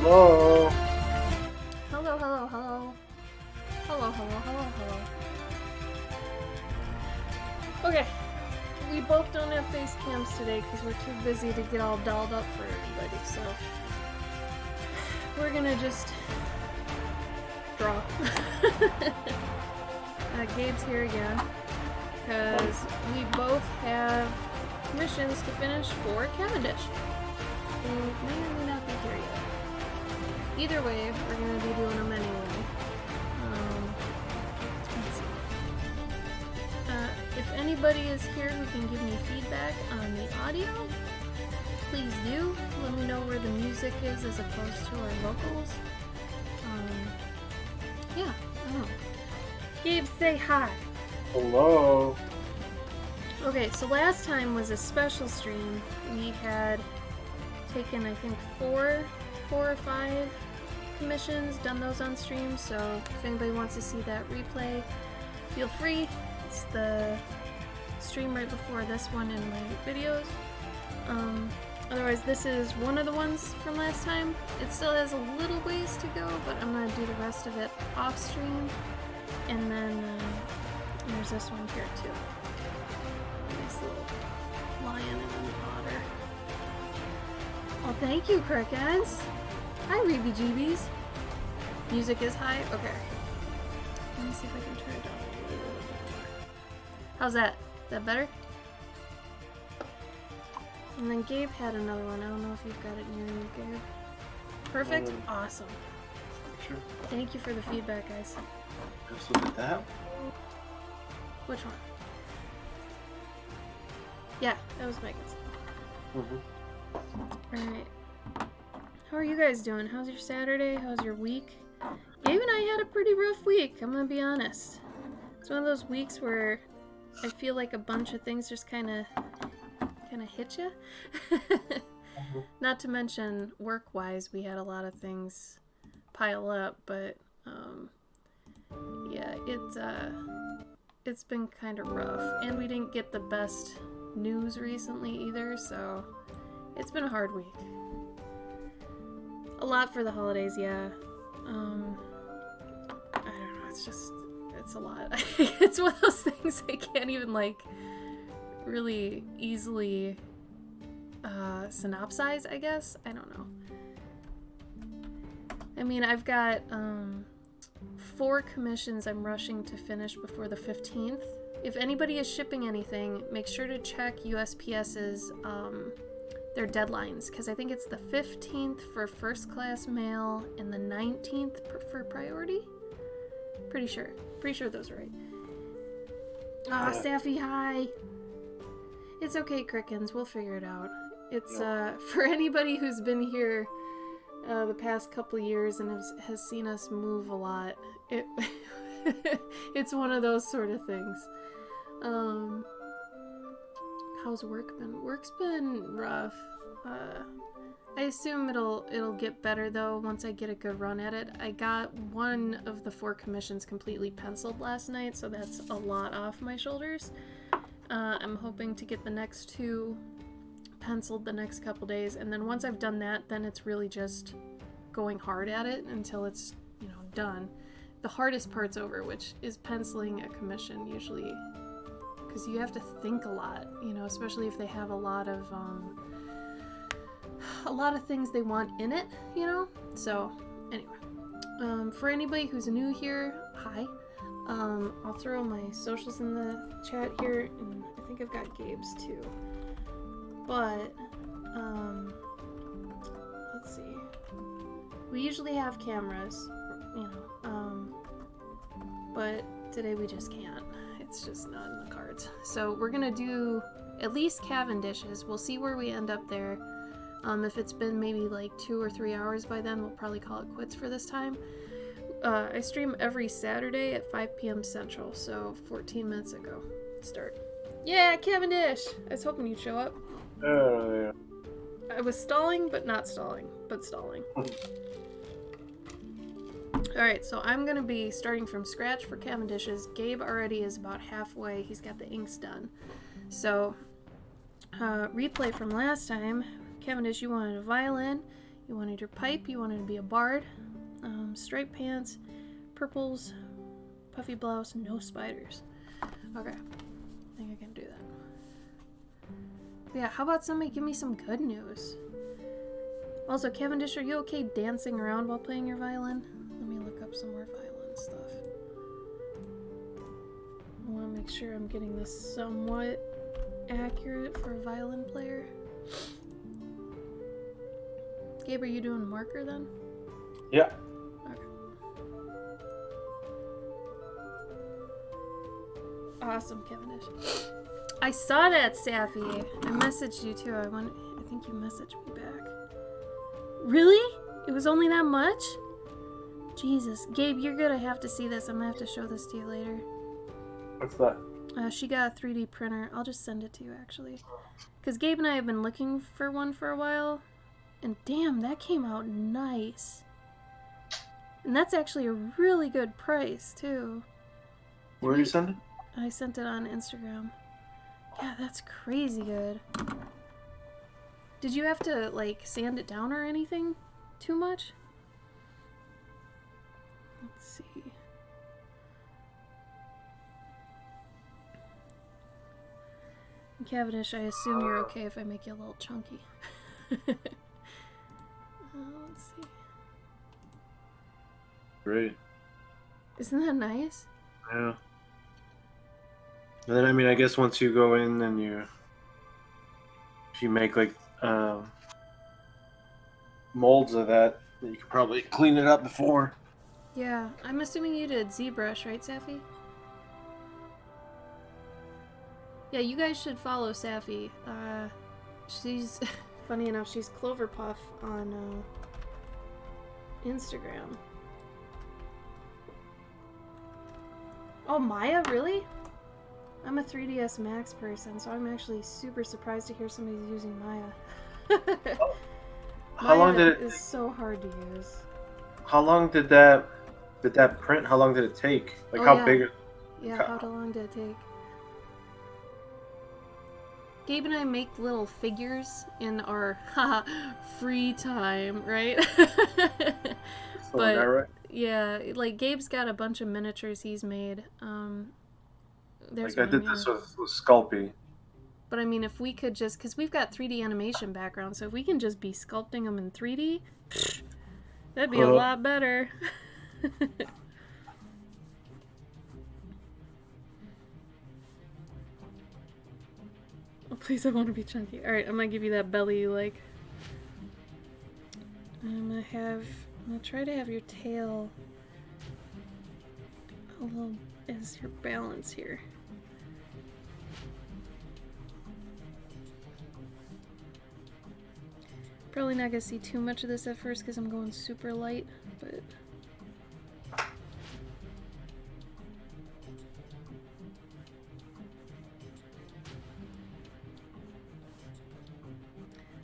Hello. Hello, hello, hello. Hello, hello, hello, hello. Okay, we both don't have face cams today because we're too busy to get all dolled up for everybody, so we're gonna just draw. Gabe's here again because we both have missions to finish for Cavendish, who may or may not be here yet. Either way, we're going to be doing them anyway. Let's see. If anybody is here who can give me feedback on the audio, please do. Let me know where the music is as opposed to our vocals. Yeah, I don't know. Gabe, say hi. Hello. Okay, so last time was a special stream. We had taken, I think, four or five commissions, done those on stream, so if anybody wants to see that replay, feel free. It's the stream right before this one in my videos. Otherwise, this is one of the ones from last time. It still has a little ways to go, but I'm going to do the rest of it off stream. And then there's this one here too. Nice little lion and an otter. Oh, thank you, Crickets. Hi, Reeby Jeebies. Music is high? Okay. Let me see if I can turn it down a little bit more. How's that? Is that better? And then Gabe had another one. I don't know if you've got it near you, Gabe. Perfect? Awesome. Sure. Thank you for the feedback, guys. Just look at that. Which one? Yeah, that was Megan's. Alright. How are you guys doing? How's your Saturday? How's your week? Gabe and I had a pretty rough week, I'm gonna be honest. It's one of those weeks where I feel like a bunch of things just kind of hit you. Not to mention, work-wise, we had a lot of things pile up, but yeah, it's been kind of rough, and we didn't get the best news recently either, so it's been a hard week. A lot for the holidays, yeah. I don't know, it's a lot. It's one of those things I can't even, like, really easily synopsize, I guess. I don't know. I mean, I've got 4 commissions I'm rushing to finish before the 15th. If anybody is shipping anything, make sure to check USPS's their deadlines, because I think it's the 15th for first class mail and the 19th for priority. Pretty sure those are right. Ah, Safi, hi. It's okay, Crickens. We'll figure it out. It's for anybody who's been here the past couple of years and has seen us move a lot. It's one of those sort of things. How's work been? Work's been rough. I assume it'll get better though once I get a good run at it. I got one of the 4 commissions completely penciled last night, so that's a lot off my shoulders. I'm hoping to get the next 2 penciled the next couple days, and then once I've done that, then it's really just going hard at it until it's, done. The hardest part's over, which is penciling a commission usually, because you have to think a lot, especially if they have a lot of things they want in it, So anyway, for anybody who's new here, hi. I'll throw my socials in the chat here, and I think I've got Gabe's too. But let's see. We usually have cameras, but today we just can't. It's just not in the cards. So we're gonna do at least Cavendishes. We'll see where we end up there. If it's been maybe like 2 or 3 hours by then, we'll probably call it quits for this time. I stream every Saturday at 5 p.m. Central, so 14 minutes ago. Start. Yeah, Cavendish! I was hoping you'd show up. Yeah. I was stalling, but not stalling, but stalling. Alright, so I'm going to be starting from scratch for Cavendishes. Gabe already is about halfway. He's got the inks done. So, replay from last time. Cavendish, you wanted a violin. You wanted your pipe, you wanted to be a bard. Striped pants, purples, puffy blouse, no spiders. Okay, I think I can do that. Yeah, how about somebody give me some good news? Also, Cavendish, are you okay dancing around while playing your violin? Let me look up some more violin stuff. I want to make sure I'm getting this somewhat accurate for a violin player. Gabe, are you doing marker then? Yeah. Okay. Awesome, Cavendish. I saw that, Safi. I messaged you too. I think you messaged me back. Really? It was only that much? Jesus. Gabe, you're gonna have to see this. I'm gonna have to show this to you later. What's that? She got a 3D printer. I'll just send it to you, actually. Because Gabe and I have been looking for one for a while. And damn, that came out nice. And that's actually a really good price, too. Where are you sending? I sent it on Instagram. Yeah, that's crazy good. Did you have to, like, sand it down or anything too much? Let's see. Cavendish, I assume you're okay if I make you a little chunky. Let's see. Great. Isn't that nice? Yeah. And then, I mean, I guess once you go in and if you make, like, molds of that, you could probably clean it up before. Yeah, I'm assuming you did ZBrush, right, Safi? Yeah, you guys should follow Safi. She's, funny enough, she's Cloverpuff on Instagram. Oh, Maya, really? I'm a 3DS Max person, so I'm actually super surprised to hear somebody's using Maya. How long did it? Is so hard to use. How long did that print? How long did it take? Like, how big? Yeah, how long did it take? Gabe and I make little figures in our free time, right? But right? yeah, like Gabe's got a bunch of miniatures he's made. There's like I did this with Sculpey. But I mean, if we could just, because we've got 3D animation background, so if we can just be sculpting them in 3D, that'd be a lot better. Oh, please, I want to be chunky. Alright, I'm gonna give you that belly you like. I'm gonna try to have your tail a little as your balance here. Probably not gonna see too much of this at first because I'm going super light, but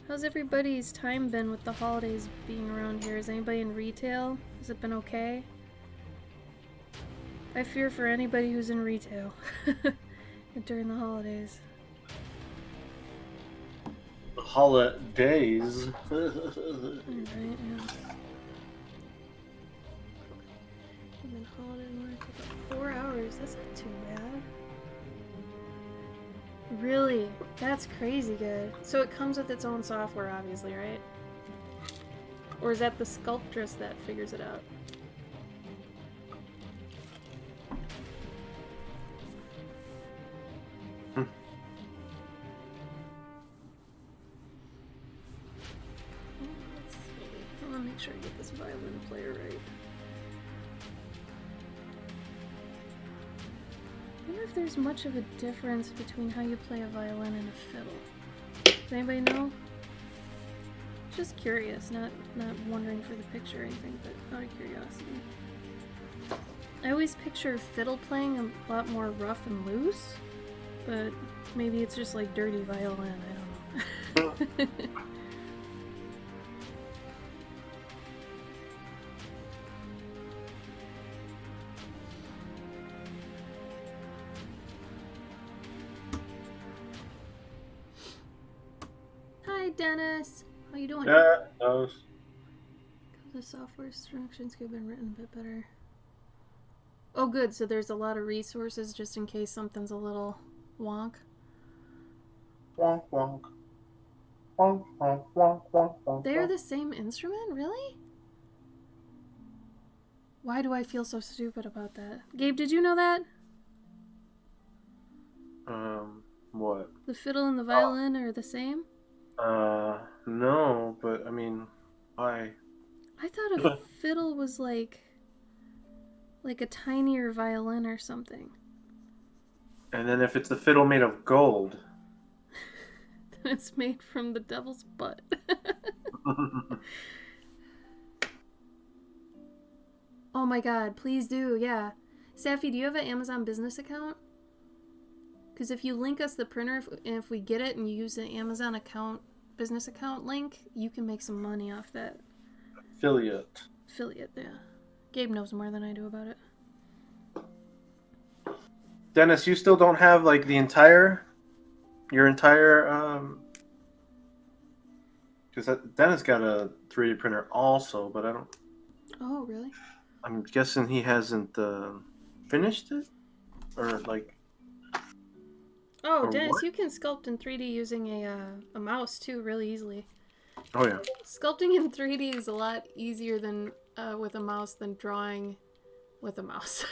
how's everybody's time been with the holidays being around here? Is anybody in retail? Has it been okay? I fear for anybody who's in retail during the holidays. Holidays. Alright, yeah. And then holiday market, 4 hours, that's not too bad. Really? That's crazy good. So it comes with its own software, obviously, right? Or is that the sculptress that figures it out? Let's see. I want to make sure I get this violin player right. I wonder if there's much of a difference between how you play a violin and a fiddle. Does anybody know? Just curious, not wondering for the picture or anything, but out of curiosity. I always picture fiddle playing a lot more rough and loose, but maybe it's just like dirty violin, I don't know. Hi, Dennis. How you doing? Yeah, those. The software instructions could have been written a bit better. Oh, good. So there's a lot of resources just in case something's a little wonk. Wonk, wonk. Wonk, wonk, wonk, wonk, wonk. They're the same instrument? Really? Why do I feel so stupid about that? Gabe, did you know that? What? The fiddle and the violin are the same? No, but I mean, why? I thought a fiddle was like a tinier violin or something. And then if it's a fiddle made of gold. Then it's made from the devil's butt. Oh my god, please do, yeah. Safi, do you have an Amazon business account? Because if you link us the printer, if we get it and you use the Amazon business account link, you can make some money off that. Affiliate, yeah. Gabe knows more than I do about it. Dennis, you still don't have like your entire because Dennis got a 3D printer also, but I don't. Oh, really? I'm guessing he hasn't finished it, or like. Oh, or Dennis, what? you can sculpt in 3D using a mouse too, really easily. Oh yeah. Sculpting in 3D is a lot easier than with a mouse than drawing with a mouse.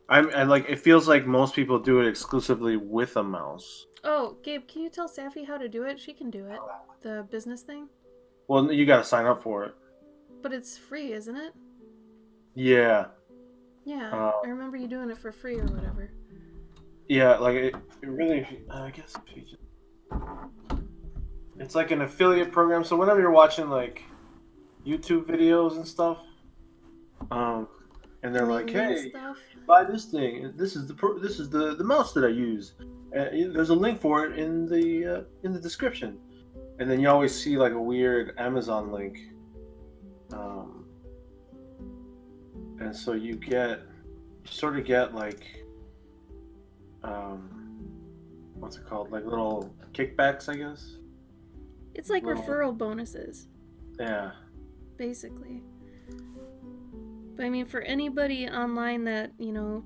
I like. It feels like most people do it exclusively with a mouse. Oh, Gabe, can you tell Safi how to do it? She can do it. The business thing. Well, you got to sign up for it. But it's free, isn't it? Yeah. Yeah, I remember you doing it for free or whatever. Yeah, like it really. I guess if you just, it's like an affiliate program. So whenever you're watching like YouTube videos and stuff, and they're And they like, link "Hey, stuff. buy this thing. This is the mouse that I use. There's a link for it in the description." And then you always see like a weird Amazon link, and so you sort of get like, what's it called? Like little kickbacks, I guess. It's like Little- referral bonuses, Yeah. basically. But I mean, for anybody online that,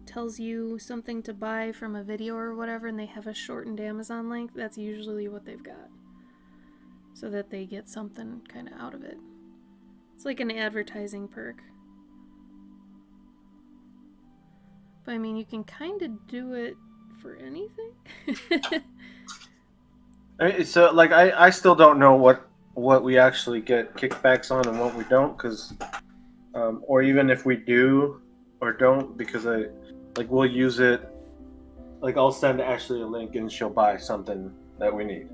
tells you something to buy from a video or whatever and they have a shortened Amazon link, that's usually what they've got. So that they get something kind of out of it. It's like an advertising perk. But I mean, you can kind of do it for anything. So like I still don't know what we actually get kickbacks on and what we don't, because or even if we do or don't, because we'll use it, like I'll send Ashley a link and she'll buy something that we need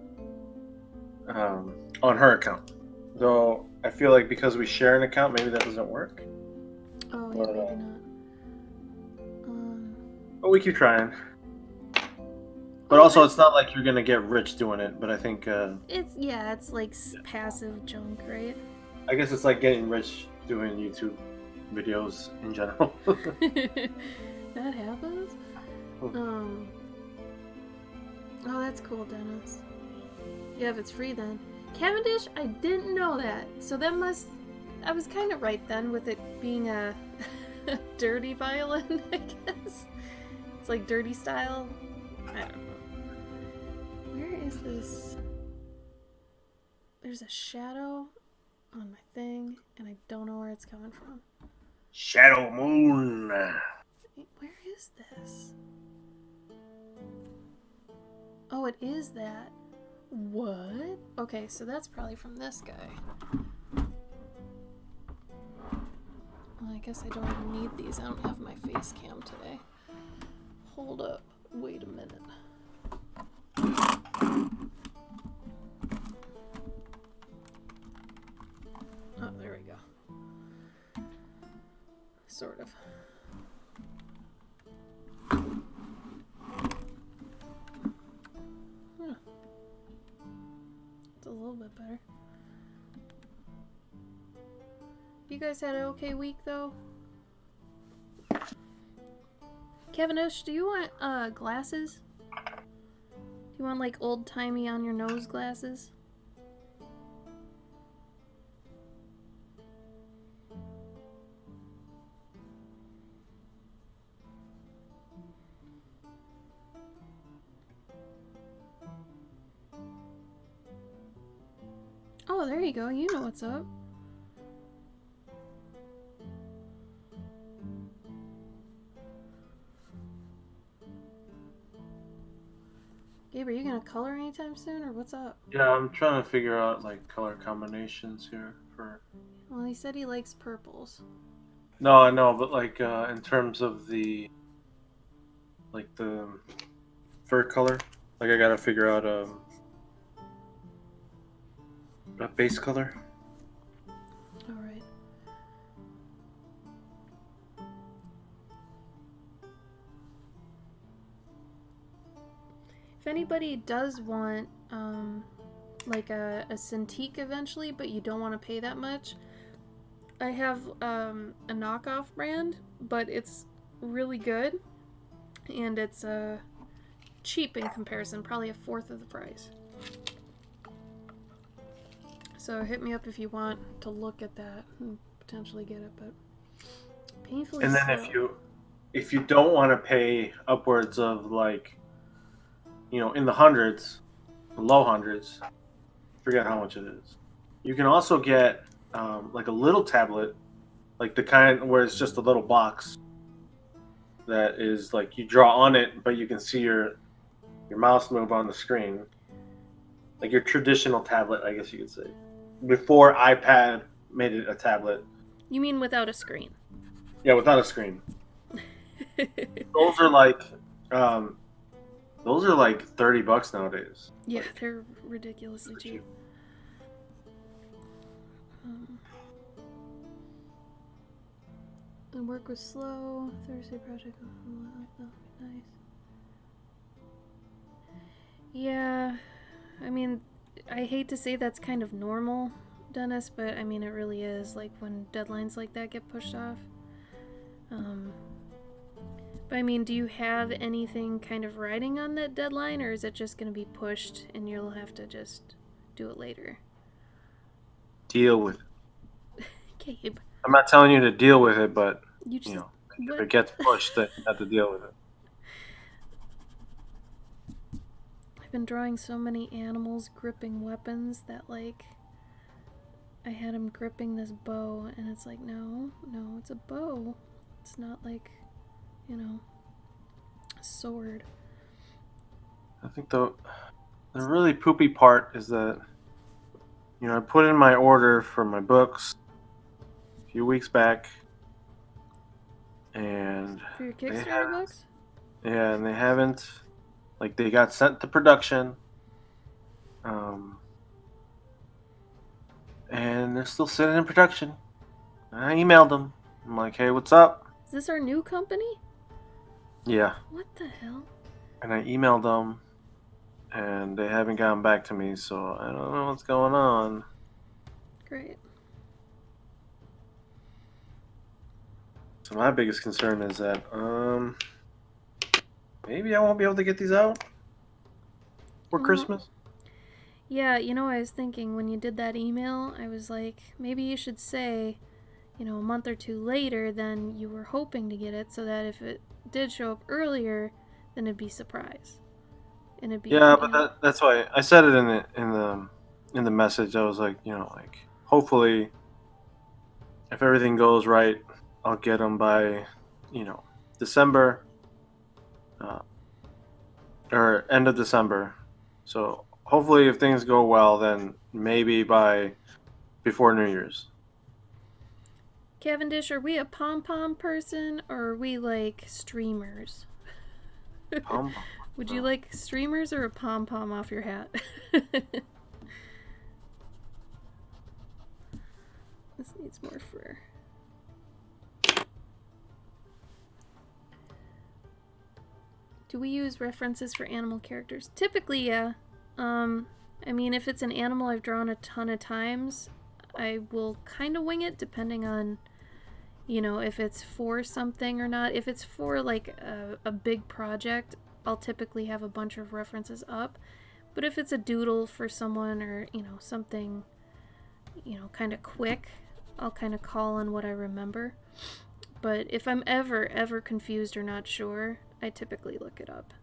on her account. Though I feel like because we share an account, maybe that doesn't work. Oh yeah, maybe not. But we keep trying. But also, it's not like you're gonna get rich doing it. But I think it's like passive junk, right? I guess it's like getting rich doing YouTube videos in general. That happens. Oh, that's cool, Dennis. Yeah, if it's free then. Cavendish, I didn't know that. So I was kind of right then with it being a dirty violin, I guess. It's like dirty style. I don't know. Where is this? There's a shadow on my thing, and I don't know where it's coming from. Shadow Moon. Where is this? Oh, it is that. What? Okay, so that's probably from this guy. Well, I guess I don't even need these. I don't have my face cam today. Hold up. Wait a minute. Oh, there we go. Sort of. Huh. It's a little bit better. You guys had an okay week, though? Cavendish, do you want glasses? Do you want like old-timey on your nose glasses? there you go. You know what's up. Gabe, are you gonna color anytime soon, or what's up? Yeah, I'm trying to figure out like color combinations here for. Well, he said he likes purples. No, I know, but like in terms of the fur color, like I gotta figure out a base color. All right. If anybody does want like a Cintiq eventually, but you don't want to pay that much, I have a knockoff brand, but it's really good, and it's cheap in comparison, probably a fourth of the price. So hit me up if you want to look at that and potentially get it, but painfully And then slow. if you don't want to pay upwards of like, in the hundreds, the low hundreds, forget how much it is. You can also get like a little tablet, like the kind where it's just a little box that is like you draw on it, but you can see your mouse move on the screen, like your traditional tablet, I guess you could say. Before iPad made it a tablet. You mean without a screen? Yeah, without a screen. Those are like, um, $30 nowadays. Yeah, Like, they're ridiculously cheap. The work was slow. Thursday project. That'll be nice. Yeah, I mean, I hate to say that's kind of normal, Dennis, but I mean, it really is. Like when deadlines like that get pushed off. But I mean, do you have anything kind of riding on that deadline, or is it just going to be pushed and you'll have to just do it later? deal with it. Gabe, I'm not telling you to deal with it, but you just if what? it gets pushed, then you have to deal with it. I've been drawing so many animals gripping weapons that like I had him gripping this bow, and it's like no, it's a bow. It's not like, a sword. I think the really poopy part is that I put in my order for my books a few weeks back, and For your they Kickstarter haven't. books? Yeah, and they haven't. Like they got sent to production, um, and they're still sitting in production. I emailed them. I'm like, hey, what's up? Is this our new company? Yeah, What the hell? and I emailed them, and they haven't gotten back to me, so I don't know what's going on. Great. So my biggest concern is that maybe I won't be able to get these out for Well, Christmas. yeah, I was thinking when you did that email, I was like, maybe you should say, a month or two later than you were hoping to get it, so that if it did show up earlier, then it'd be a surprise. And it'd be, Yeah, but that's why I said it in the message. I was like, like hopefully, if everything goes right, I'll get them by, December, uh, or end of December. So hopefully, if things go well, then maybe by before New Year's. Cavendish, are we a pom-pom person, or are we like streamers? Pom. Would you like streamers or a pom-pom off your hat? This needs more fur. Do we use references for animal characters? Typically, yeah. I mean, if it's an animal I've drawn a ton of times, I will kind of wing it depending on, if it's for something or not. If it's for like a big project, I'll typically have a bunch of references up. But if it's a doodle for someone or, something, kind of quick, I'll kind of call on what I remember. But if I'm ever confused or not sure, I typically look it up.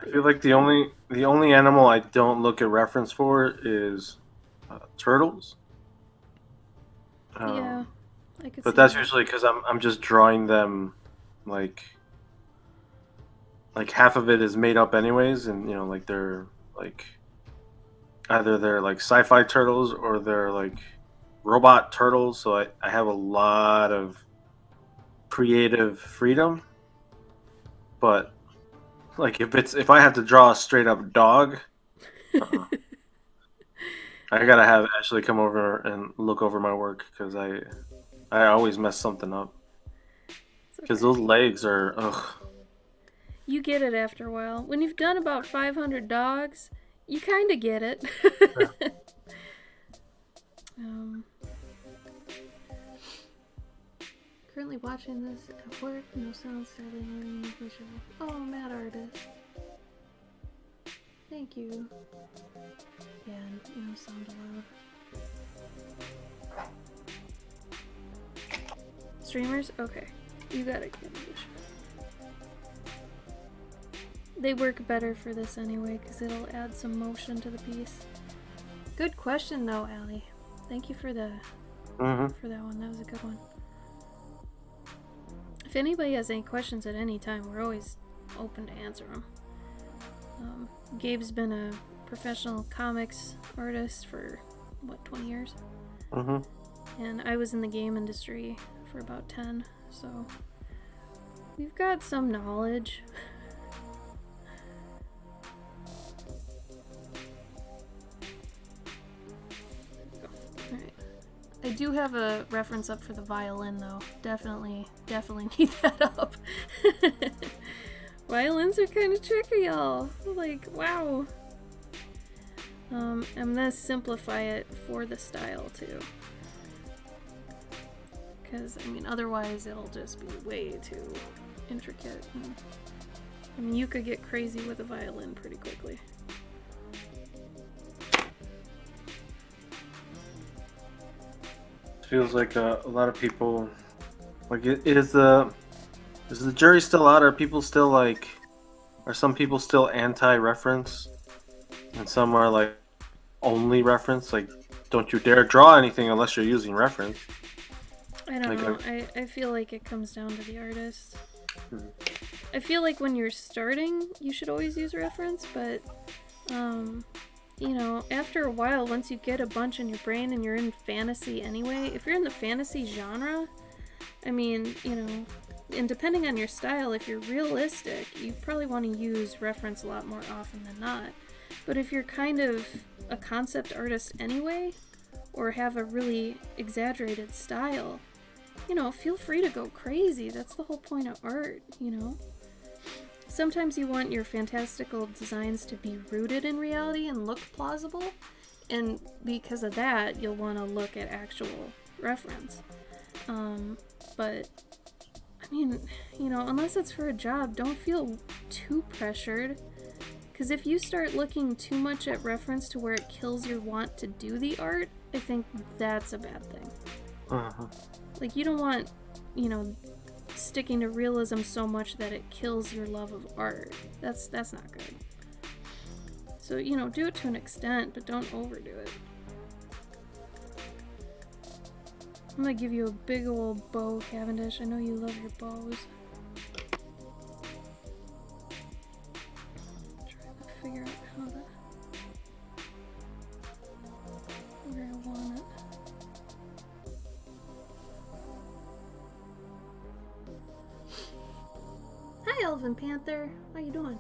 I feel like the only animal I don't look at reference for is turtles. Yeah, I could see But that's that. usually because I'm just drawing them like half of it is made up anyways, and like they're like either they're like sci-fi turtles or they're like robot turtles. So I have a lot of creative freedom. But like if I have to draw a straight up dog, uh-uh. I gotta have Ashley come over and look over my work because I always mess something up It's because okay. those legs are ugh. You get it after a while. When you've done about 500 dogs, you kind of get it. um, Currently watching this at work. No sound, sadly, no visual. Oh, mad artist. Thank you. Yeah, no sound allowed. Streamers? Okay. You gotta get English. They work better for this anyway, because it'll add some motion to the piece. Good question though, Allie. Thank you for that one. That was a good one. If anybody has any questions at any time, we're always open to answer them. Gabe's been a professional comics artist for, 20 years? And I was in the game industry for about 10, so we've got some knowledge. Alright. I do have a reference up for the violin, though. Definitely need that up. Violins are kind of tricky, y'all. Like, wow. I'm gonna simplify it for the style, too. Because, otherwise it'll just be way too intricate. And, you could get crazy with a violin pretty quickly. Feels like a lot of people like is the jury still out? Are people still like are some people still anti-reference and some are like only reference, like don't you dare draw anything unless you're using reference? I don't know. I feel like it comes down to the artist. I feel like when you're starting you should always use reference, but after a while, once you get a bunch in your brain and you're in fantasy anyway, if you're in the fantasy genre, and depending on your style, if you're realistic, you probably want to use reference a lot more often than not. But if you're kind of a concept artist anyway, or have a really exaggerated style, feel free to go crazy. That's the whole point of art, Sometimes you want your fantastical designs to be rooted in reality and look plausible, and because of that, you'll want to look at actual reference. But, unless it's for a job, don't feel too pressured, because if you start looking too much at reference to where it kills your want to do the art, I think that's a bad thing. Like, you don't want, sticking to realism so much that it kills your love of art. That's not good. So, do it to an extent, but don't overdo it. I'm gonna give you a big old bow, Cavendish. I know you love your bows. Trying to figure out where I want it. Hi, Elven Panther. How you doing?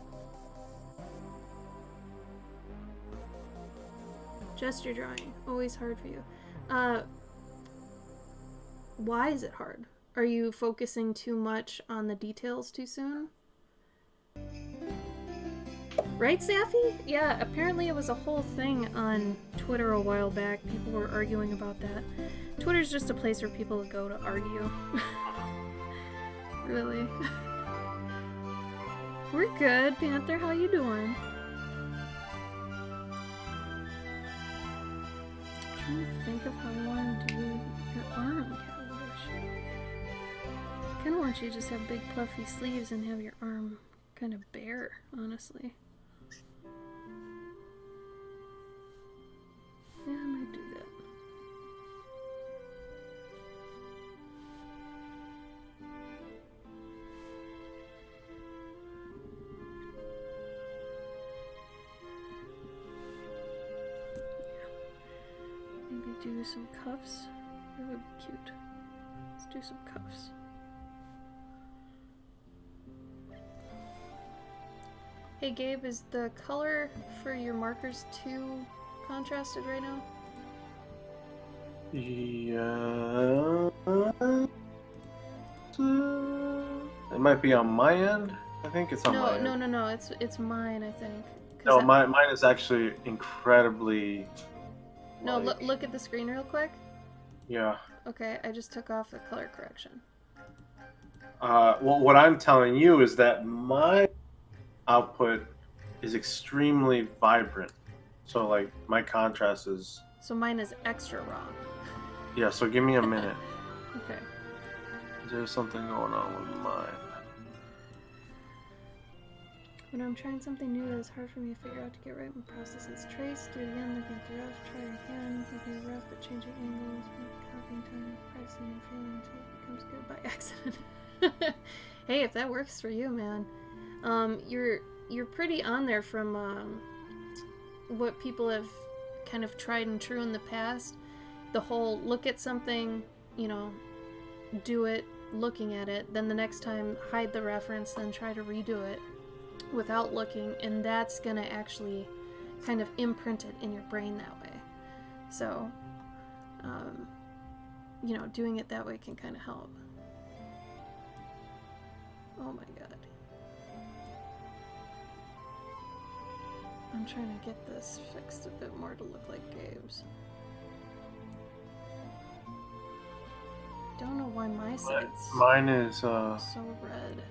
Gesture drawing. Always hard for you. Why is it hard? Are you focusing too much on the details too soon? Right, Safi? Yeah, apparently it was a whole thing on Twitter a while back. People were arguing about that. Twitter's just a place where people go to argue. Really? We're good, Panther. How you doing? I'm trying to think of how I want to do your arm, Cavendish. I kind of want you to just have big puffy sleeves and have your arm kind of bare, honestly. Yeah, I might do Maybe do some cuffs. That would be cute. Let's do some cuffs. Hey Gabe, is the color for your markers too contrasted right now? Yeah. It might be on my end. I think it's on my end. No. It's mine, I think. No, mine is actually incredibly. No, look at the screen real quick. Yeah. Okay, I just took off the color correction. Well, what I'm telling you is that my output is extremely vibrant. So, like, my contrast is. So mine is extra wrong. Yeah, so give me a minute. Okay. There's something going on with mine. When I'm trying something new that is hard for me to figure out to get right when processes trace, do it again, looking at the rough, try again, looking at the rough, but changing angles, copying time, pricing and failing until it becomes good by accident. Hey, if that works for you, man. You're pretty on there from what people have kind of tried and true in the past. The whole look at something, you know, do it, looking at it, then the next time hide the reference, then try to redo it without looking, and that's gonna actually kind of imprint it in your brain that way. So, you know, doing it that way can kind of help. Oh my god. I'm trying to get this fixed a bit more to look like Gabe's. Don't know why my side's Mine is so red.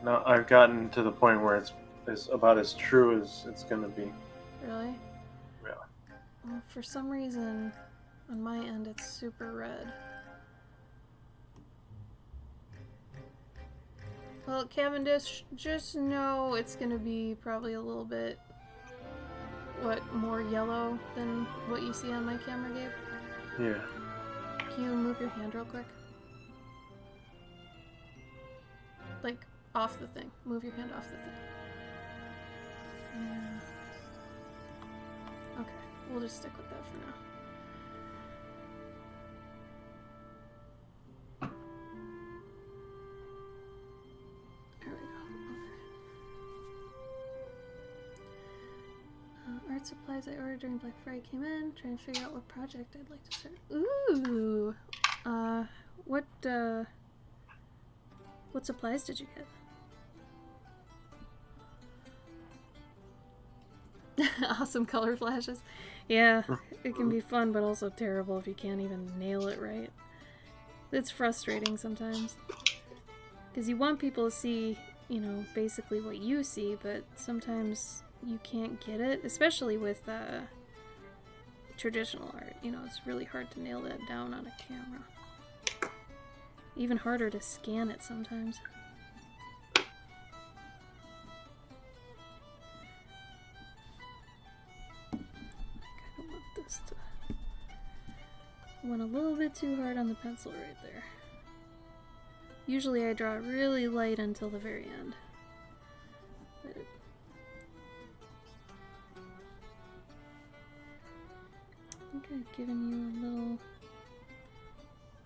No, I've gotten to the point where it's about as true as it's gonna be. Really? Really. Well, for some reason, on my end, it's super red. Well, Cavendish, just know it's gonna be probably a little bit, more yellow than what you see on my camera, Gabe? Yeah. Can you move your hand real quick? Like, off the thing. Move your hand off the thing. Yeah. Okay, we'll just stick with that for now. There we go. Okay. Art supplies I ordered during Black Friday came in. Trying to figure out what project I'd like to start. Ooh! What supplies did you get? Awesome color flashes. Yeah, it can be fun, but also terrible if you can't even nail it right. It's frustrating sometimes. Because you want people to see, you know, basically what you see, but sometimes you can't get it, especially with traditional art. You know, it's really hard to nail that down on a camera. Even harder to scan it sometimes. Went a little bit too hard on the pencil right there. Usually I draw really light until the very end. But I think I've given you a little...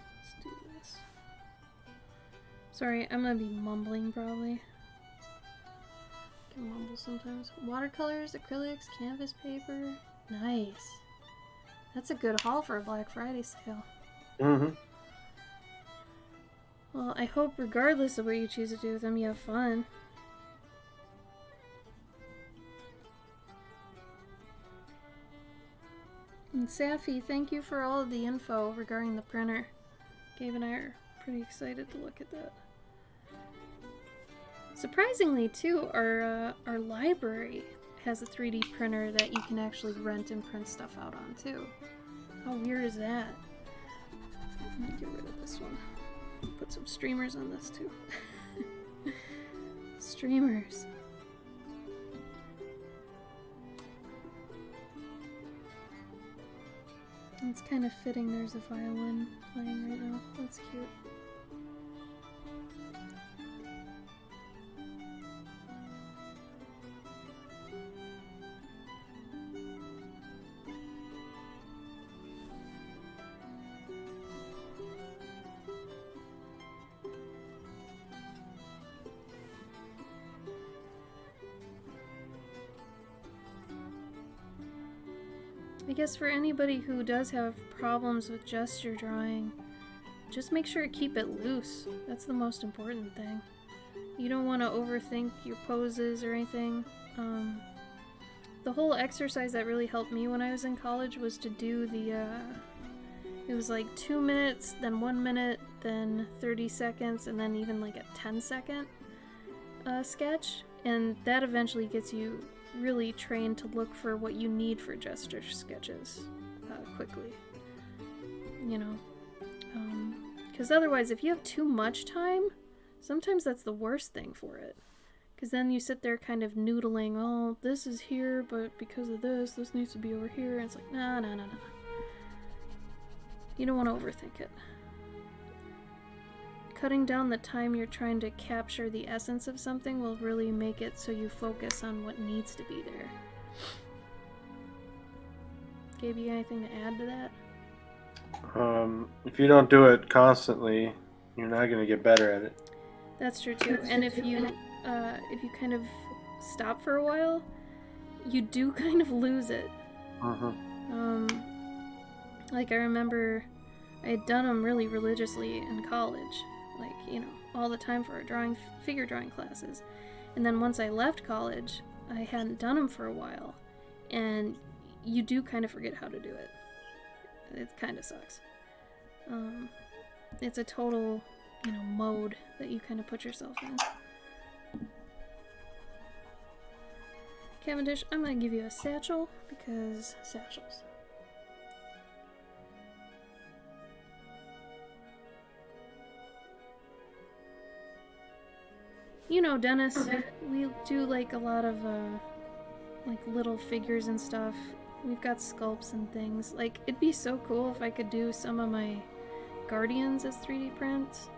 Let's do this. Sorry, I'm gonna be mumbling probably. I can mumble sometimes. Watercolors, acrylics, canvas paper. Nice. That's a good haul for a Black Friday sale. Mm-hmm. Well, I hope regardless of what you choose to do with them, you have fun. And Safi, thank you for all of the info regarding the printer. Gabe and I are pretty excited to look at that. Surprisingly, too, our library has a 3D printer that you can actually rent and print stuff out on, too. How weird is that? Let me get rid of this one. Put some streamers on this, too. Streamers. It's kind of fitting there's a violin playing right now. That's cute. I guess for anybody who does have problems with gesture drawing, just make sure to keep it loose. That's the most important thing. You don't want to overthink your poses or anything. The whole exercise that really helped me when I was in college was to do the, it was like 2 minutes, then 1 minute, then 30 seconds, and then even like a 10-second sketch. And that eventually gets you really trained to look for what you need for gesture sketches quickly. You know, because otherwise, if you have too much time, sometimes that's the worst thing for it. Because then you sit there kind of noodling, oh, this is here, but because of this needs to be over here. And it's like, nah. You don't want to overthink it. Cutting down the time you're trying to capture the essence of something will really make it so you focus on what needs to be there. Gabe, you got anything to add to that? If you don't do it constantly, you're not going to get better at it. That's true too. And if you kind of stop for a while, you do kind of lose it. Like I remember I had done them really religiously in college, like, you know, all the time for our figure drawing classes. And then once I left college, I hadn't done them for a while, and you do kind of forget how to do it. It kind of sucks. It's a total, you know, mode that you kind of put yourself in. Cavendish, I'm gonna give you a satchel, because satchels. You know, Dennis, we do like a lot of like little figures and stuff. We've got sculpts and things. Like, it'd be so cool if I could do some of my Guardians as 3D prints.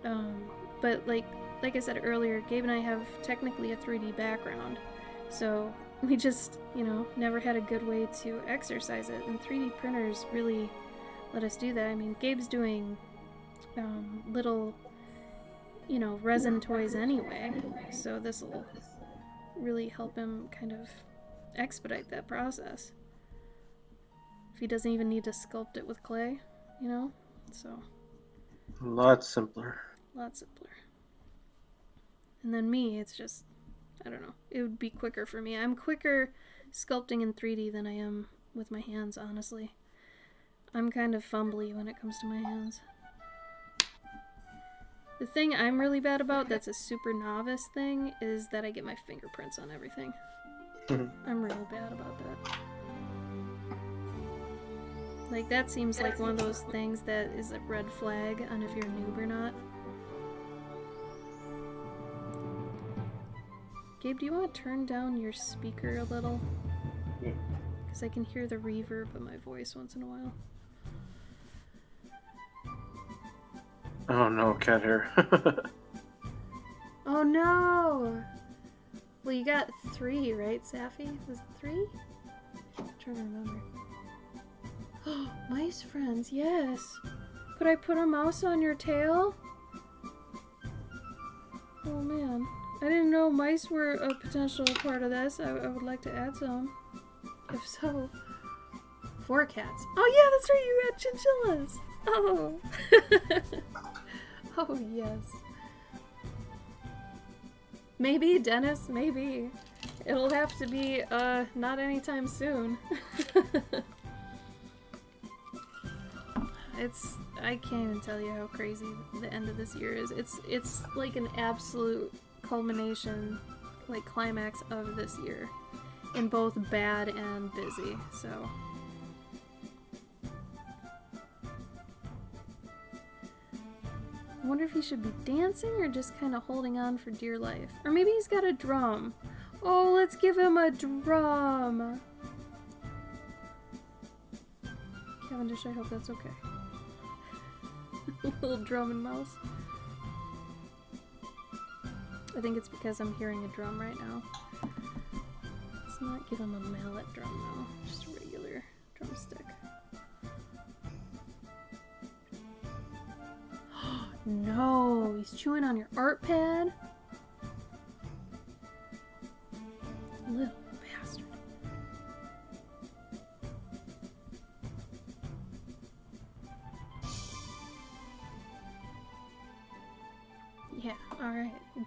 But like I said earlier, Gabe and I have technically a 3D background. So we just, you know, never had a good way to exercise it. And 3D printers really let us do that. I mean, Gabe's doing little, you know, resin toys anyway. So this will really help him kind of expedite that process. If he doesn't even need to sculpt it with clay, you know? So. A lot simpler. A lot simpler. And then me, it's just, I don't know. It would be quicker for me. I'm quicker sculpting in 3D than I am with my hands, honestly. I'm kind of fumbly when it comes to my hands. The thing I'm really bad about that's a super novice thing is that I get my fingerprints on everything. I'm real bad about that. Like, that seems like one of those things that is a red flag on if you're a noob or not. Gabe, do you want to turn down your speaker a little? Yeah. Because I can hear the reverb of my voice once in a while. Oh no, cat hair. Oh no! Well, you got 3, right, Safi? Was it 3? I'm trying to remember. Oh, mice friends, yes! Could I put a mouse on your tail? Oh man. I didn't know mice were a potential part of this. I would like to add some. If so. 4 cats. Oh yeah, that's right, you had chinchillas! Oh! Oh yes. Maybe, Dennis, maybe. It'll have to be, not anytime soon. I can't even tell you how crazy the end of this year is. It's like an absolute culmination, like climax of this year. In both bad and busy, so. I wonder if he should be dancing or just kind of holding on for dear life. Or maybe he's got a drum. Oh, let's give him a drum. Cavendish, I hope that's okay. Little drum and mouse. I think it's because I'm hearing a drum right now. Let's not give him a mallet drum though. Just a regular drumstick. No, he's chewing on your art pad. Little bastard.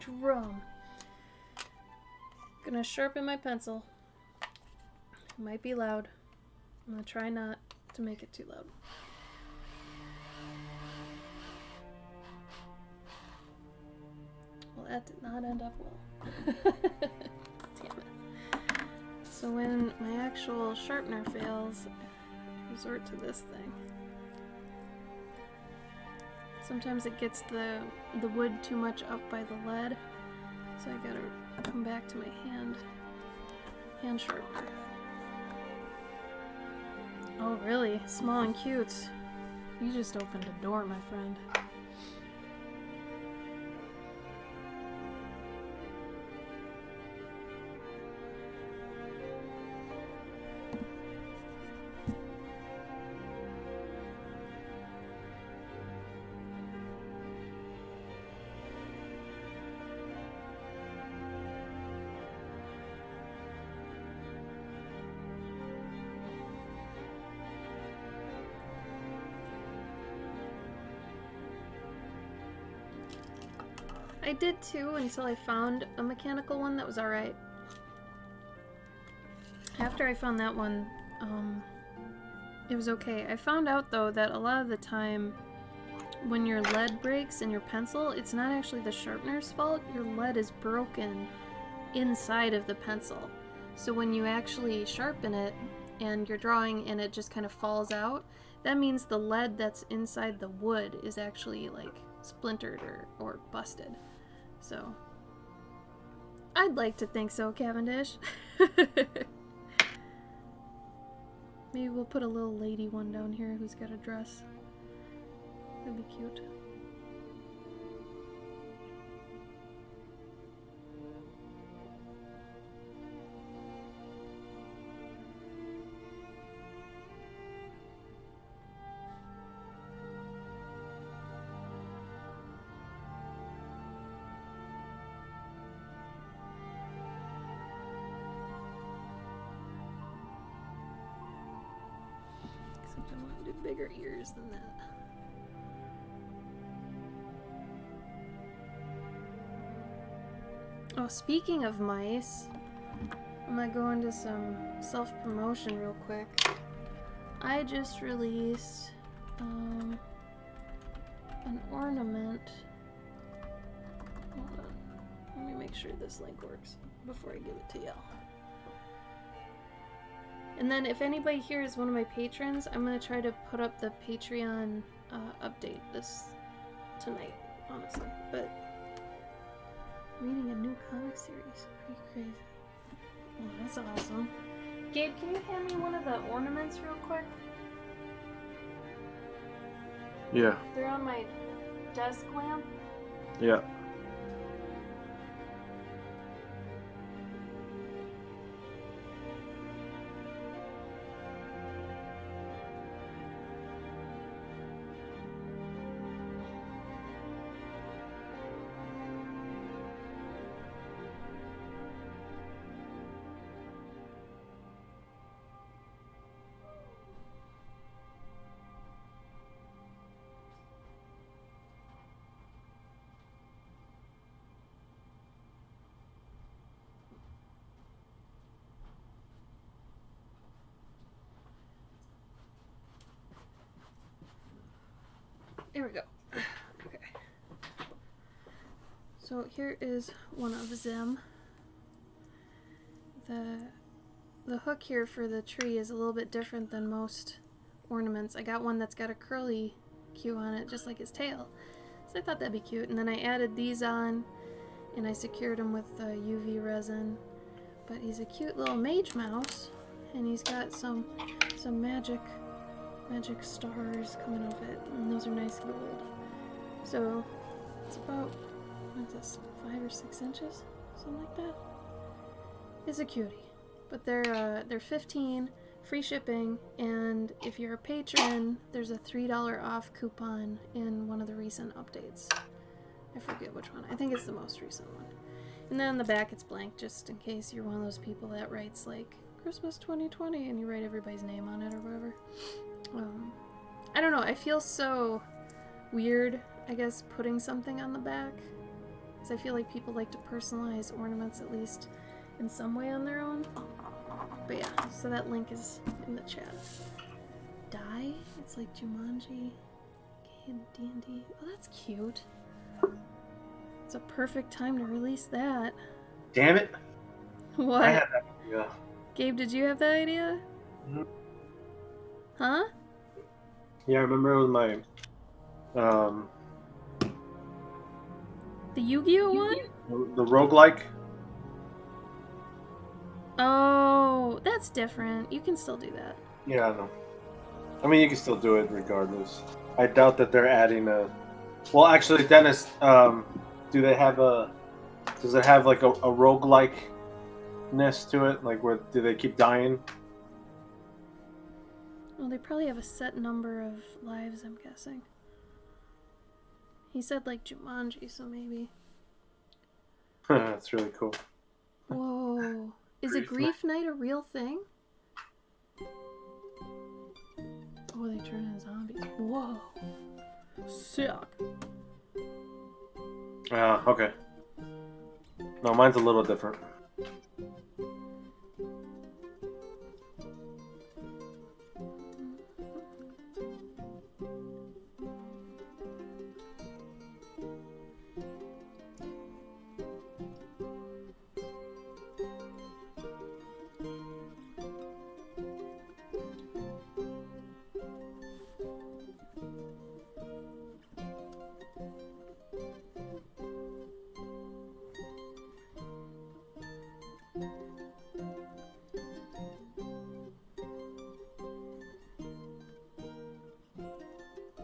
drum. Gonna sharpen my pencil. It might be loud. I'm gonna try not to make it too loud. Well, that did not end up well. Damn it. So when my actual sharpener fails, I resort to this thing. Sometimes it gets the wood too much up by the lead, so I gotta come back to my hand sharpener. Oh really? Small and cute. You just opened a door, my friend. I did too until I found a mechanical one that was alright. After I found that one, it was okay. I found out though that a lot of the time when your lead breaks in your pencil, it's not actually the sharpener's fault. Your lead is broken inside of the pencil. So when you actually sharpen it and you're drawing and it just kind of falls out, that means the lead that's inside the wood is actually like splintered or busted. So I'd like to think so, Cavendish. Maybe we'll put a little lady one down here who's got a dress. That'd be cute. Except I want to do bigger ears than that. Oh, speaking of mice, I'm gonna go into some self-promotion real quick. I just released an ornament. Hold on. Let me make sure this link works before I give it to y'all. And then if anybody here is one of my patrons, I'm gonna try to put up the Patreon update this tonight, honestly. But reading a new comic series, pretty crazy. Oh, that's awesome. Gabe, can you hand me one of the ornaments real quick? Yeah. They're on my desk lamp. Yeah. There we go. Okay. So here is one of them. The hook here for the tree is a little bit different than most ornaments. I got one that's got a curly Q on it, just like his tail. So I thought that'd be cute. And then I added these on, and I secured them with UV resin. But he's a cute little mage mouse, and he's got some magic stars coming off it, and those are nice gold. So it's about, what is this, 5 or 6 inches, something like that. It's a cutie, but they're 15, free shipping, and if you're a patron, there's a $3 off coupon in one of the recent updates. I forget which one. I think it's the most recent one. And then on the back it's blank, just in case you're one of those people that writes like Christmas 2020 and you write everybody's name on it or whatever. I don't know, I feel so weird, I guess, putting something on the back. Because I feel like people like to personalize ornaments at least in some way on their own. But yeah, so that link is in the chat. Die? It's like Jumanji. D&D. Oh, that's cute. It's a perfect time to release that. Damn it! What? I had that idea. Gabe, did you have that idea? Mhm. Huh? Yeah, I remember it was my The Yu-Gi-Oh one? the roguelike. Oh, that's different. You can still do that. Yeah, I know. I mean, you can still do it regardless. I doubt that they're adding a. Well, actually, Dennis, do they have a? Does it have like a roguelike-ness to it? Like, where do they keep dying? Well, they probably have a set number of lives, I'm guessing. He said like Jumanji, so maybe. That's really cool. Whoa. Is a Grief grief night a real thing? Oh, they turn into zombies. Whoa. Sick. Okay. No, mine's a little different.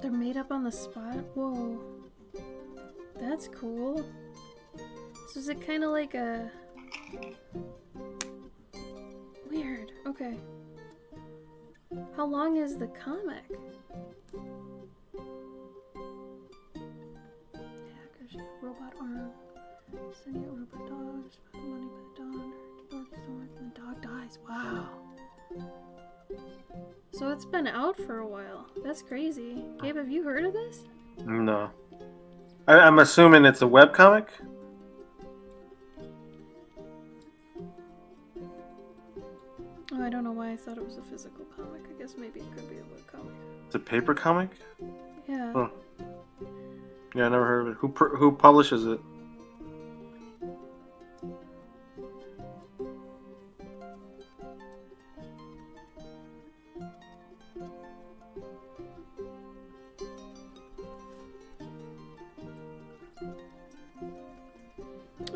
They're made up on the spot? Whoa. That's cool. So is it kind of like a... Weird. Okay. How long is the comic? Hackers, robot arm. Sending robot dogs. Money by the dawn. Dog is the and the dog dies. Wow. So it's been out for a while. That's crazy. Gabe, have you heard of this? No. I'm assuming it's a webcomic? Oh, I don't know why I thought it was a physical comic. I guess maybe it could be a webcomic. It's a paper comic? Yeah. Huh. Yeah, I never heard of it. Who publishes it?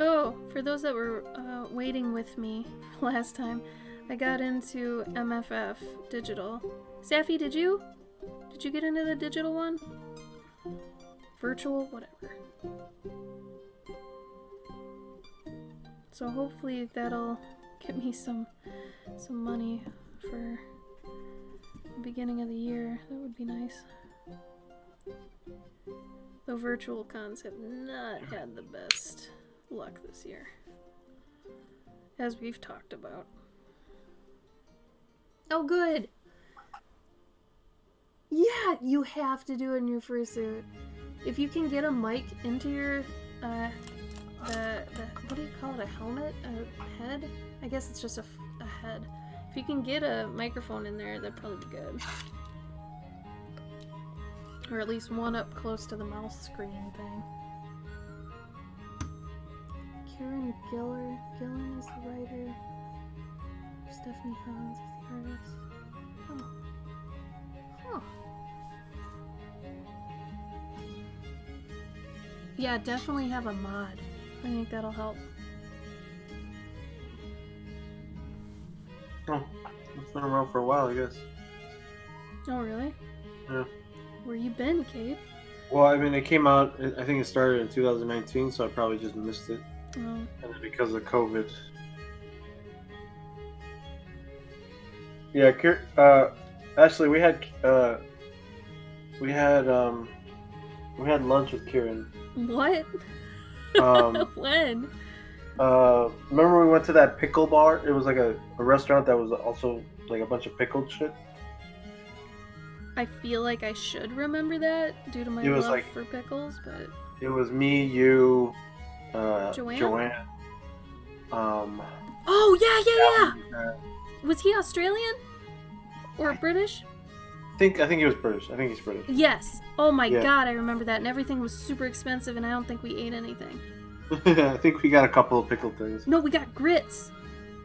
Oh, for those that were waiting with me last time, I got into MFF digital. Safi, did you? Did you get into the digital one? Virtual, whatever. So hopefully that'll get me some money for the beginning of the year. That would be nice. Though virtual cons have not had the best luck this year, as we've talked about. Oh, good. Yeah, you have to do it in your fursuit. If you can get a mic into your the what do you call it? A helmet? A head? I guess it's just a head. If you can get a microphone in there, that'd probably be good. Or at least one up close to the mouse screen thing. Kieran Gillen is the writer. Stephanie Hans is the artist. Oh. Huh. Yeah, definitely have a mod. I think that'll help. Oh, it's been around for a while, I guess. Oh, really? Yeah. Where you been, Kate? Well, I mean, it came out, I think it started in 2019, so I probably just missed it. Oh. And then because of COVID. Yeah, actually, we had lunch with Kieran. What? When? Remember we went to that pickle bar? It was like a restaurant that was also like a bunch of pickled shit. I feel like I should remember that due to my It was love like- for pickles, but It was me, you, Joanne? Joanne. Oh, yeah. Uh, Was he Australian? Or British? I think he was British. I think he's British. Yes. Oh my Yeah. god, I remember that. And everything was super expensive, and I don't think we ate anything. I think we got a couple of pickled things. No, we got grits.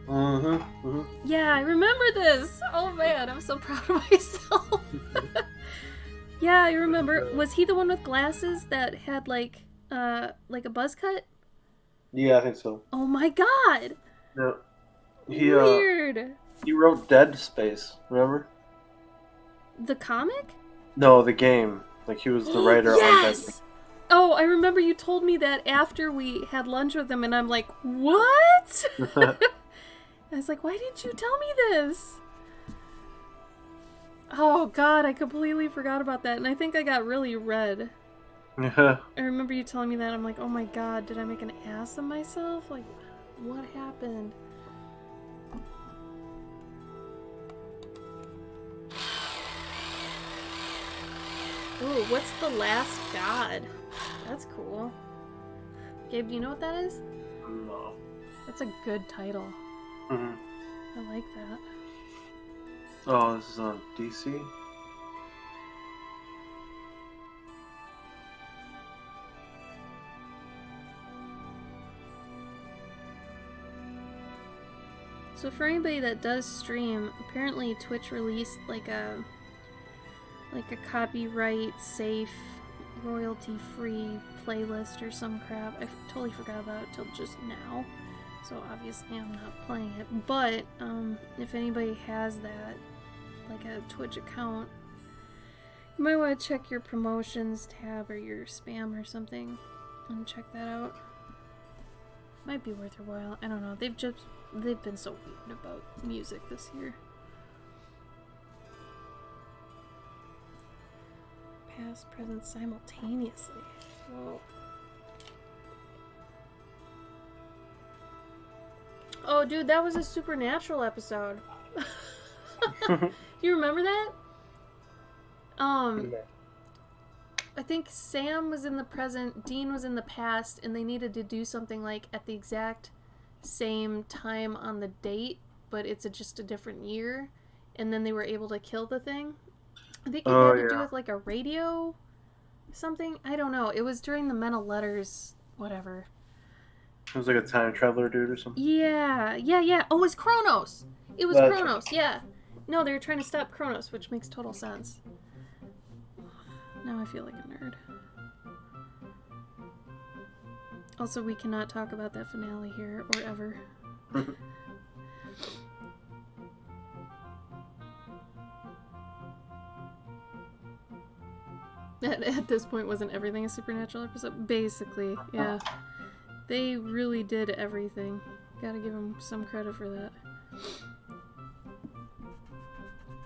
Yeah, I remember this. Oh man, I'm so proud of myself. Yeah, I remember. Was he the one with glasses that had like a buzz cut? Yeah, I think so. Oh my god. No. Weird. He wrote Dead Space, remember? The comic? No, the game. Like he was the writer on Dead Yes! Space. Oh, I remember you told me that after we had lunch with him, and I'm like, what? I was like, why didn't you tell me this? Oh god, I completely forgot about that, and I think I got really red. Yeah. I remember you telling me that. I'm like, oh my god, did I make an ass of myself? Like, what happened? Ooh, what's the last god? That's cool. Gabe, do you know what that is? No. That's a good title. Hmm. I like that. Oh, this is on DC? So for anybody that does stream, apparently Twitch released like a copyright safe, royalty free playlist or some crap. I totally forgot about it till just now. So obviously I'm not playing it. But if anybody has that, like a Twitch account, you might want to check your promotions tab or your spam or something and check that out. Might be worth your while. I don't know. They've been so weird about music this year. Past, present, simultaneously. Whoa. Oh, dude, that was a Supernatural episode. You remember that? I think Sam was in the present, Dean was in the past, and they needed to do something like at the exact same time on the date, but it's just a different year, and then they were able to kill the thing. I think it had to do with like a radio something. I don't know. It was during the Men of Letters, whatever. It was like a time traveler dude or something. Yeah. Oh, it was Kronos. It was That's Kronos, yeah. No, they were trying to stop Kronos, which makes total sense. Now I feel like a nerd. Also, we cannot talk about that finale here, or ever. At this point, wasn't everything a Supernatural episode? Basically, yeah. They really did everything. Gotta give them some credit for that.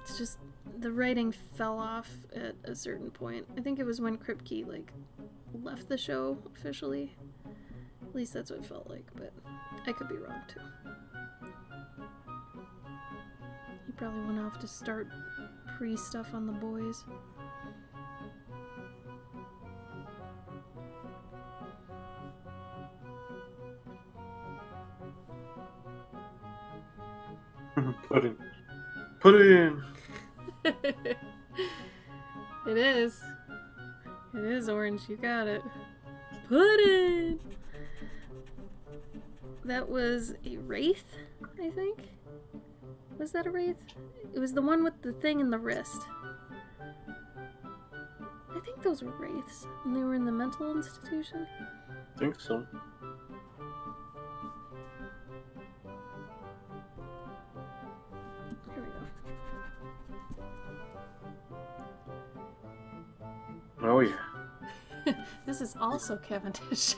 It's just, the writing fell off at a certain point. I think it was when Kripke, like, left the show officially. At least that's what it felt like, but I could be wrong too. He probably went off to start pre-stuff on The Boys. Put it in. It is. It is orange. You got it. Puddin'! That was a wraith, I think? Was that a wraith? It was the one with the thing in the wrist. I think those were wraiths. And they were in the mental institution. I think so. Here we go. Oh yeah. This is also Cavendish.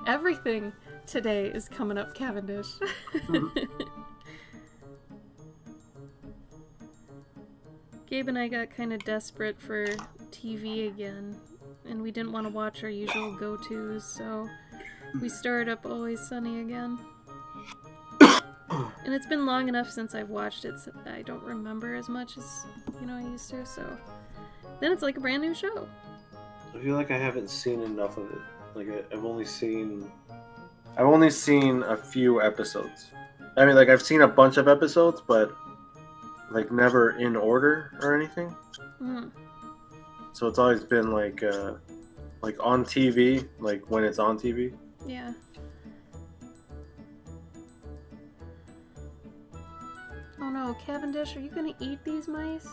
Everything today is coming up Cavendish. Gabe and I got kind of desperate for TV again, and we didn't want to watch our usual go-tos, so we started up Always Sunny again. And it's been long enough since I've watched it, so I don't remember as much as, I used to, so then it's like a brand new show. I feel like I haven't seen enough of it. Like I've only seen a few episodes. I mean, like I've seen a bunch of episodes, but like never in order or anything. Mm. So it's always been like on TV, like when it's on TV. Yeah. Oh no, Cavendish, are you gonna eat these mice?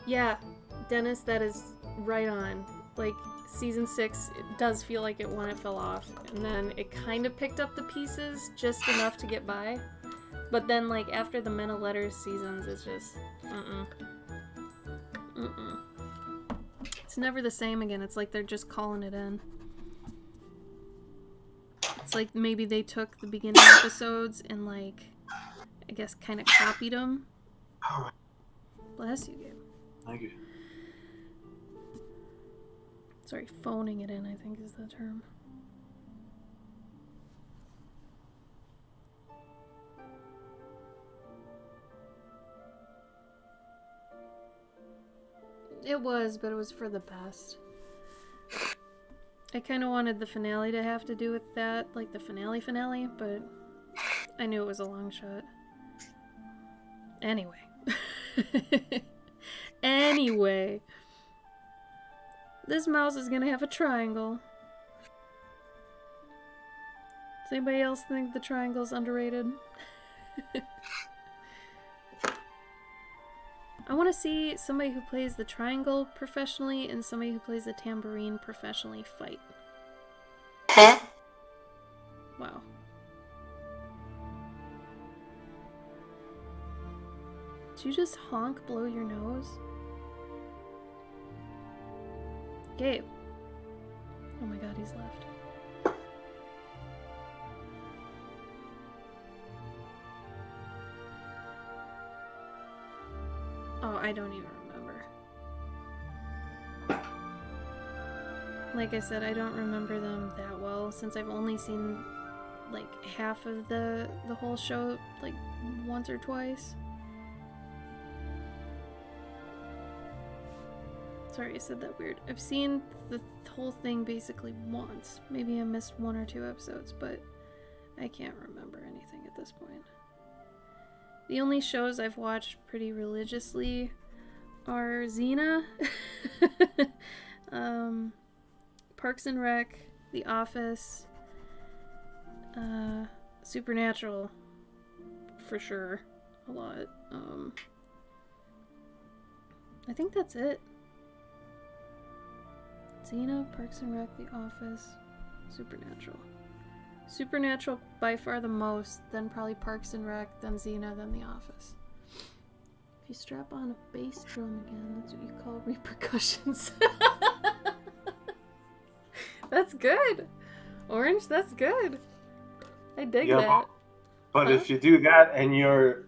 Yeah, Dennis, that is right on. Like, season 6, it does feel like it when it fell off, and then it kind of picked up the pieces just enough to get by. But then, like, after the Men of Letters seasons, it's just, It's never the same again. It's like they're just calling it in. It's like maybe they took the beginning episodes and, like, I guess kind of copied them. Bless you, Gabe. Thank you. Sorry, phoning it in, I think is the term. It was, but it was for the best. I kind of wanted the finale to have to do with that, like the finale, but I knew it was a long shot. Anyway. Anyway. This mouse is gonna have a triangle. Does anybody else think the triangle's underrated? I want to see somebody who plays the triangle professionally and somebody who plays the tambourine professionally fight. Huh? Wow. Did you just honk blow your nose? Gabe. Oh my god, he's left. Oh, I don't even remember. Like I said, I don't remember them that well since I've only seen like half of the whole show like once or twice. Sorry, I said that weird. I've seen the whole thing basically once. Maybe I missed 1 or 2 episodes, but I can't remember anything at this point. The only shows I've watched pretty religiously are Xena, Parks and Rec, The Office, Supernatural, for sure, a lot. I think that's it. Xena, Parks and Rec, The Office, Supernatural. Supernatural by far the most, then probably Parks and Rec, then Xena, then The Office. If you strap on a bass drum again, that's what you call repercussions. That's good. Orange, that's good. I dig that. But Huh? if you do that and you're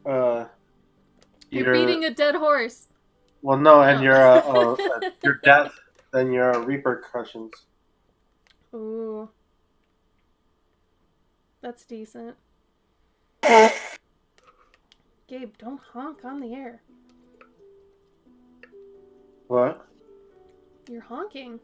You're beating a dead horse. well, no, and No. you're deaf, then you're repercussions. Ooh. That's decent. Gabe, don't honk on the air. What? You're honking.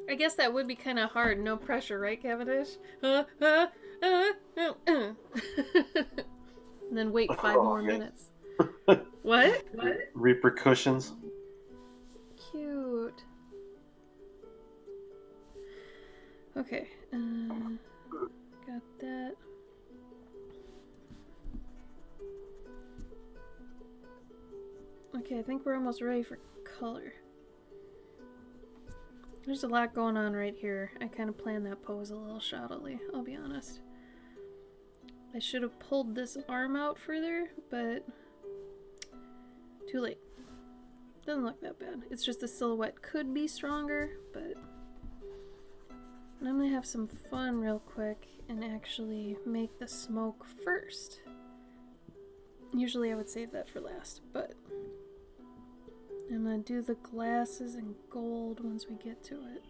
I guess that would be kind of hard. No pressure, right, Cavendish? And then wait 5 more minutes. What? Repercussions. Cute. Okay. Got that. Okay, I think we're almost ready for color. There's a lot going on right here. I kind of planned that pose a little shoddily, I'll be honest. I should have pulled this arm out further, but too late. Doesn't look that bad. It's just the silhouette could be stronger, but I'm gonna have some fun real quick and actually make the smoke first. Usually I would save that for last, but I'm gonna do the glasses in gold once we get to it.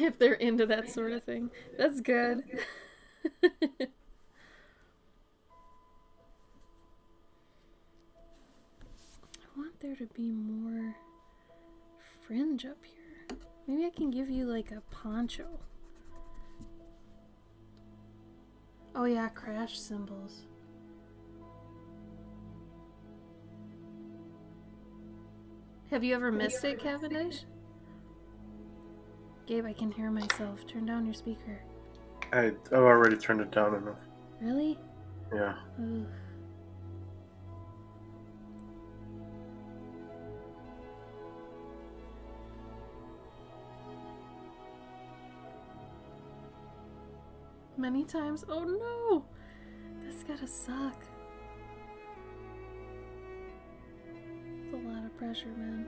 If they're into that sort of thing. That's good. I want there to be more fringe up here. Maybe I can give you like a poncho. Oh yeah, crash symbols. Have you ever missed it, Cavendish? Gabe, I can hear myself. Turn down your speaker. I've already turned it down enough. Really? Yeah. Ugh. Many times? Oh no! That's gotta suck. It's a lot of pressure, man.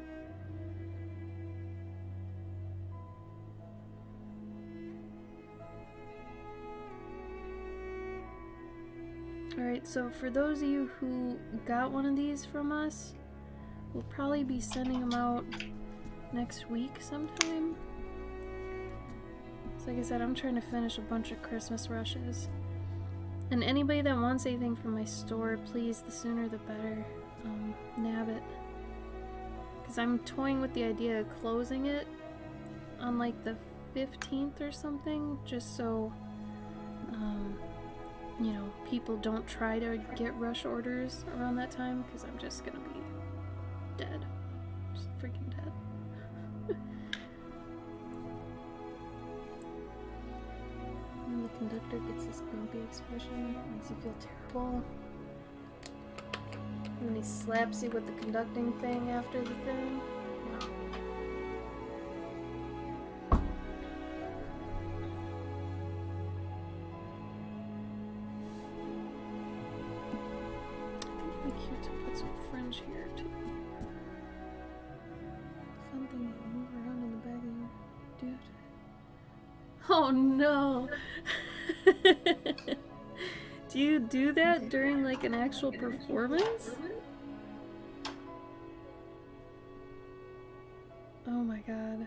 Alright, so for those of you who got one of these from us, we'll probably be sending them out next week sometime. So like I said, I'm trying to finish a bunch of Christmas rushes. And anybody that wants anything from my store, please, the sooner the better, nab it. Because I'm toying with the idea of closing it on like the 15th or something, just so, you know, people don't try to get rush orders around that time, because I'm just gonna be dead. Just freaking dead. When the conductor gets this grumpy expression, it makes you feel terrible. And then he slaps you with the conducting thing after the thing. Yeah. It'd be cute to put some fringe here too. The fun thing is move around in the back of your dude. Oh no! Do you do that during like an actual performance? Oh my god.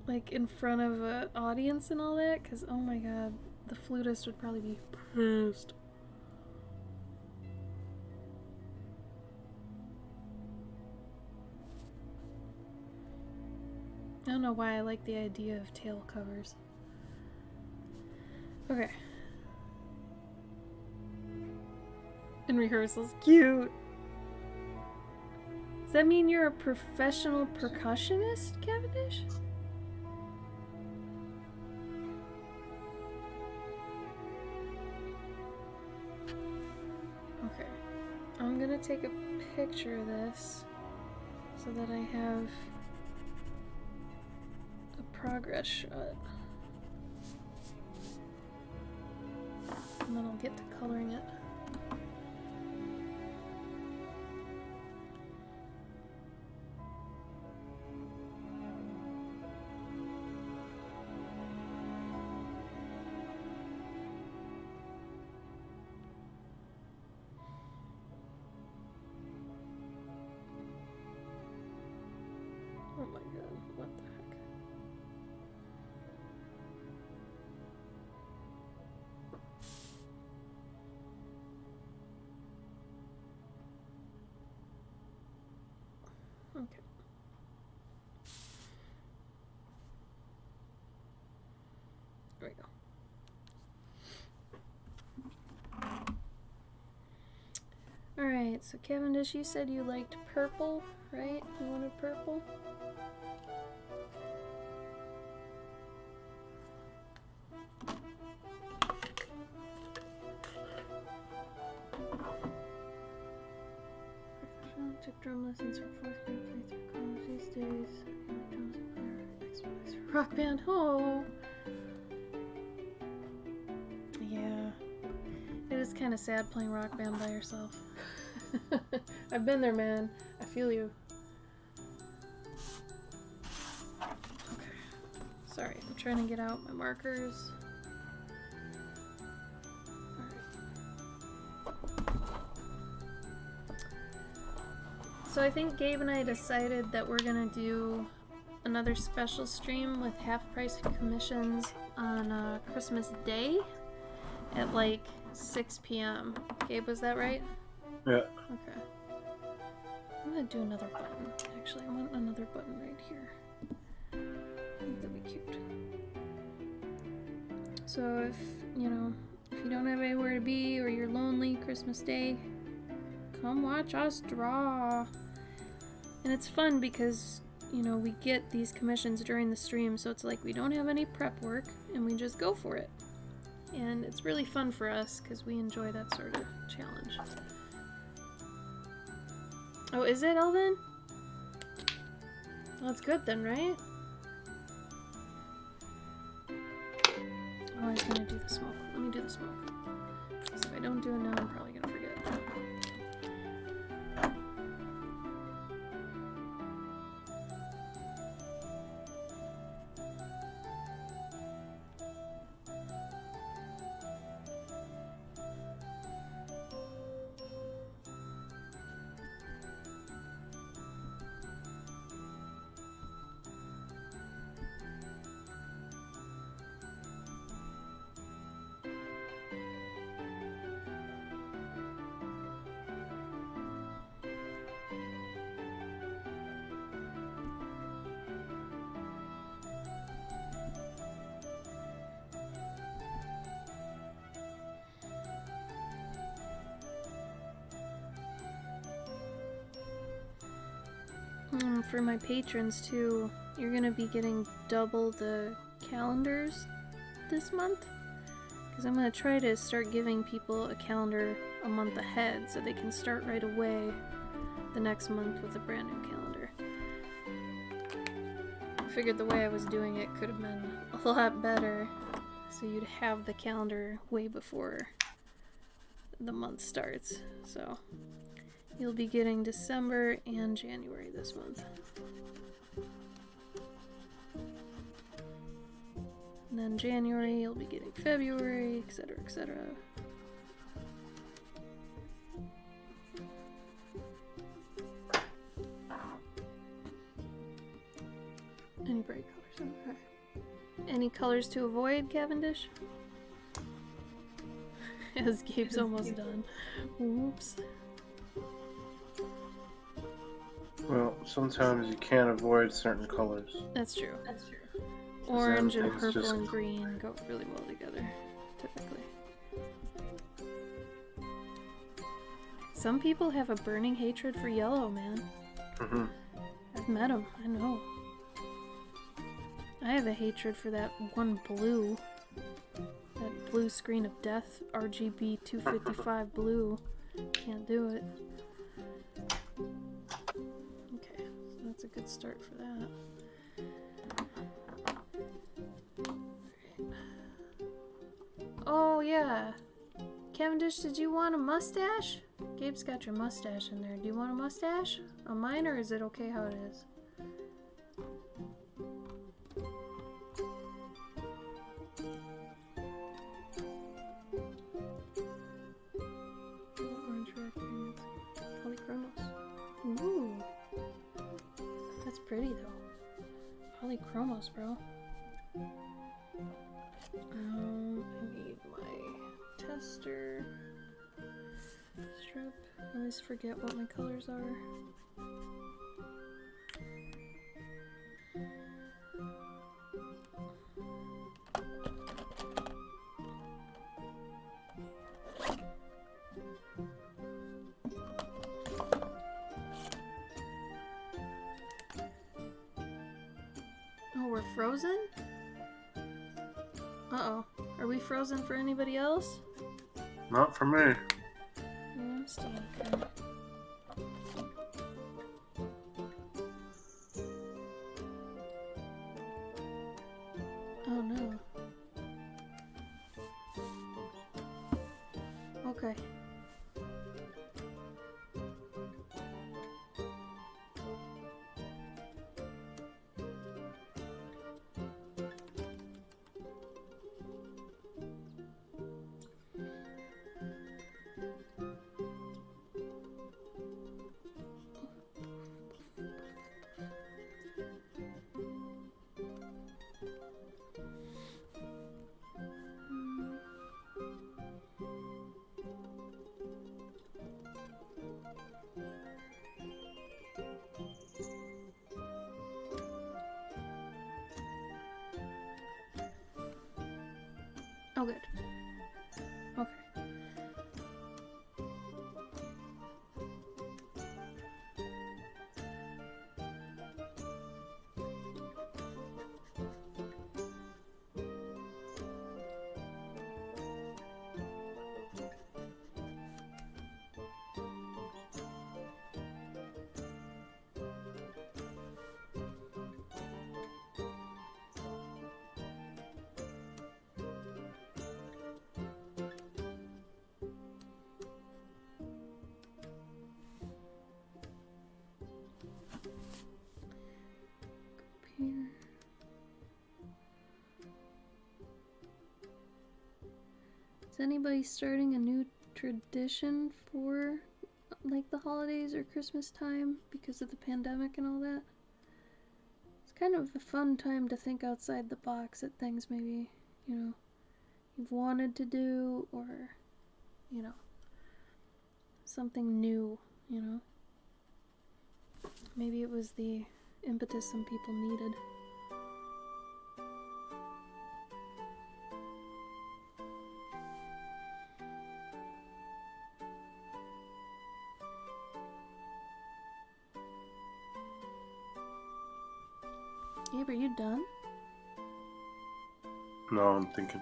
Like in front of an audience and all that? Because oh my god, the flutist would probably be pissed. I don't know why I like the idea of tail covers. Okay. In rehearsals. Cute! Does that mean you're a professional percussionist, Cavendish? Okay. I'm gonna take a picture of this so that I have progress shot. And then I'll get to coloring it. Oh my god, what the heck? Okay. There we go. Alright, so Cavendish, you said you liked purple, right? You wanted purple? Took drum lessons for 4th grade, played through college these days. Drums and player, exercise for rock band. Oh! Yeah. It is kind of sad playing rock band by yourself. I've been there, man. I feel you. Okay. Sorry, I'm trying to get out my markers. So I think Gabe and I decided that we're gonna do another special stream with half-price commissions on Christmas Day at like 6 p.m. Gabe, was that right? Yeah. Okay. I'm gonna do another button. Actually, I want another button right here. I think that'd be cute. So if you don't have anywhere to be or you're lonely Christmas Day, come watch us draw. And it's fun because, we get these commissions during the stream, so it's like we don't have any prep work and we just go for it. And it's really fun for us because we enjoy that sort of challenge. Oh, is it, Elvin? Well, that's good then, right? Oh, I was gonna do the smoke. Let me do the smoke. Because if I don't do it now, I'm probably gonna forget. For my patrons too, you're gonna be getting double the calendars this month. Because I'm gonna try to start giving people a calendar a month ahead so they can start right away the next month with a brand new calendar. I figured the way I was doing it could have been a lot better, so you'd have the calendar way before the month starts. So you'll be getting December and January this month. And then January, you'll be getting February, etc., etc. Any bright colors? Okay. Any colors to avoid, Cavendish? As Gabe's almost done. Oops. Well, sometimes you can't avoid certain colors. That's true. That's true. Orange and things purple just- and green go really well together, typically. Some people have a burning hatred for yellow, man. Mm-hmm. I've met them, I know. I have a hatred for that one blue. That blue screen of death, RGB 255 blue. Can't do it. Okay, so that's a good start for that. Oh, yeah. Cavendish, did you want a mustache? Gabe's got your mustache in there. Do you want a mustache on mine, or is it okay how it is? Orange, red, green, polychromos. Ooh. That's pretty, though. Polychromos, bro. I need my tester strip. I always forget what my colors are. Oh, we're frozen? Uh-oh. Are we frozen for anybody else? Not for me. Yeah, I'm still okay. Oh no. Okay. Is anybody starting a new tradition for like the holidays or Christmas time because of the pandemic and all that? It's kind of a fun time to think outside the box at things maybe, you know, you've wanted to do, or, you know, something new, you know. Maybe it was the impetus some people needed. Abe, are you done? No, I'm thinking.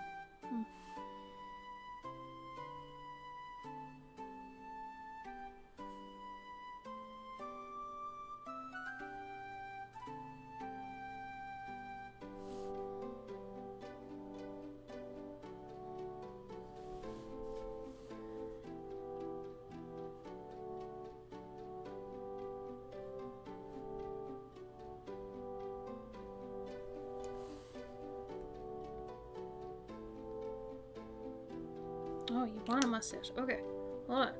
Oh, you want a mustache. Okay, hold on.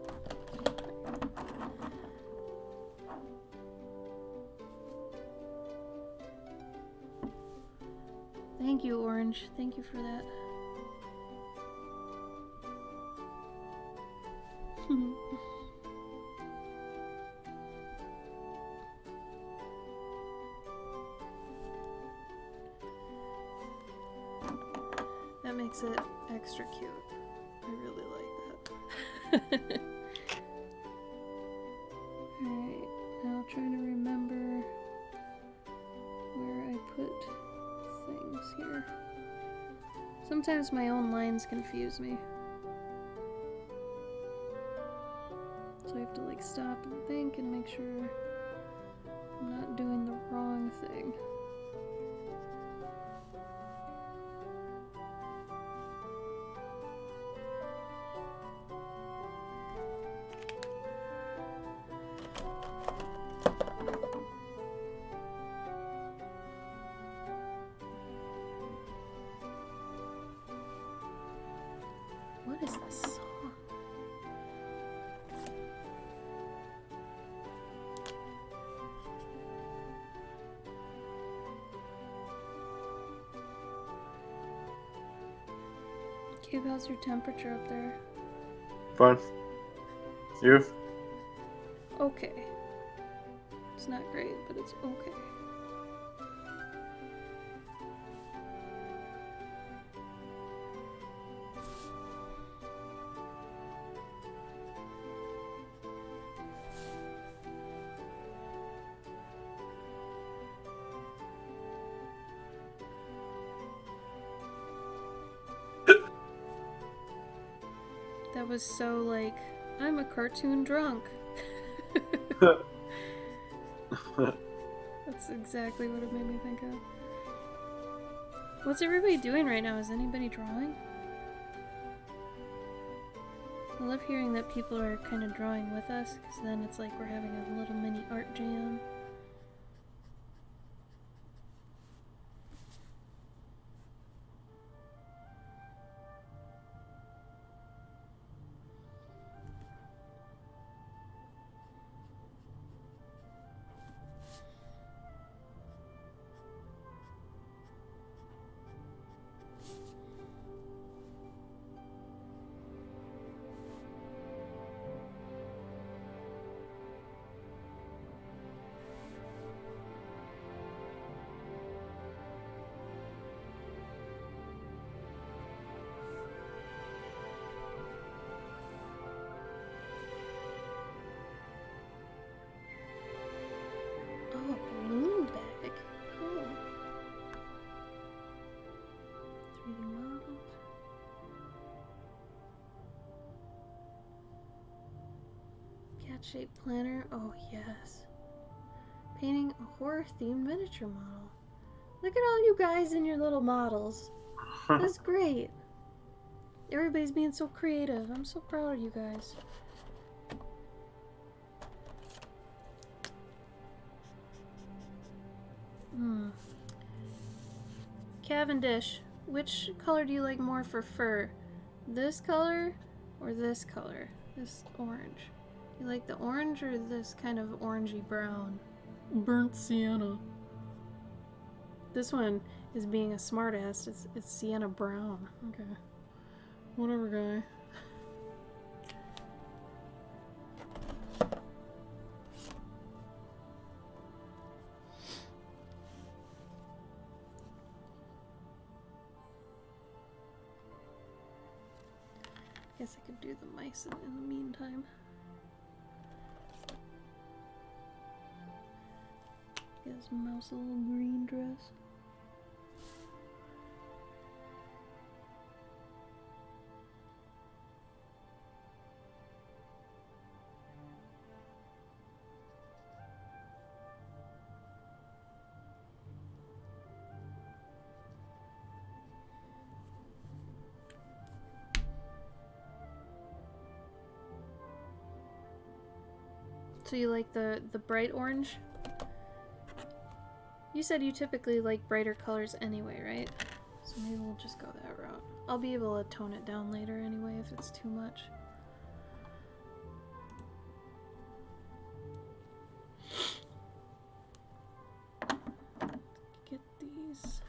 Thank you, Orange. Thank you for that. That makes it extra cute. I really like that. Alright, now trying to remember where I put things here. Sometimes my own lines confuse me. So I have to like stop and think and make sure I'm not doing the wrong thing. What is this song? Cube, how's your temperature up there? Fine. You? Okay. It's not great, but it's okay. That was so like, I'm a cartoon drunk. That's exactly what it made me think of. What's everybody doing right now? Is anybody drawing? I love hearing that people are kind of drawing with us, because then it's like we're having a little mini art jam. Oh, a balloon bag. Cool. 3D models. Cat-shaped planner. Oh, yes. Painting a horror-themed miniature model. Look at all you guys in your little models. That's great. Everybody's being so creative. I'm so proud of you guys. Cavendish, which color do you like more for fur? this color or this color? This orange. You like the orange or this kind of orangey brown? Burnt sienna. This one is being a smartass. It's sienna brown. Okay. Whatever, guy. Guess I could do the mice in the meantime. Get his mouse a little green dress. So you like the bright orange? You said you typically like brighter colors anyway, right? So maybe we'll just go that route. I'll be able to tone it down later anyway if it's too much. Get these.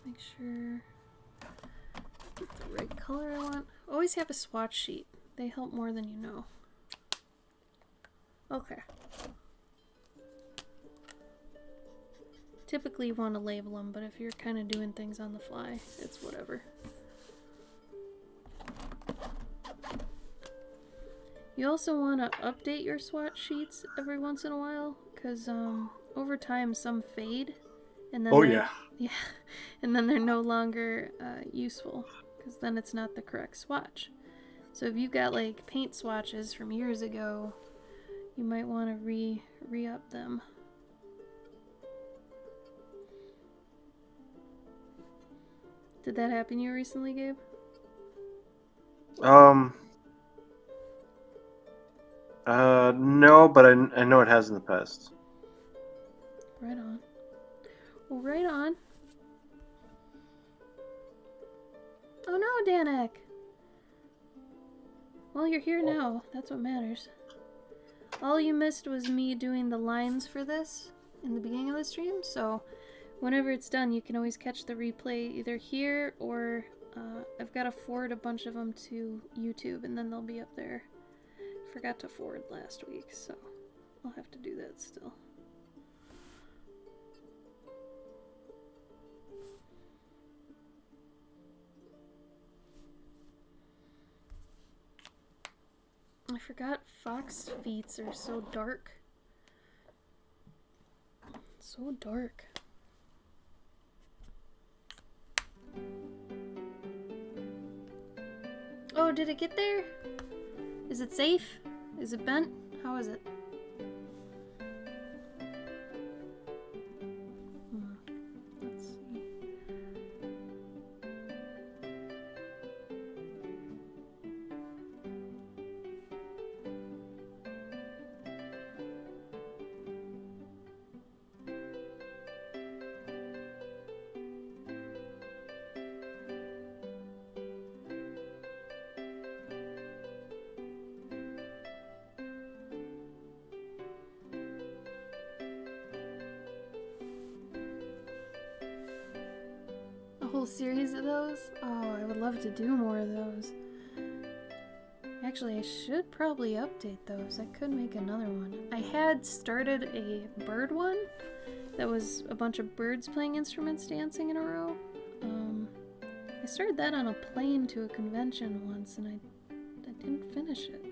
Make sure get the right color I want. Always have a swatch sheet. They help more than you know. Okay. Typically you want to label them, but if you're kind of doing things on the fly, it's whatever. You also want to update your swatch sheets every once in a while, because over time some fade, and then yeah, and then they're no longer useful, because then it's not the correct swatch. So if you've got like paint swatches from years ago, you might want to re-up them. Did that happen to you recently, Gabe? No, but I know it has in the past. Right on. Well, right on. Oh no, Danik! Well, you're here now. That's what matters. All you missed was me doing the lines for this in the beginning of the stream, so whenever it's done, you can always catch the replay either here or I've got to forward a bunch of them to YouTube, and then they'll be up there. Forgot to forward last week, so I'll have to do that still. I forgot fox feet are so dark. So dark. Oh, did it get there? Is it safe? Is it bent? How is it? Let's see. Whole series of those? Oh, I would love to do more of those. Actually, I should probably update those. I could make another one. I had started a bird one that was a bunch of birds playing instruments dancing in a row. I started that on a plane to a convention once, and I didn't finish it.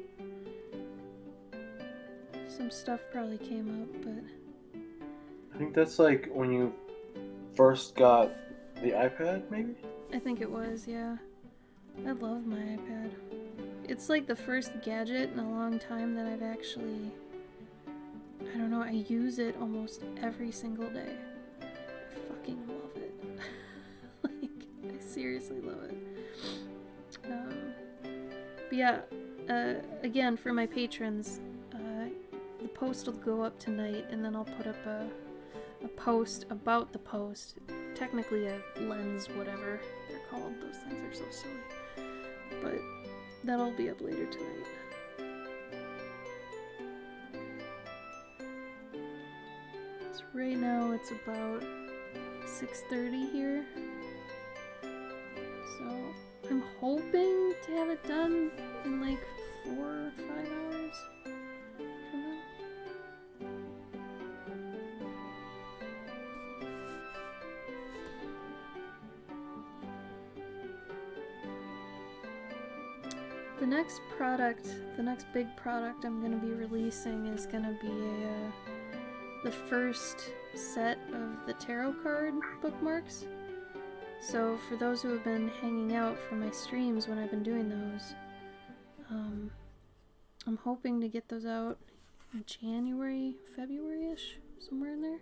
Some stuff probably came up, but I think that's like when you first got the iPad, maybe? I think it was, yeah. I love my iPad. It's like the first gadget in a long time that I've actually... I don't know, I use it almost every single day. I fucking love it. Like, I seriously love it. But yeah, again, for my patrons, the post will go up tonight, and then I'll put up a post about the post. Technically a lens, whatever they're called. Those things are so silly. but that'll be up later tonight. So right now it's about 6:30 here. So I'm hoping to have it done in like 4 or 5 hours from now. The next big product I'm going to be releasing is going to be the first set of the tarot card bookmarks. So for those who have been hanging out for my streams when I've been doing those, I'm hoping to get those out in January, February-ish, somewhere in there.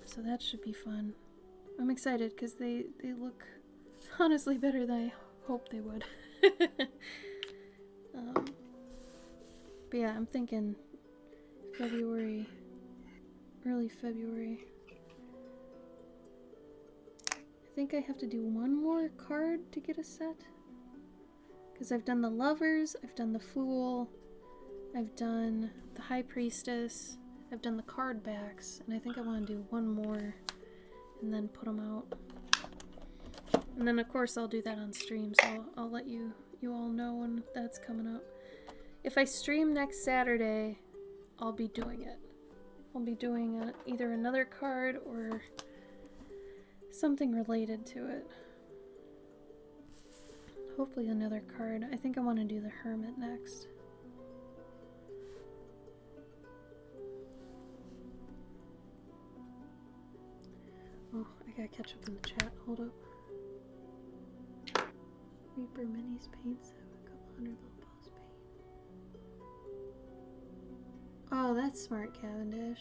So that should be fun. I'm excited because they look honestly better than I hoped they would. But yeah, I'm thinking February, early February. I think I have to do one more card to get a set. Because I've done the Lovers, I've done the Fool, I've done the High Priestess, I've done the card backs, and I think I want to do one more and then put them out. And then of course I'll do that on stream, so I'll let you all know when that's coming up. If I stream next Saturday, I'll be doing it. I'll be doing either another card or something related to it. Hopefully another card. I think I want to do the Hermit next. Oh, I gotta catch up in the chat. Hold up. Reaper Minis paints have a couple hundred little balls paint. Oh, that's smart, Cavendish.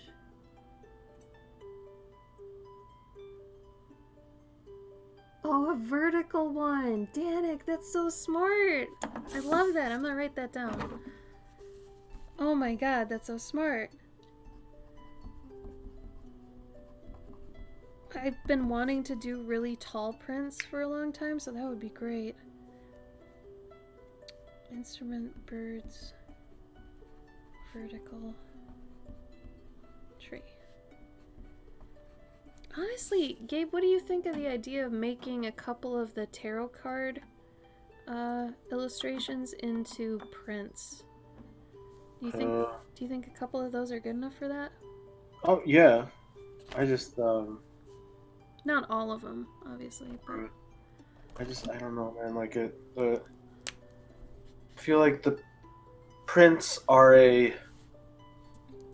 Oh, a vertical one! Danik, that's so smart! I love that. I'm gonna write that down. Oh my god, that's so smart. I've been wanting to do really tall prints for a long time, so that would be great. Instrument, birds, vertical, tree. Honestly, Gabe, what do you think of the idea of making a couple of the tarot card illustrations into prints? Do you think a couple of those are good enough for that? Oh yeah, I just Not all of them, obviously, but I don't know, man. Like I feel like the prints are a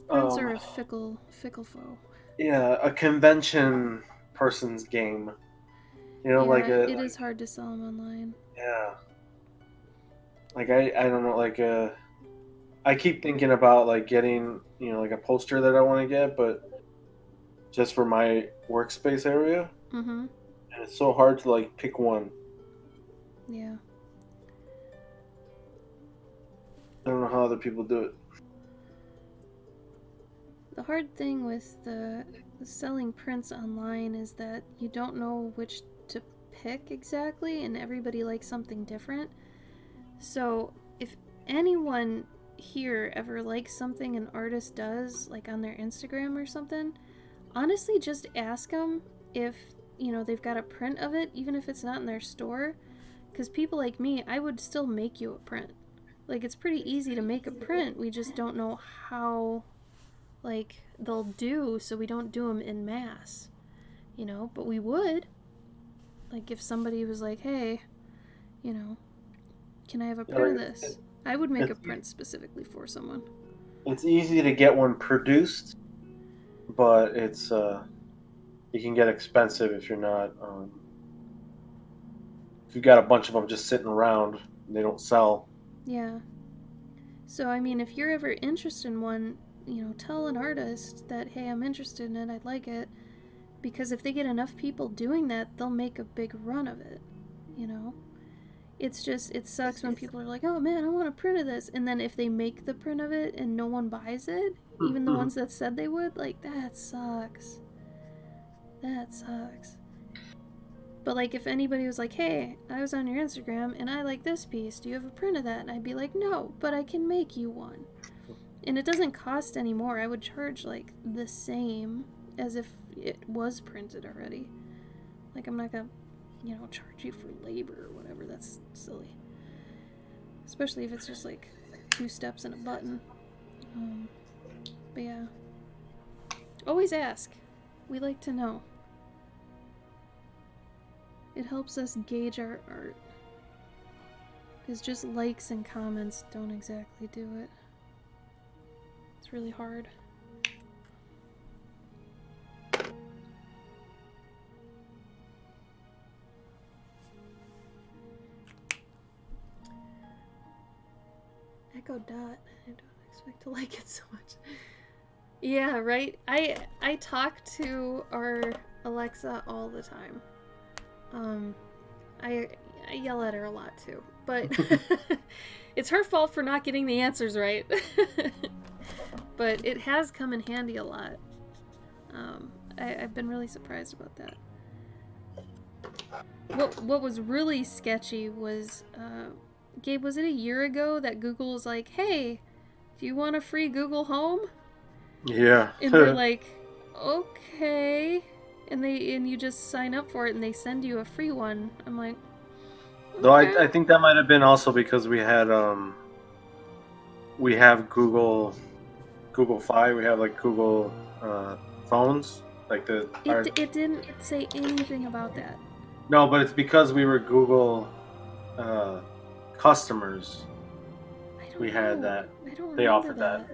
prints are a fickle foe. Yeah, a convention person's game. You know, Yeah, it is hard to sell them online. Yeah. Like I don't know, like I keep thinking about like getting, you know, like a poster that I want to get, but just for my workspace area. Mm-hmm. And it's so hard to like pick one. Yeah. I don't know how other people do it. The hard thing with the selling prints online is that you don't know which to pick exactly, and everybody likes something different. So if anyone here ever likes something an artist does, like on their Instagram or something, honestly just ask them if, you know, they've got a print of it, even if it's not in their store. Because people like me, I would still make you a print. Like, it's pretty easy to make a print, we just don't know how like they'll do, so we don't do them in mass, you know, but we would, like, if somebody was like, hey, you know, can I have a print of this, I would make a print specifically for someone. It's easy to get one produced, but it's it can get expensive if you're not if you got a bunch of them just sitting around and they don't sell. Yeah, so I mean, if you're ever interested in one, you know, tell an artist that, hey, I'm interested in it, I'd like it, because if they get enough people doing that, they'll make a big run of it, you know? It's just, it sucks when people are like, oh man, I want a print of this, and then if they make the print of it and no one buys it, even the ones that said they would, like, that sucks. That sucks. But like if anybody was like, hey, I was on your Instagram and I like this piece, do you have a print of that? And I'd be like, no, but I can make you one. And it doesn't cost any more. I would charge like the same as if it was printed already. Like I'm not gonna, charge you for labor or whatever. That's silly. Especially if it's just like 2 steps and a button. But yeah. Always ask. We like to know. It helps us gauge our art. Because just likes and comments don't exactly do it. It's really hard. Echo Dot. I don't expect to like it so much. Yeah, right? I talk to our Alexa all the time. I yell at her a lot too, but it's her fault for not getting the answers right. But it has come in handy a lot. I've been really surprised about that. What was really sketchy was, Gabe, was it a year ago that Google was like, hey, do you want a free Google Home? Yeah. And we're like, okay. And you just sign up for it and they send you a free one. I'm like, okay. Though I think that might have been also because we have Google Fi. We have like Google phones, like It didn't say anything about that. No, but it's because we were Google customers. We had that. I don't remember They offered that.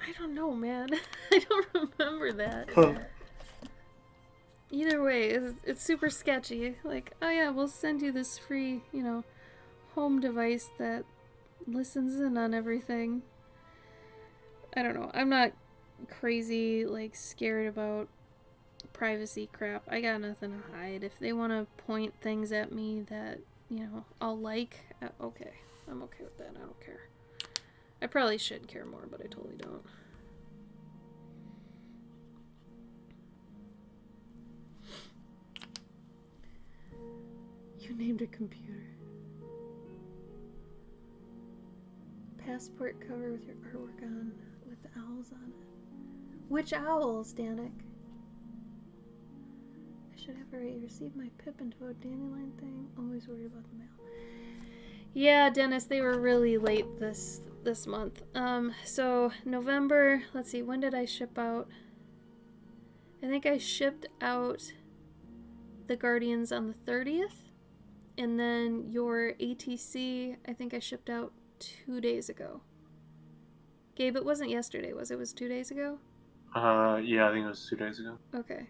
I don't know, man. I don't remember that. Either way, it's super sketchy. Like, oh yeah, we'll send you this free, home device that listens in on everything. I don't know. I'm not crazy, like, scared about privacy crap. I got nothing to hide. If they want to point things at me that, I'll like, okay. I'm okay with that. I don't care. I probably should care more, but I totally don't. You named a computer. Passport cover with your artwork on, with the owls on it. Which owls, Danik? I should have already received my Pippin to a dandelion thing. Always worried about the mail. Yeah, Dennis, they were really late this month. So November, let's see, when did I ship out? I think I shipped out the Guardians on the 30th. And then your ATC, I think I shipped out 2 days ago. Gabe, it wasn't yesterday, was it? It was 2 days ago? Yeah, I think it was 2 days ago. Okay.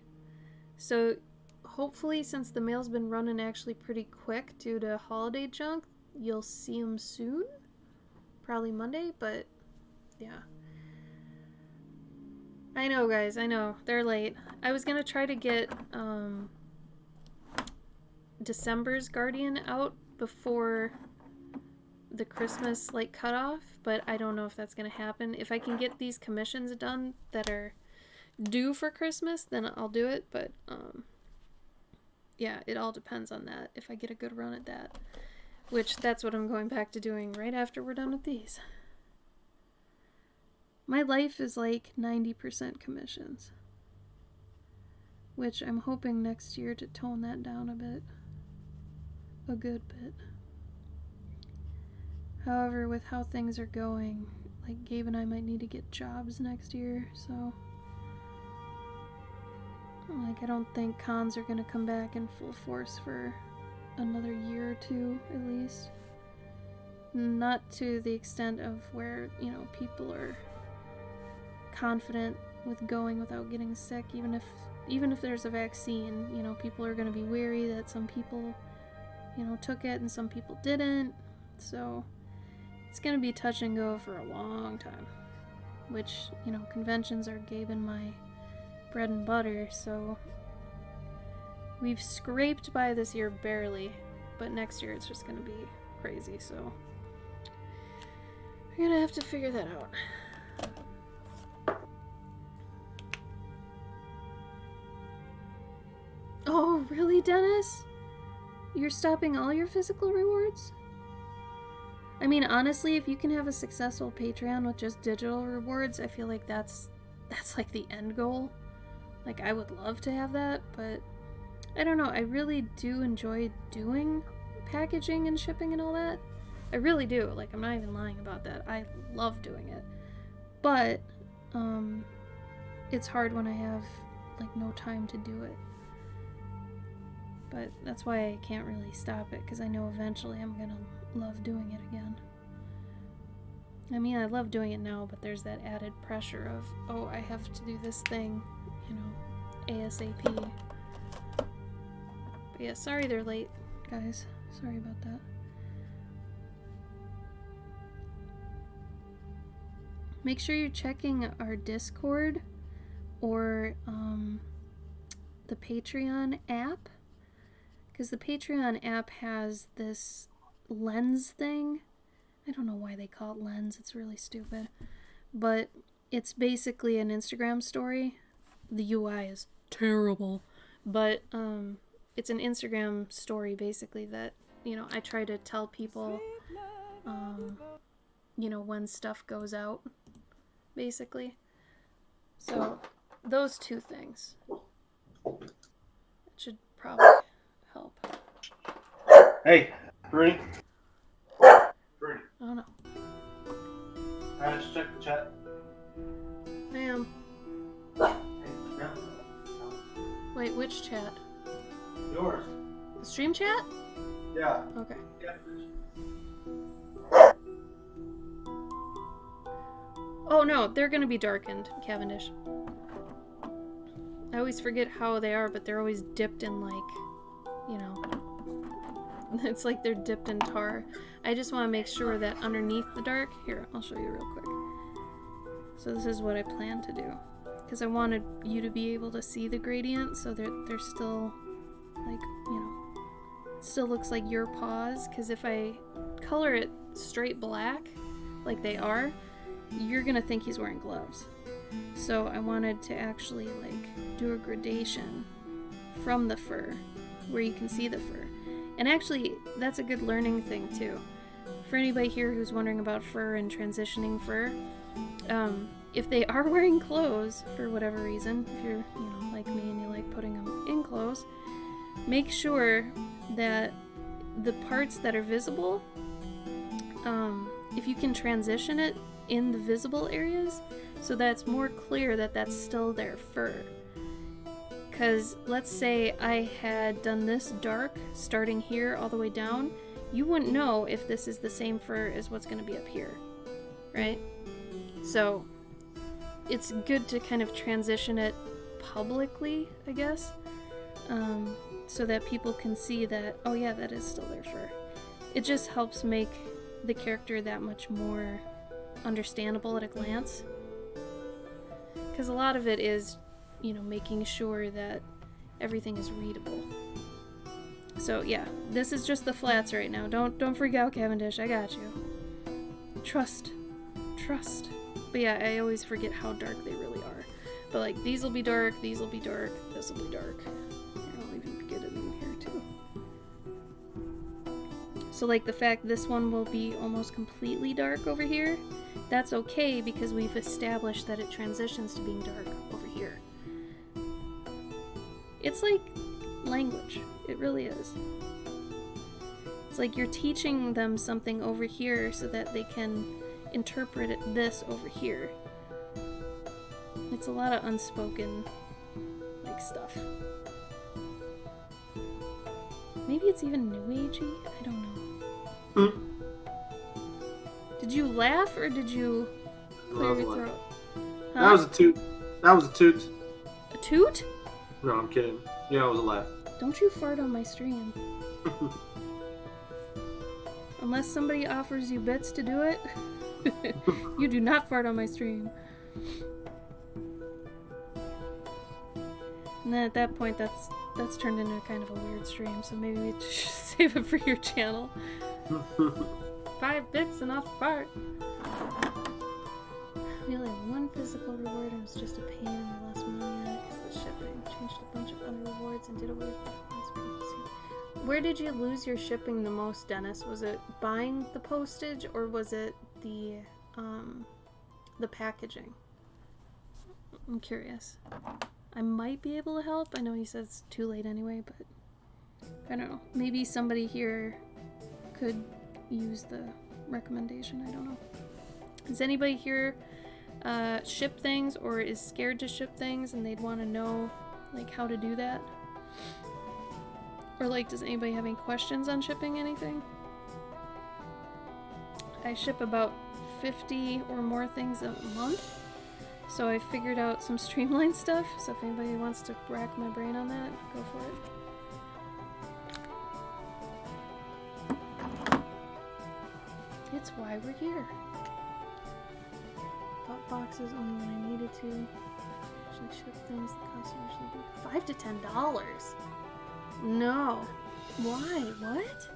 So hopefully, since the mail's been running actually pretty quick due to holiday junk, you'll see them soon. Probably Monday, but yeah. I know, guys, I know. They're late. I was gonna try to get December's Guardian out before the Christmas cutoff, but I don't know if that's gonna happen. If I can get these commissions done that are due for Christmas, then I'll do it, but yeah, it all depends on that, if I get a good run at that, which that's what I'm going back to doing right after we're done with these. My life is like 90% commissions, which I'm hoping next year to tone that down a bit. A good bit. However, with how things are going, like Gabe and I might need to get jobs next year, so I don't think cons are gonna come back in full force for another year or two at least. Not to the extent of where, people are confident with going without getting sick, even if there's a vaccine, people are gonna be wary that some people took it and some people didn't, so it's gonna be touch and go for a long time, which, conventions are Gabe and my bread and butter, so we've scraped by this year barely, but next year it's just gonna be crazy, so we're gonna have to figure that out. Dennis? You're stopping all your physical rewards? I mean, honestly, if you can have a successful Patreon with just digital rewards, I feel like that's like the end goal. Like, I would love to have that, but I don't know. I really do enjoy doing packaging and shipping and all that. I really do. Like, I'm not even lying about that. I love doing it. But, it's hard when I have, like, no time to do it. But that's why I can't really stop it, because I know eventually I'm gonna love doing it again. I mean, I love doing it now, but there's that added pressure of, oh, I have to do this thing, you know, ASAP. But yeah, sorry they're late, guys. Sorry about that. Make sure you're checking our Discord or the Patreon app, because the Patreon app has this lens thing. I don't know why they call it lens, it's really stupid. But it's basically an Instagram story. The UI is terrible. But it's an Instagram story basically that, you know, I try to tell people, you know, when stuff goes out, basically. So, those two things. It should probably help. Hey, Bruni. Bruni. Oh no. Alright, just check the chat. I am. Hey, no. Wait, which chat? Yours. The stream chat? Yeah. Okay. Yeah. Oh no, they're gonna be darkened, Cavendish. I always forget how they are, but they're always dipped in, like, you know, it's like they're dipped in tar. I just want to make sure that underneath the dark, here, I'll show you real quick. So this is what I plan to do, because I wanted you to be able to see the gradient, so they're still, like, you know, it still looks like your paws, because if I color it straight black, like they are, you're gonna think he's wearing gloves. So I wanted to actually, like, do a gradation from the fur, where you can see the fur. And actually, that's a good learning thing, too. For anybody here who's wondering about fur and transitioning fur, if they are wearing clothes, for whatever reason, if you're, you know, like me and you like putting them in clothes, make sure that the parts that are visible, if you can transition it in the visible areas, so that it's more clear that that's still their fur. Because let's say I had done this dark, starting here all the way down, you wouldn't know if this is the same fur as what's going to be up here, right? So it's good to kind of transition it publicly, I guess, so that people can see that, oh yeah, that is still their fur. It just helps make the character that much more understandable at a glance. Because a lot of it is, you know, making sure that everything is readable. So yeah, this is just the flats right now. Don't freak out, Cavendish. I got you. Trust. But yeah, I always forget how dark they really are. But like, these will be dark, these will be dark, this will be dark. I'll even get it in here too. So like the fact this one will be almost completely dark over here, that's okay because we've established that it transitions to being dark over here. It's like language. It really is. It's like you're teaching them something over here so that they can interpret this over here. It's a lot of unspoken, like, stuff. Maybe it's even new agey? I don't know. Did you laugh or did you clear your throat? Huh? That was a toot. That was a toot. A toot? No, I'm kidding. Yeah, it was a laugh. Don't you fart on my stream. Unless somebody offers you bits to do it, you do not fart on my stream. And then at that point, that's turned into kind of a weird stream, so maybe we should save it for your channel. 5 bits and I'll fart. We only have one physical reward and it was just a pain in the last money because of the shipping. Changed a bunch of other rewards and did away with the Where did you lose your shipping the most, Dennis? Was it buying the postage or was it the packaging? I'm curious. I might be able to help. I know he says it's too late anyway, but I don't know. Maybe somebody here could use the recommendation. I don't know. Does anybody here ship things or is scared to ship things and they'd want to know like how to do that? Or like, does anybody have any questions on shipping anything? I ship about 50 or more things a month, so I figured out some streamlined stuff. So if anybody wants to rack my brain on that, go for it. It's why we're here. Bought boxes only when I needed to. Actually ship things that cost usually $5 to $10. No. Why? What?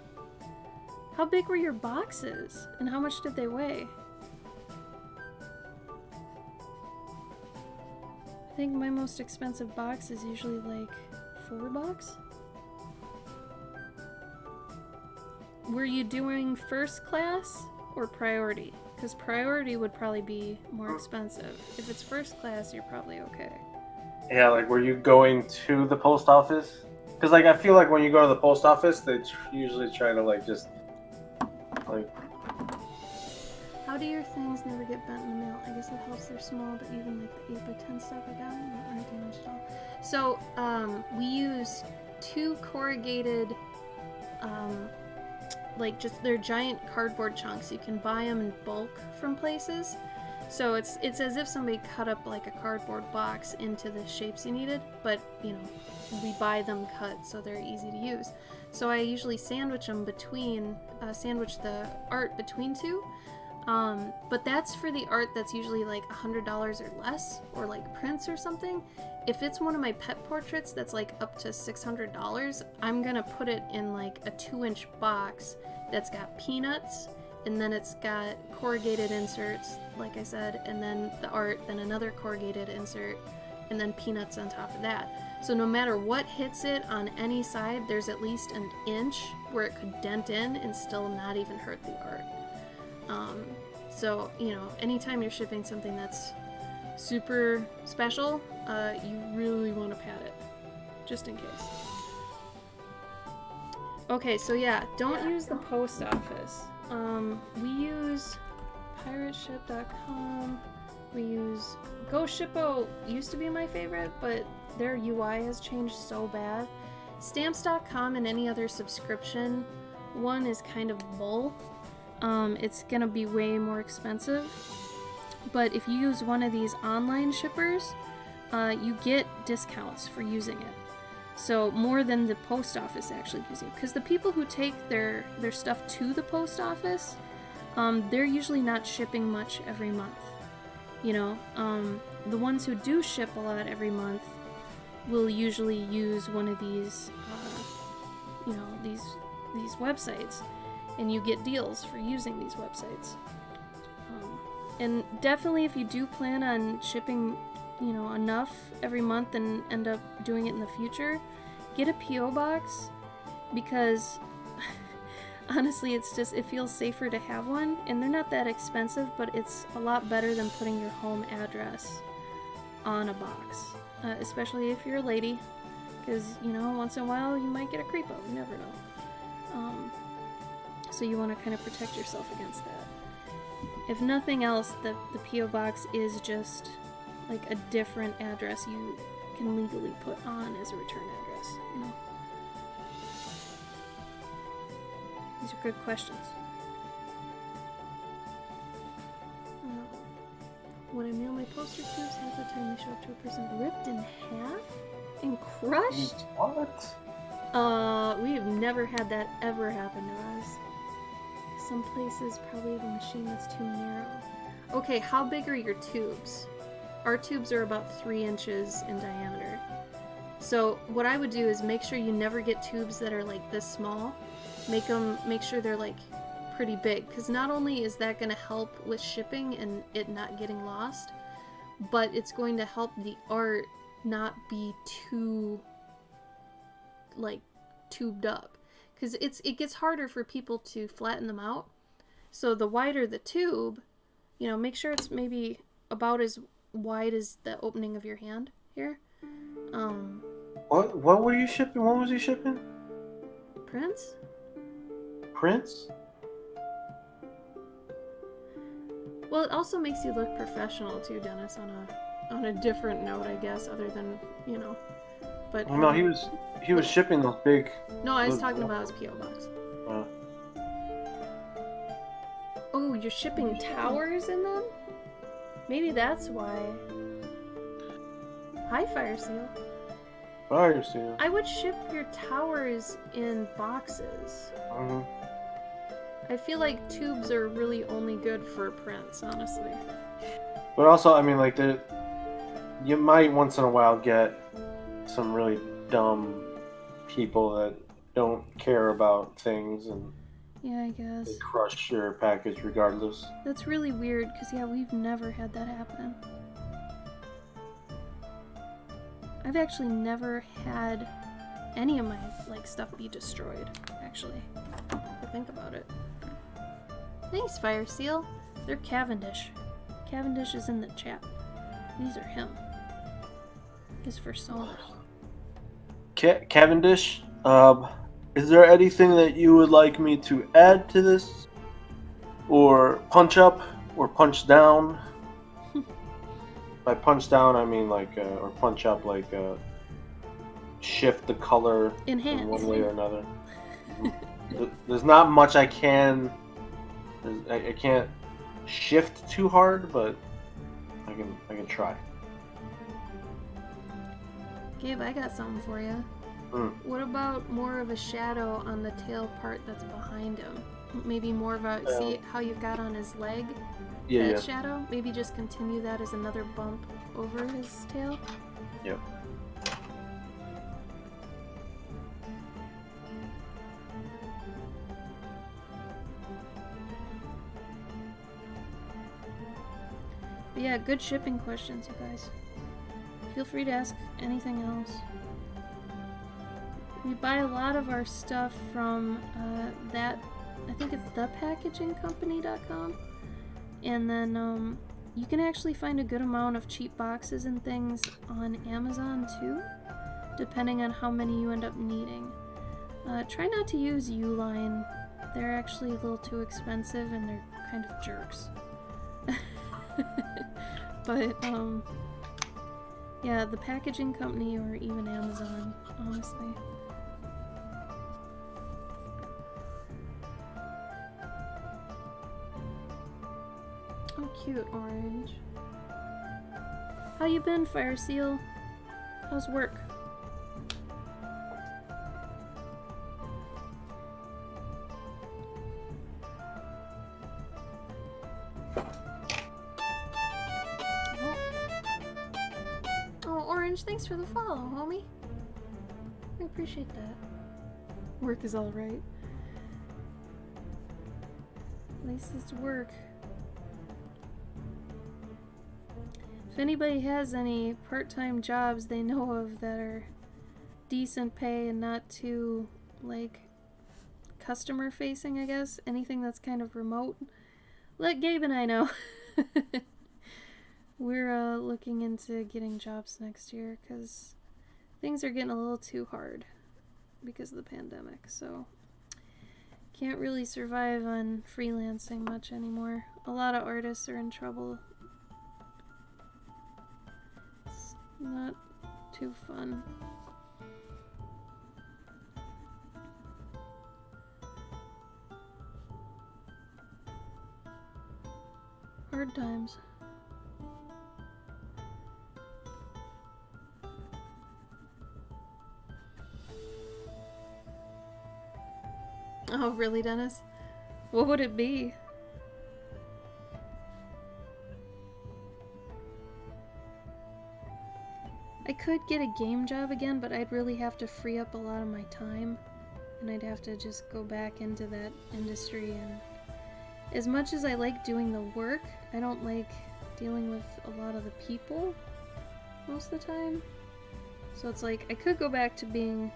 How big were your boxes? And how much did they weigh? I think my most expensive box is usually like $4. Were you doing first class or priority? Because priority would probably be more expensive. If it's first class, you're probably okay. Yeah, like were you going to the post office? Because like I feel like when you go to the post office, they usually try to like just like. How do your things never get bent in the mail? I guess it helps they're small, but even like the 8x10 stuff I got aren't damaged at all. So we use 2 corrugated, like just they're giant cardboard chunks. You can buy them in bulk from places. So it's as if somebody cut up like a cardboard box into the shapes you needed, but you know, we buy them cut so they're easy to use. So I usually sandwich them sandwich the art between 2. But that's for the art that's usually like $100 or less, or like prints or something. If it's one of my pet portraits that's like up to $600, I'm gonna put it in like a 2-inch box that's got peanuts, and then it's got corrugated inserts, like I said, and then the art, then another corrugated insert, and then peanuts on top of that. So no matter what hits it on any side, there's at least an inch where it could dent in and still not even hurt the art. So, you know, anytime you're shipping something that's super special, you really want to pad it, just in case. Okay, so yeah, don't use the post office. We use pirateship.com. We use GoShippo. Used to be my favorite, but their UI has changed so bad. Stamps.com and any other subscription one is kind of bull. It's gonna be way more expensive. But if you use one of these online shippers, you get discounts for using it. So more than the post office actually gives you. Because the people who take their stuff to the post office, they're usually not shipping much every month. You know, the ones who do ship a lot every month will usually use one of these, you know, these websites, and you get deals for using these websites. And definitely, if you do plan on shipping, you know, enough every month and end up doing it in the future, get a PO box, because honestly, it feels safer to have one, and they're not that expensive, but it's a lot better than putting your home address on a box, especially if you're a lady, because, you know, once in a while you might get a creepo, you never know. So you want to kind of protect yourself against that. If nothing else, the PO box is just like a different address you can legally put on as a return address, you know? These are good questions. When I mail my poster tubes, half the time they show up to a person ripped in half and crushed? What? We've never had that ever happen to us. Some places probably have a machine that's too narrow. Okay, how big are your tubes? Our tubes are about 3 inches in diameter. So what I would do is make sure you never get tubes that are like this small. Make sure they're like pretty big, because not only is that going to help with shipping and it not getting lost, but it's going to help the art not be too like tubed up. because it gets harder for people to flatten them out. So the wider the tube, make sure it's maybe about as wide as the opening of your hand here. What were you shipping? What was he shipping? Prince? Prince? Well, it also makes you look professional too, Dennis, on a different note, I guess, other than, But Well, no, he was shipping those big. No, I was talking about his PO box. Oh, you're shipping towers in them? Maybe that's why. Hi, Fire Seal. Fire Seal. I would ship your towers in boxes. Mm-hmm. I feel like tubes are really only good for prints, honestly. But also, I mean, like, you might once in a while get some really dumb people that don't care about things and Yeah, I guess. they crush your package regardless. That's really weird, because, we've never had that happen. I've actually never had any of my, stuff be destroyed, actually. To think about it. Thanks, Fire Seal. They're Cavendish. Cavendish is in the chat. These are him. His personas. Cavendish, is there anything that you would like me to add to this? Or punch up? Or punch down? By punch down, I mean or punch up, shift the color Enhance. in one way or another. There's not much I can. I can't shift too hard, but I can try. Gabe, I got something for you. What about more of a shadow on the tail part that's behind him? Maybe more of a, see how you've got on his leg? Yeah. Shadow? Maybe just continue that as another bump over his tail? Yep. But yeah, good shipping questions, you guys. Feel free to ask anything else. We buy a lot of our stuff from I think it's thepackagingcompany.com. And then you can actually find a good amount of cheap boxes and things on Amazon too, depending on how many you end up needing. Try not to use Uline. They're actually a little too expensive and they're kind of jerks. But yeah, the packaging company or even Amazon, honestly. Oh, cute, Orange. How you been, Fire Seal? How's work? Oh, Orange, thanks for the follow, homie. I appreciate that. Work is alright. At least it's work. If anybody has any part-time jobs they know of that are decent pay and not too, customer-facing, I guess, anything that's kind of remote, let Gabe and I know. We're looking into getting jobs next year because things are getting a little too hard because of the pandemic, so can't really survive on freelancing much anymore. A lot of artists are in trouble. It's not too fun. Hard times. Oh, really, Dennis? What would it be? I could get a game job again, but I'd really have to free up a lot of my time. And I'd have to just go back into that industry. And as much as I like doing the work, I don't like dealing with a lot of the people most of the time. So it's like, I could go back to being,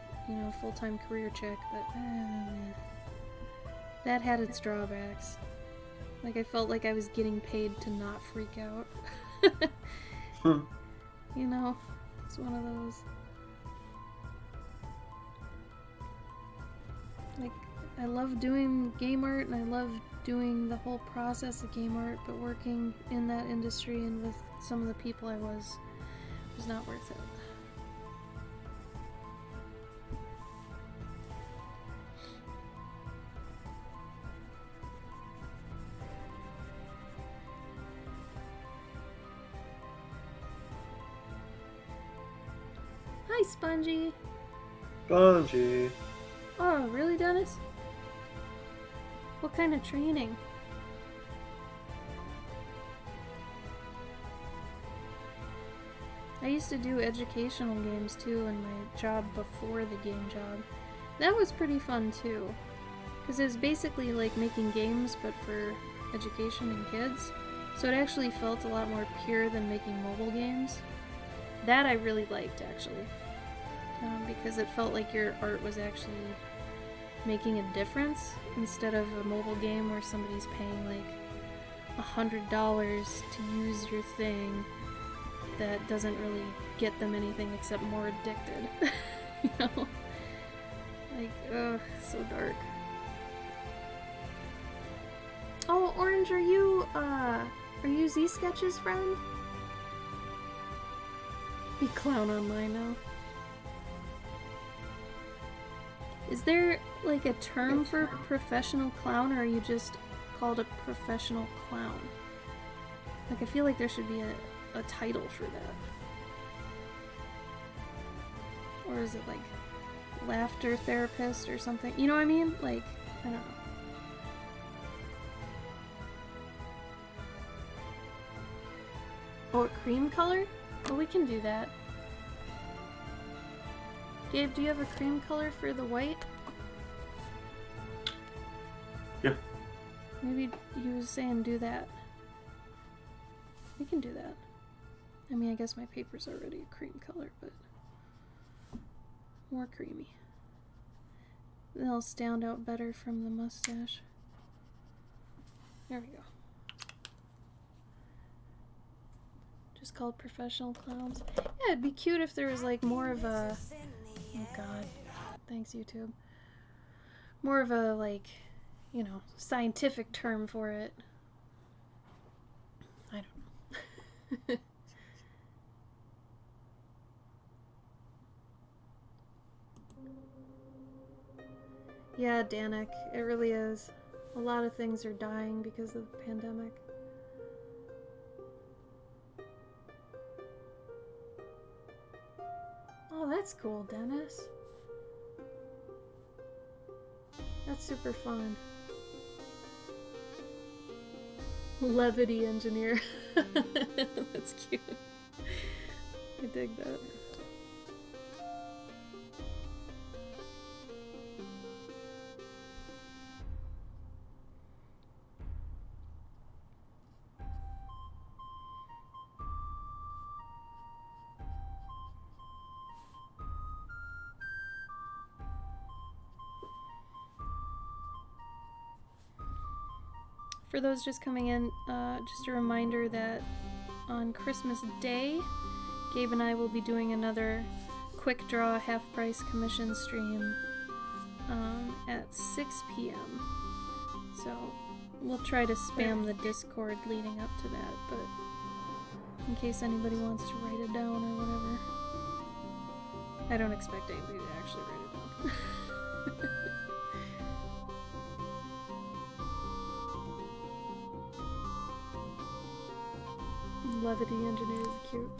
full-time career chick, but that had its drawbacks. Like, I felt like I was getting paid to not freak out. You know, it's one of those. Like, I love doing game art and I love doing the whole process of game art, but working in that industry and with some of the people I was not worth it. Hi, Spongy. Spongy. Oh, really, Dennis? What kind of training? I used to do educational games too in my job before the game job. That was pretty fun too. Because it was basically like making games but for education and kids. So it actually felt a lot more pure than making mobile games. That I really liked actually. Because it felt like your art was actually making a difference instead of a mobile game where somebody's paying like $100 to use your thing that doesn't really get them anything except more addicted. You know? Like, ugh, so dark. Oh, Orange, are you Z-Sketch's friend? You clown online now. Is there, like, a term for professional clown, or are you just called a professional clown? Like, I feel like there should be a title for that. Or is it, like, laughter therapist or something? You know what I mean? Like, I don't know. Oh, a cream color? Well, we can do that. Gabe, do you have a cream color for the white? Yeah. Maybe you was saying do that. We can do that. I mean, I guess my paper's already a cream color, but more creamy. They'll stand out better from the mustache. There we go. Just called professional clowns. Yeah, it'd be cute if there was like more of a... Oh god. Thanks, YouTube. More of a, like, you know, scientific term for it. I don't know. Yeah, Danik, it really is. A lot of things are dying because of the pandemic. Oh, that's cool, Dennis. That's super fun. Levity engineer. That's cute. I dig that. For those just coming in, just a reminder that on Christmas Day, Gabe and I will be doing another quick draw half-price commission stream at 6 p.m. So we'll try to spam the Discord leading up to that, but in case anybody wants to write it down or whatever. I don't expect anybody to actually write it down. Levity engineer is cute.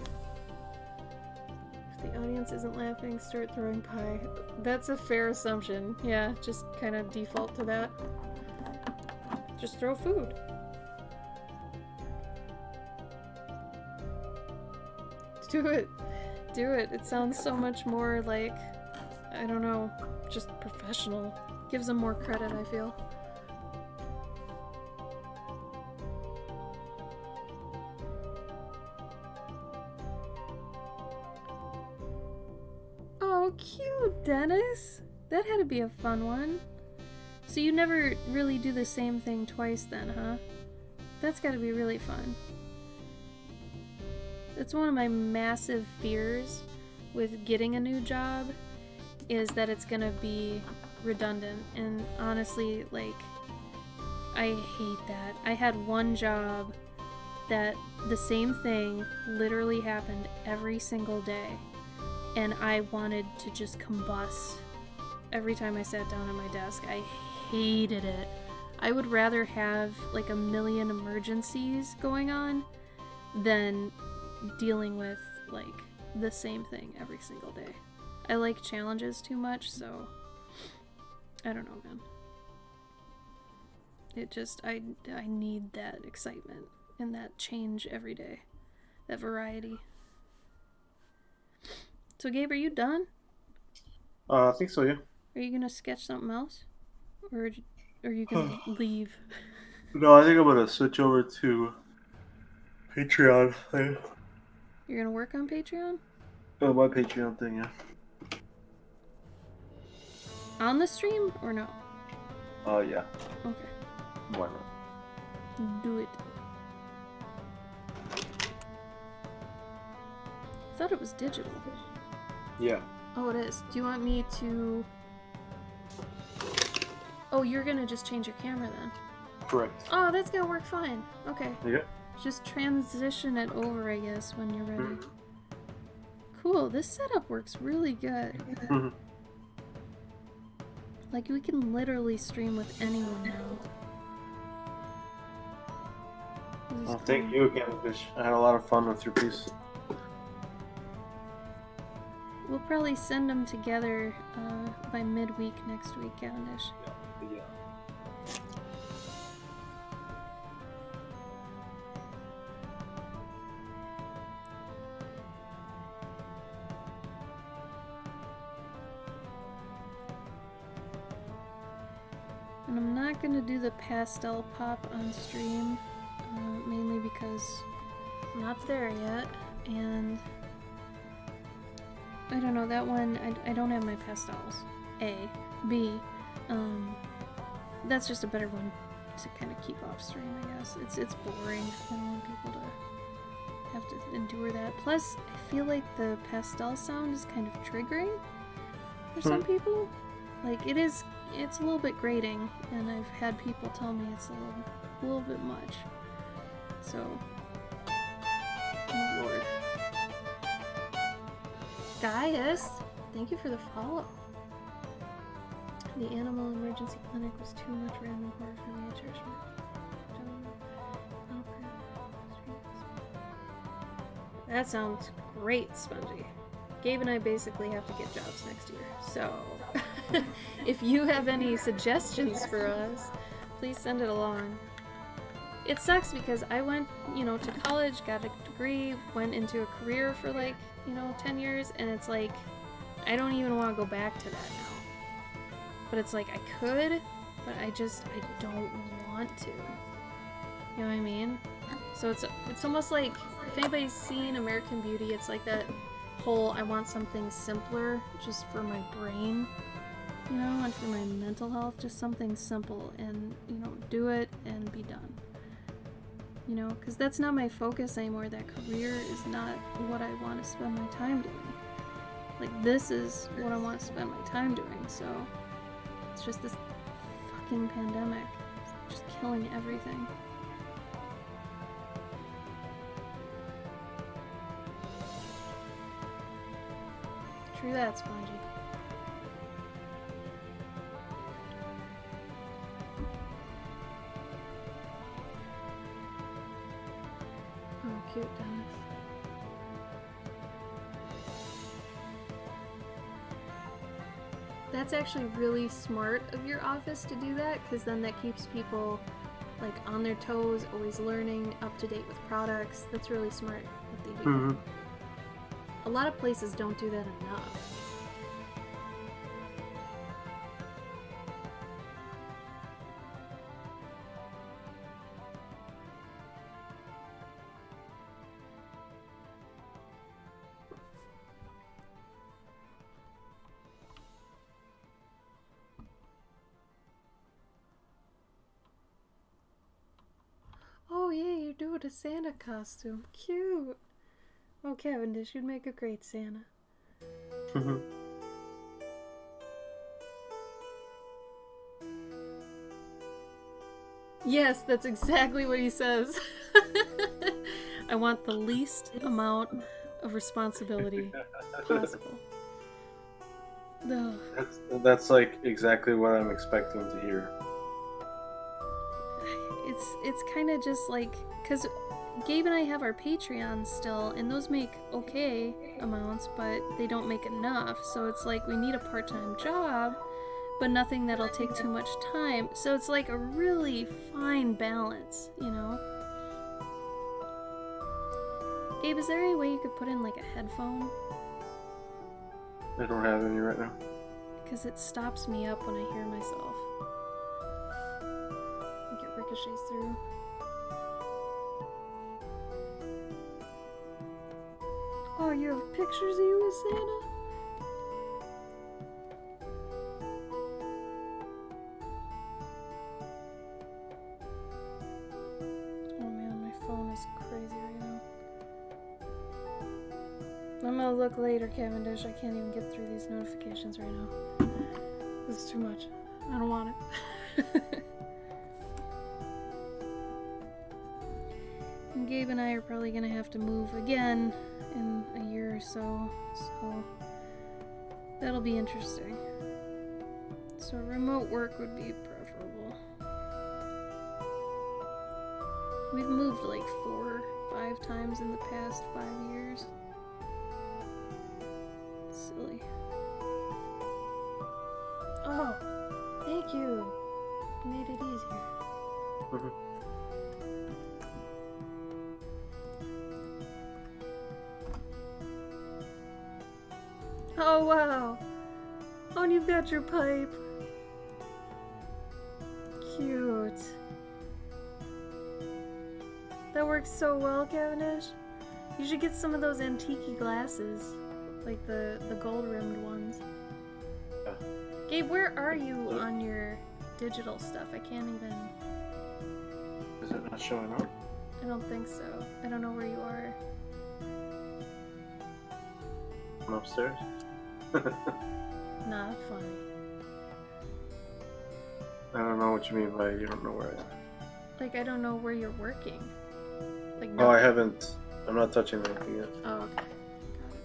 If the audience isn't laughing, start throwing pie. That's a fair assumption. Yeah, just kind of default to that. Just throw food. Do it. Do it. It sounds so much more like, I don't know, just professional. Gives them more credit, I feel. Oh, cute! Dennis? That had to be a fun one. So you never really do the same thing twice then, huh? That's gotta be really fun. It's one of my massive fears with getting a new job is that it's gonna be redundant. And honestly, like, I hate that. I had one job that the same thing literally happened every single day. And I wanted to just combust every time I sat down at my desk. I hated it. I would rather have like a million emergencies going on than dealing with like the same thing every single day. I like challenges too much, so I don't know, man. It just I need that excitement and that change every day. That variety. So Gabe, are you done? I think so, yeah. Are you gonna sketch something else? Or are you gonna leave? No, I think I'm gonna switch over to Patreon. You're gonna work on Patreon? Oh, my Patreon thing, yeah. On the stream or no? Yeah. Okay. Why not? Do it. I thought it was digital. Yeah. Oh, it is. Do you want me to... Oh, you're gonna just change your camera then? Correct. Oh, that's gonna work fine. Okay. Yeah. Just transition it over, I guess, when you're ready. Mhm. Cool. This setup works really good. Mhm. Like, we can literally stream with anyone now. This is Well, cool. thank you again, Fish. I had a lot of fun with your piece. We'll probably send them together by midweek next week, Cavendish. Yeah. And I'm not gonna do the pastel pop on stream, mainly because I'm not there yet, and I don't know, that one, I don't have my pastels. A. B. That's just a better one to kind of keep off stream, I guess. It's boring. I don't want people to have to endure that. Plus, I feel like the pastel sound is kind of triggering for some people. Like, it's a little bit grating, and I've had people tell me it's a little bit much. So, oh lord. Gaius, thank you for the follow. The animal emergency clinic was too much random horror for me. I cherish my... That sounds great, Spongy. Gabe and I basically have to get jobs next year, so if you have any suggestions for us, please send it along. It sucks because I went, to college, got a degree, went into a career for 10 years, and it's like, I don't even want to go back to that now. But it's like, I could, but I don't want to. You know what I mean? So it's almost like, if anybody's seen American Beauty, it's like that whole, I want something simpler, just for my brain, and for my mental health, just something simple, and, do it and be done. Because that's not my focus anymore. That career is not what I want to spend my time doing. Like, this is what I want to spend my time doing, so it's just this fucking pandemic. It's just killing everything. True that, Spongy. Oh, cute, Dennis. That's actually really smart of your office to do that, because then that keeps people on their toes, always learning, up to date with products. That's really smart that they do that. A lot of places don't do that enough. cute, a Santa costume. Cute. Oh, Cavendish, you'd make a great Santa. Yes, that's exactly what he says. I want the least amount of responsibility possible. Ugh. That's like exactly what I'm expecting to hear. It's kind of just like, because Gabe and I have our Patreons still, and those make okay amounts, but they don't make enough. So it's like we need a part-time job, but nothing that'll take too much time. So it's like a really fine balance, you know? Gabe, is there any way you could put in like a headphone? I don't have any right now. Because it stops me up when I hear myself. Like it ricochets through. Oh, you have pictures of you as Santa? Oh man, my phone is crazy right now. I'm gonna look later, Cavendish. I can't even get through these notifications right now. This is too much. I don't want it. And Gabe and I are probably gonna have to move again in a year or so, so that'll be interesting. So remote work would be preferable. We've moved like 4 or 5 times in the past 5 years. Silly. Oh, thank you. You made it easier. Oh wow. Oh, and you've got your pipe. Cute. That works so well, Cavendish. You should get some of those antique glasses. Like the gold-rimmed ones. Yeah. Gabe, where are you on your digital stuff? I can't even... Is it not showing up? I don't think so. I don't know where you are. I'm upstairs. Not funny. I don't know what you mean by you don't know where I am. Like, I don't know where you're working. Like, Oh, I nothing. haven't. I'm not touching anything yet. Oh, okay. Got it.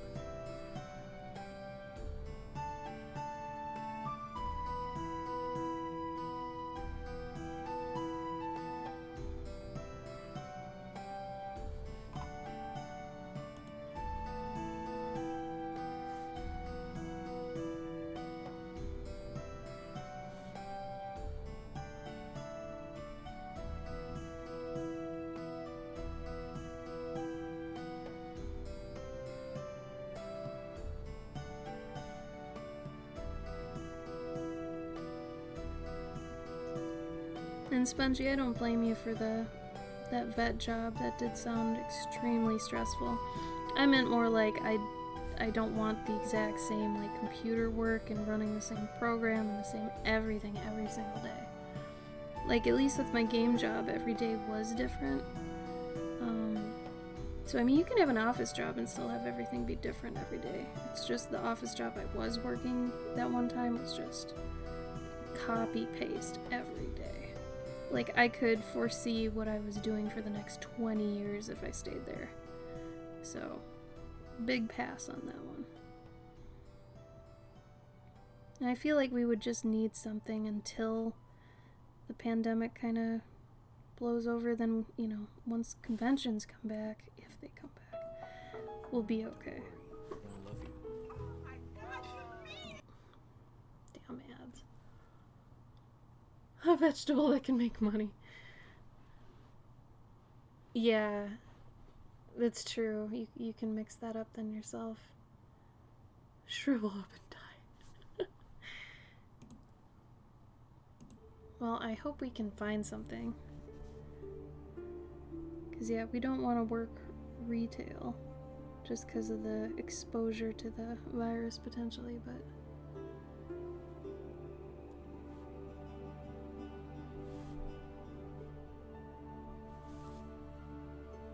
And Spongy, I don't blame you for that vet job. That did sound extremely stressful. I meant more like I don't want the exact same like computer work and running the same program and the same everything every single day. Like at least with my game job, every day was different. So I mean, you can have an office job and still have everything be different every day. It's just the office job I was working that one time was just copy paste every day. Like, I could foresee what I was doing for the next 20 years if I stayed there. So, big pass on that one. And I feel like we would just need something until the pandemic kind of blows over. Then, you know, once conventions come back, if they come back, we'll be okay. Damn ads. A vegetable that can make money. Yeah, that's true. You can mix that up then yourself. Shrivel up and die. Well, I hope we can find something. Because, yeah, we don't want to work retail just because of the exposure to the virus potentially, but...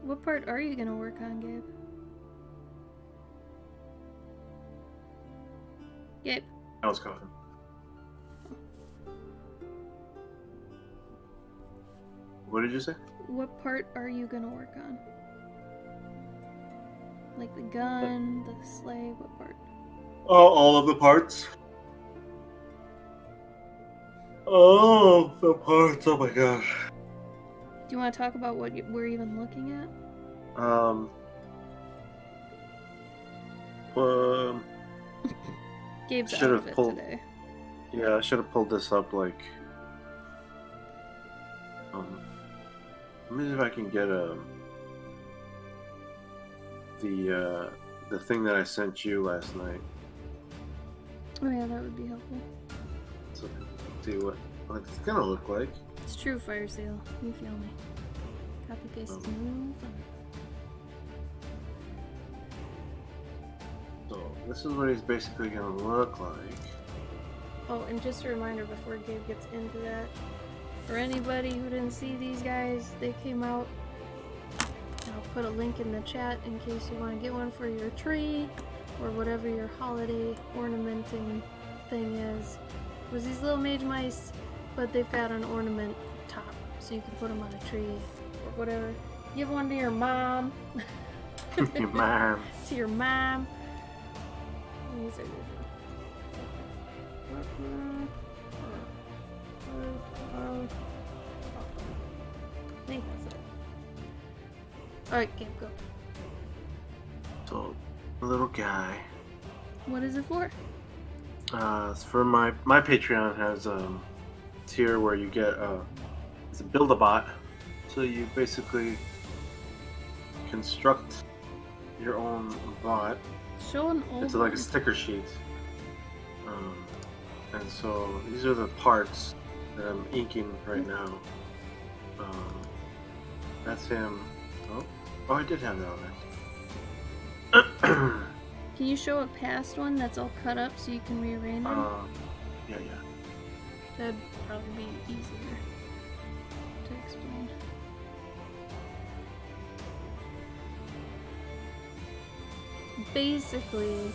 What part are you gonna work on, Gabe? Gabe. I was coughing. What did you say? What part are you gonna work on? Like the gun, the sleigh, what part? Oh, all of the parts. Oh, the parts. Oh my gosh. Do you want to talk about what we're even looking at? Um, Gabe's out Should've of it pulled- today. yeah, I should have pulled this up like. Let me see if I can get the thing that I sent you last night, Oh yeah, that would be helpful. so we can see what it's gonna look like. It's true, Fire Seal. You feel me. Copy paste is no fun. So this is what he's basically gonna look like. Oh, and just a reminder before Gabe gets into that, for anybody who didn't see these guys, they came out. I'll put a link in the chat in case you want to get one for your tree or whatever your holiday ornamenting thing is. It was these little mage mice, but they've got an ornament top, so you can put them on a tree or whatever. Give one to your mom. Your mom. To your mom. These are I think that's it. Alright, Gabe, go. So, little guy. What is it for? It's for my Patreon has tier where you get it's a Build-A-Bot. So you basically construct your own bot. Show an old It's like a one. sticker sheet. And so these are the parts that I'm inking right now. That's him. Oh, I did have that on there. Can you show a past one that's all cut up so you can rearrange them? Yeah. That'd probably be easier to explain. Basically,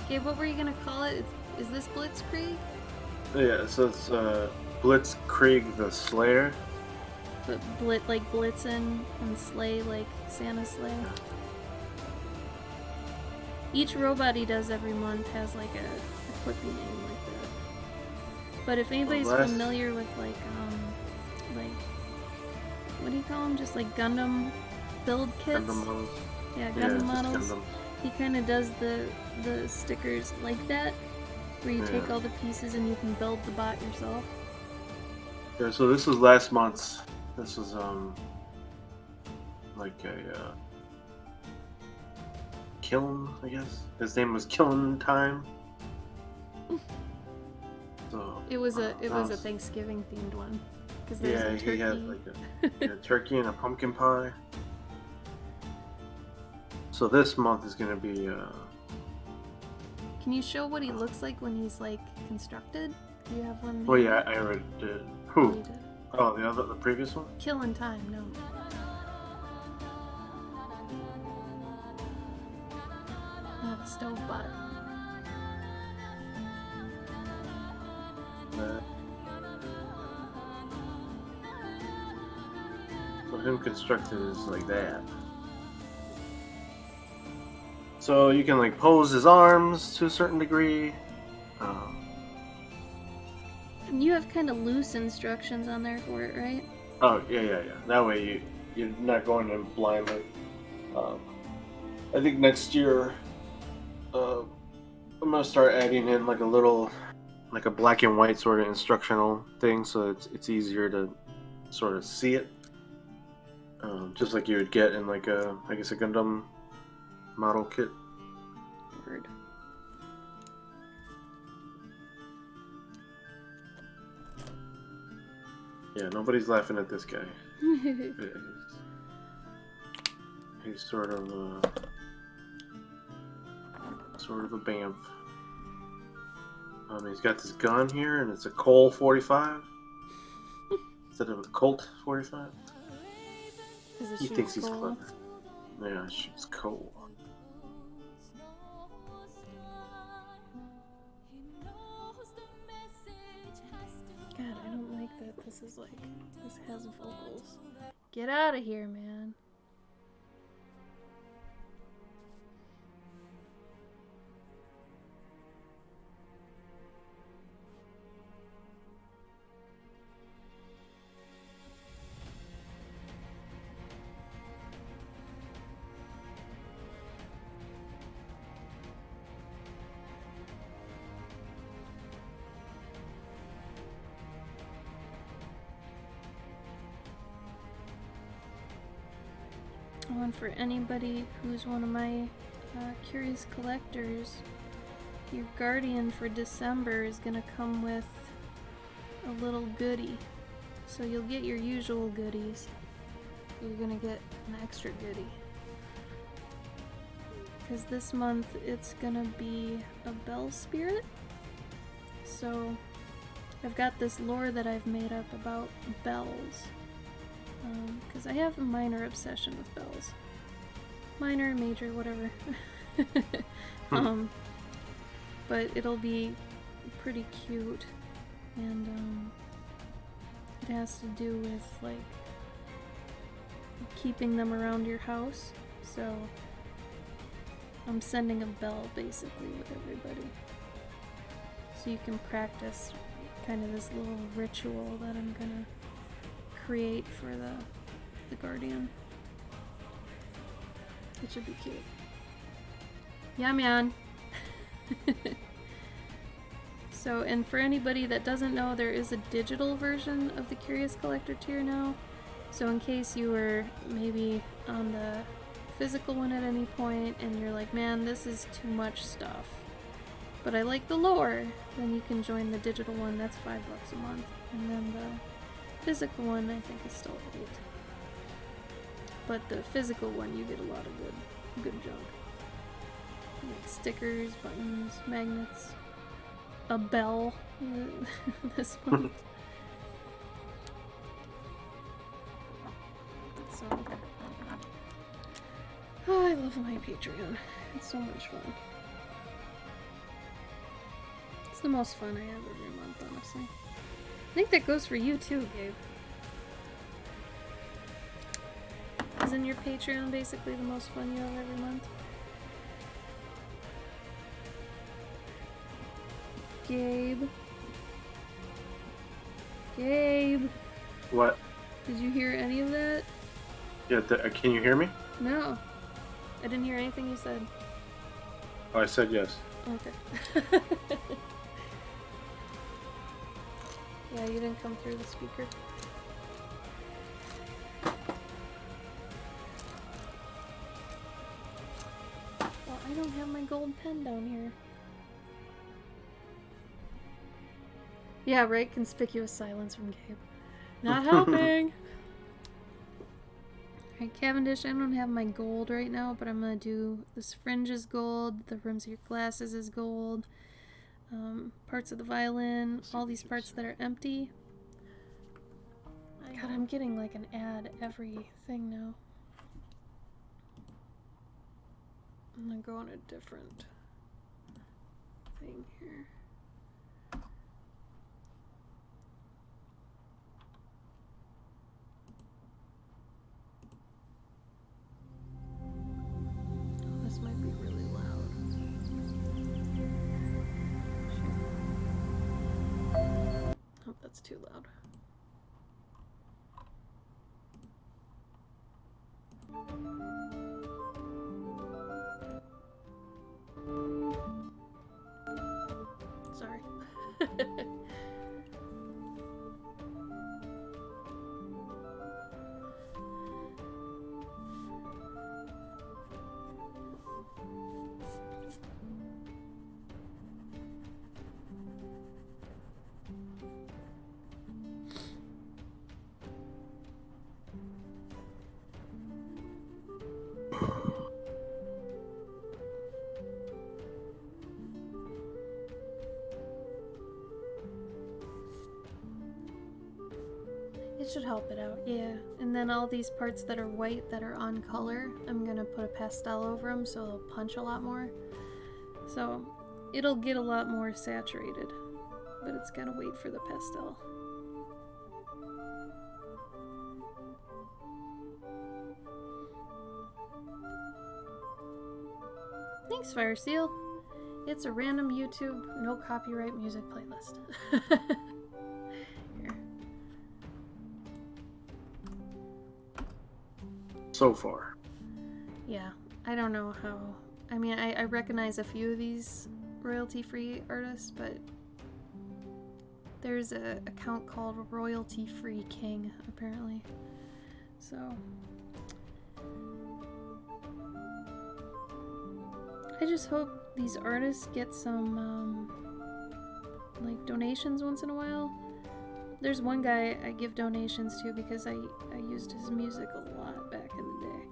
Gabe, what were you gonna call it? Is this Blitzkrieg? Yeah, so it's Blitzkrieg the Slayer. But like Blitzen and Slay like Santa Slay. Each robot he does every month has like a quippy name like that. But if anybody's Unless- familiar with like what do you call them? Just like Gundam build kits. Gundam models. Yeah, Yeah, Gundam just models. Gundam. He kind of does the stickers like that, where you take Yeah. all the pieces and you can build the bot yourself. Yeah, so this was last month's. This was like a Kiln, I guess. His name was Kiln Time. So It was a that was- Thanksgiving themed one because there's yeah, a turkey. he had like a turkey and a pumpkin pie. So this month is gonna be Can you show what he looks like when he's like constructed? Do you have one? oh here? yeah, I already did. Oh, Who? you did. Oh, the previous one? Killing time, no. Yeah, the stove bot. So him constructed is like that. So you can like pose his arms to a certain degree. And you have kind of loose instructions on there for it, right? Oh yeah. That way you're not going in blindly. I think next year I'm gonna start adding in like a black and white sort of instructional thing, so it's easier to sort of see it, just like you would get in like a Gundam model kit. Word. Yeah, nobody's laughing at this guy. He's sort of a bamf. He's got this gun here, and it's a Cole 45 instead of a Colt 45. Because it He shoots thinks he's coal. clever. Yeah, she's cool. God, I don't like that this is like, this has vocals. Get out of here, man. Oh, and for anybody who's one of my curious collectors, your Guardian for December is gonna come with a little goodie. So you'll get your usual goodies. You're gonna get an extra goodie. Because this month it's gonna be a Bell Spirit. So I've got this lore that I've made up about bells. Because I have a minor obsession with bells. Minor, major, whatever. But it'll be pretty cute. And it has to do with like keeping them around your house. So I'm sending a bell basically with everybody. So you can practice kind of this little ritual that I'm gonna create for the Guardian. It should be cute. Yeah, man. So, and for anybody that doesn't know, there is a digital version of the Curious Collector tier now. So in case you were maybe on the physical one at any point and you're like, man, this is too much stuff, but I like the lore, then you can join the digital one. That's $5 a month. And then the physical one I think is still $8. But the physical one you get a lot of good junk. Like stickers, buttons, magnets, a bell this month. So oh, I love my Patreon. It's so much fun. It's the most fun I have every month, honestly. I think that goes for you too, Gabe. Isn't your Patreon basically the most fun you have every month? Gabe? Gabe? What? Did you hear any of that? Yeah, can you hear me? No. I didn't hear anything you said. Oh, I said yes. Okay. Yeah, you didn't come through the speaker. Well, I don't have my gold pen down here. Yeah, right? Conspicuous silence from Gabe. Not helping! Alright, Cavendish, I don't have my gold right now, but I'm gonna do this fringe is gold, the rims of your glasses is gold, parts of the violin, all these parts that are empty. God, I'm getting like an ad every thing now. I'm gonna go on a different thing here. Oh, this might be really loud. Shit. Oh, that's too loud. Sorry. It should help it out, yeah. And then all these parts that are white that are on color, I'm gonna put a pastel over them so they'll punch a lot more. So it'll get a lot more saturated, but it's gotta wait for the pastel. Thanks, Fire Seal. It's a random YouTube, no copyright music playlist. Here. So far. Yeah, I don't know how. I mean, I recognize a few of these royalty-free artists, but there's a account called Royalty Free King, apparently. So I just hope these artists get some like donations once in a while. There's one guy I give donations to because I used his music a lot back in the day.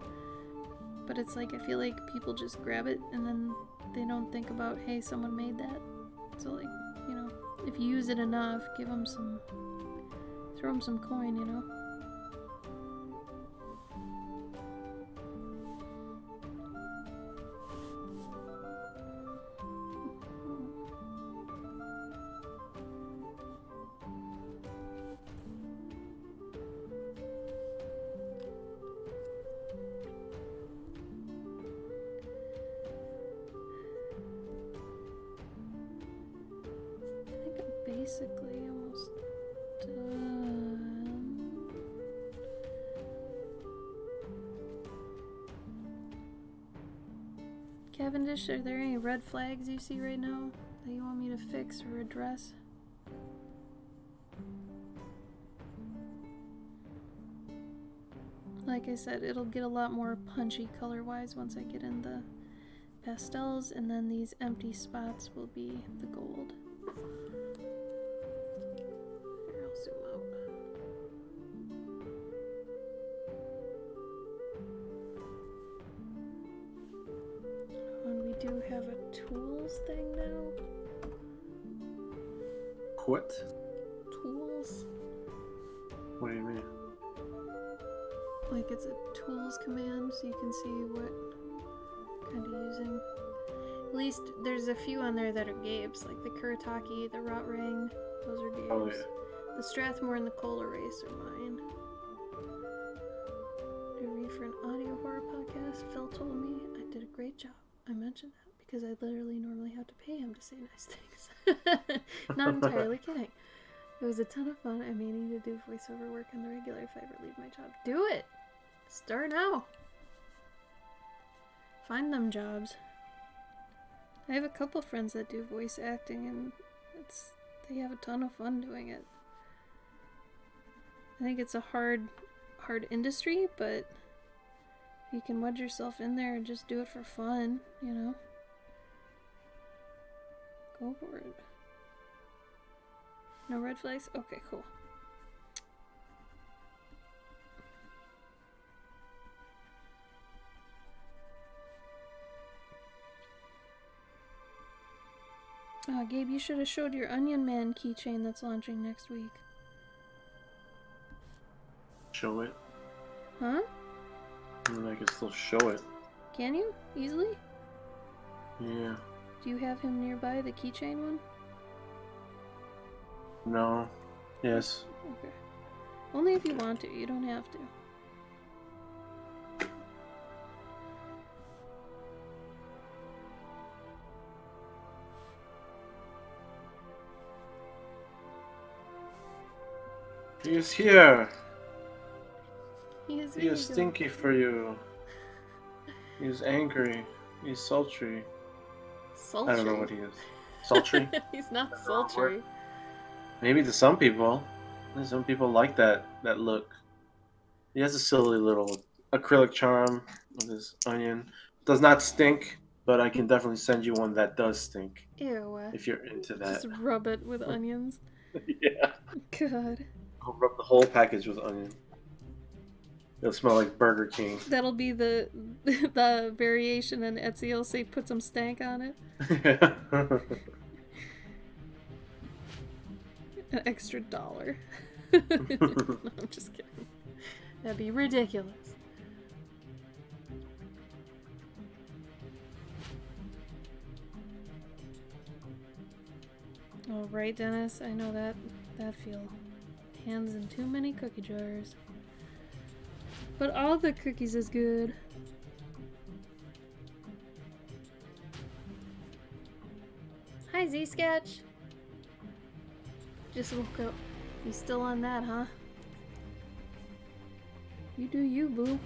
But it's like I feel like people just grab it and then they don't think about, hey, someone made that. So like, you know, if you use it enough, give them some, throw them some coin, you know. Basically almost done. Cavendish, are there any red flags you see right now that you want me to fix or address? Like I said, it'll get a lot more punchy color-wise once I get in the pastels, and then these empty spots will be the gold. Here, I'll zoom out. And we do have a tools thing now. What? Tools? What do you mean? Like it's a tools command, so you can see what kind of using. At least there's a few on there that are Gabe's, like the Kuretake, the Rotring, those are Gabe's. Oh, yeah. The Strathmore and the Cola Race are mine. I read for an audio horror podcast. Phil told me I did a great job. I mentioned that because I literally normally have to pay him to say nice things. Not entirely kidding. It was a ton of fun. I'm meaning to do voiceover work on the regular if I ever leave my job. Do it! Start now! Find them jobs. I have a couple friends that do voice acting and they have a ton of fun doing it. I think it's a hard industry, but you can wedge yourself in there and just do it for fun, you know? Go for it. No red flags? Okay, cool. Gabe, you should have showed your Onion Man keychain that's launching next week. Show it. Huh? And I can still show it. Can you? Easily? Yeah. Do you have him nearby, the keychain one? No. Yes. Okay. Only if you want to. You don't have to. He is here. He is He is stinky for you. He is angry. He's sultry. Sultry? I don't know what he is. Sultry? He's not That's the wrong sultry. word. Maybe to some people. Some people like that look. He has a silly little acrylic charm with his onion. Does not stink, but I can definitely send you one that does stink. Ew. If you're into that. Just rub it with onions. Yeah. God. I'll rub the whole package with onion. It'll smell like Burger King. That'll be the variation in Etsy. It'll say put some stank on it. An extra $1. No, I'm just kidding. That'd be ridiculous. Oh, right, Dennis. I know that feel. Hands in too many cookie jars. But all the cookies is good. Hi, Z-Sketch. Just woke up. You still on that, huh? You do you, boo.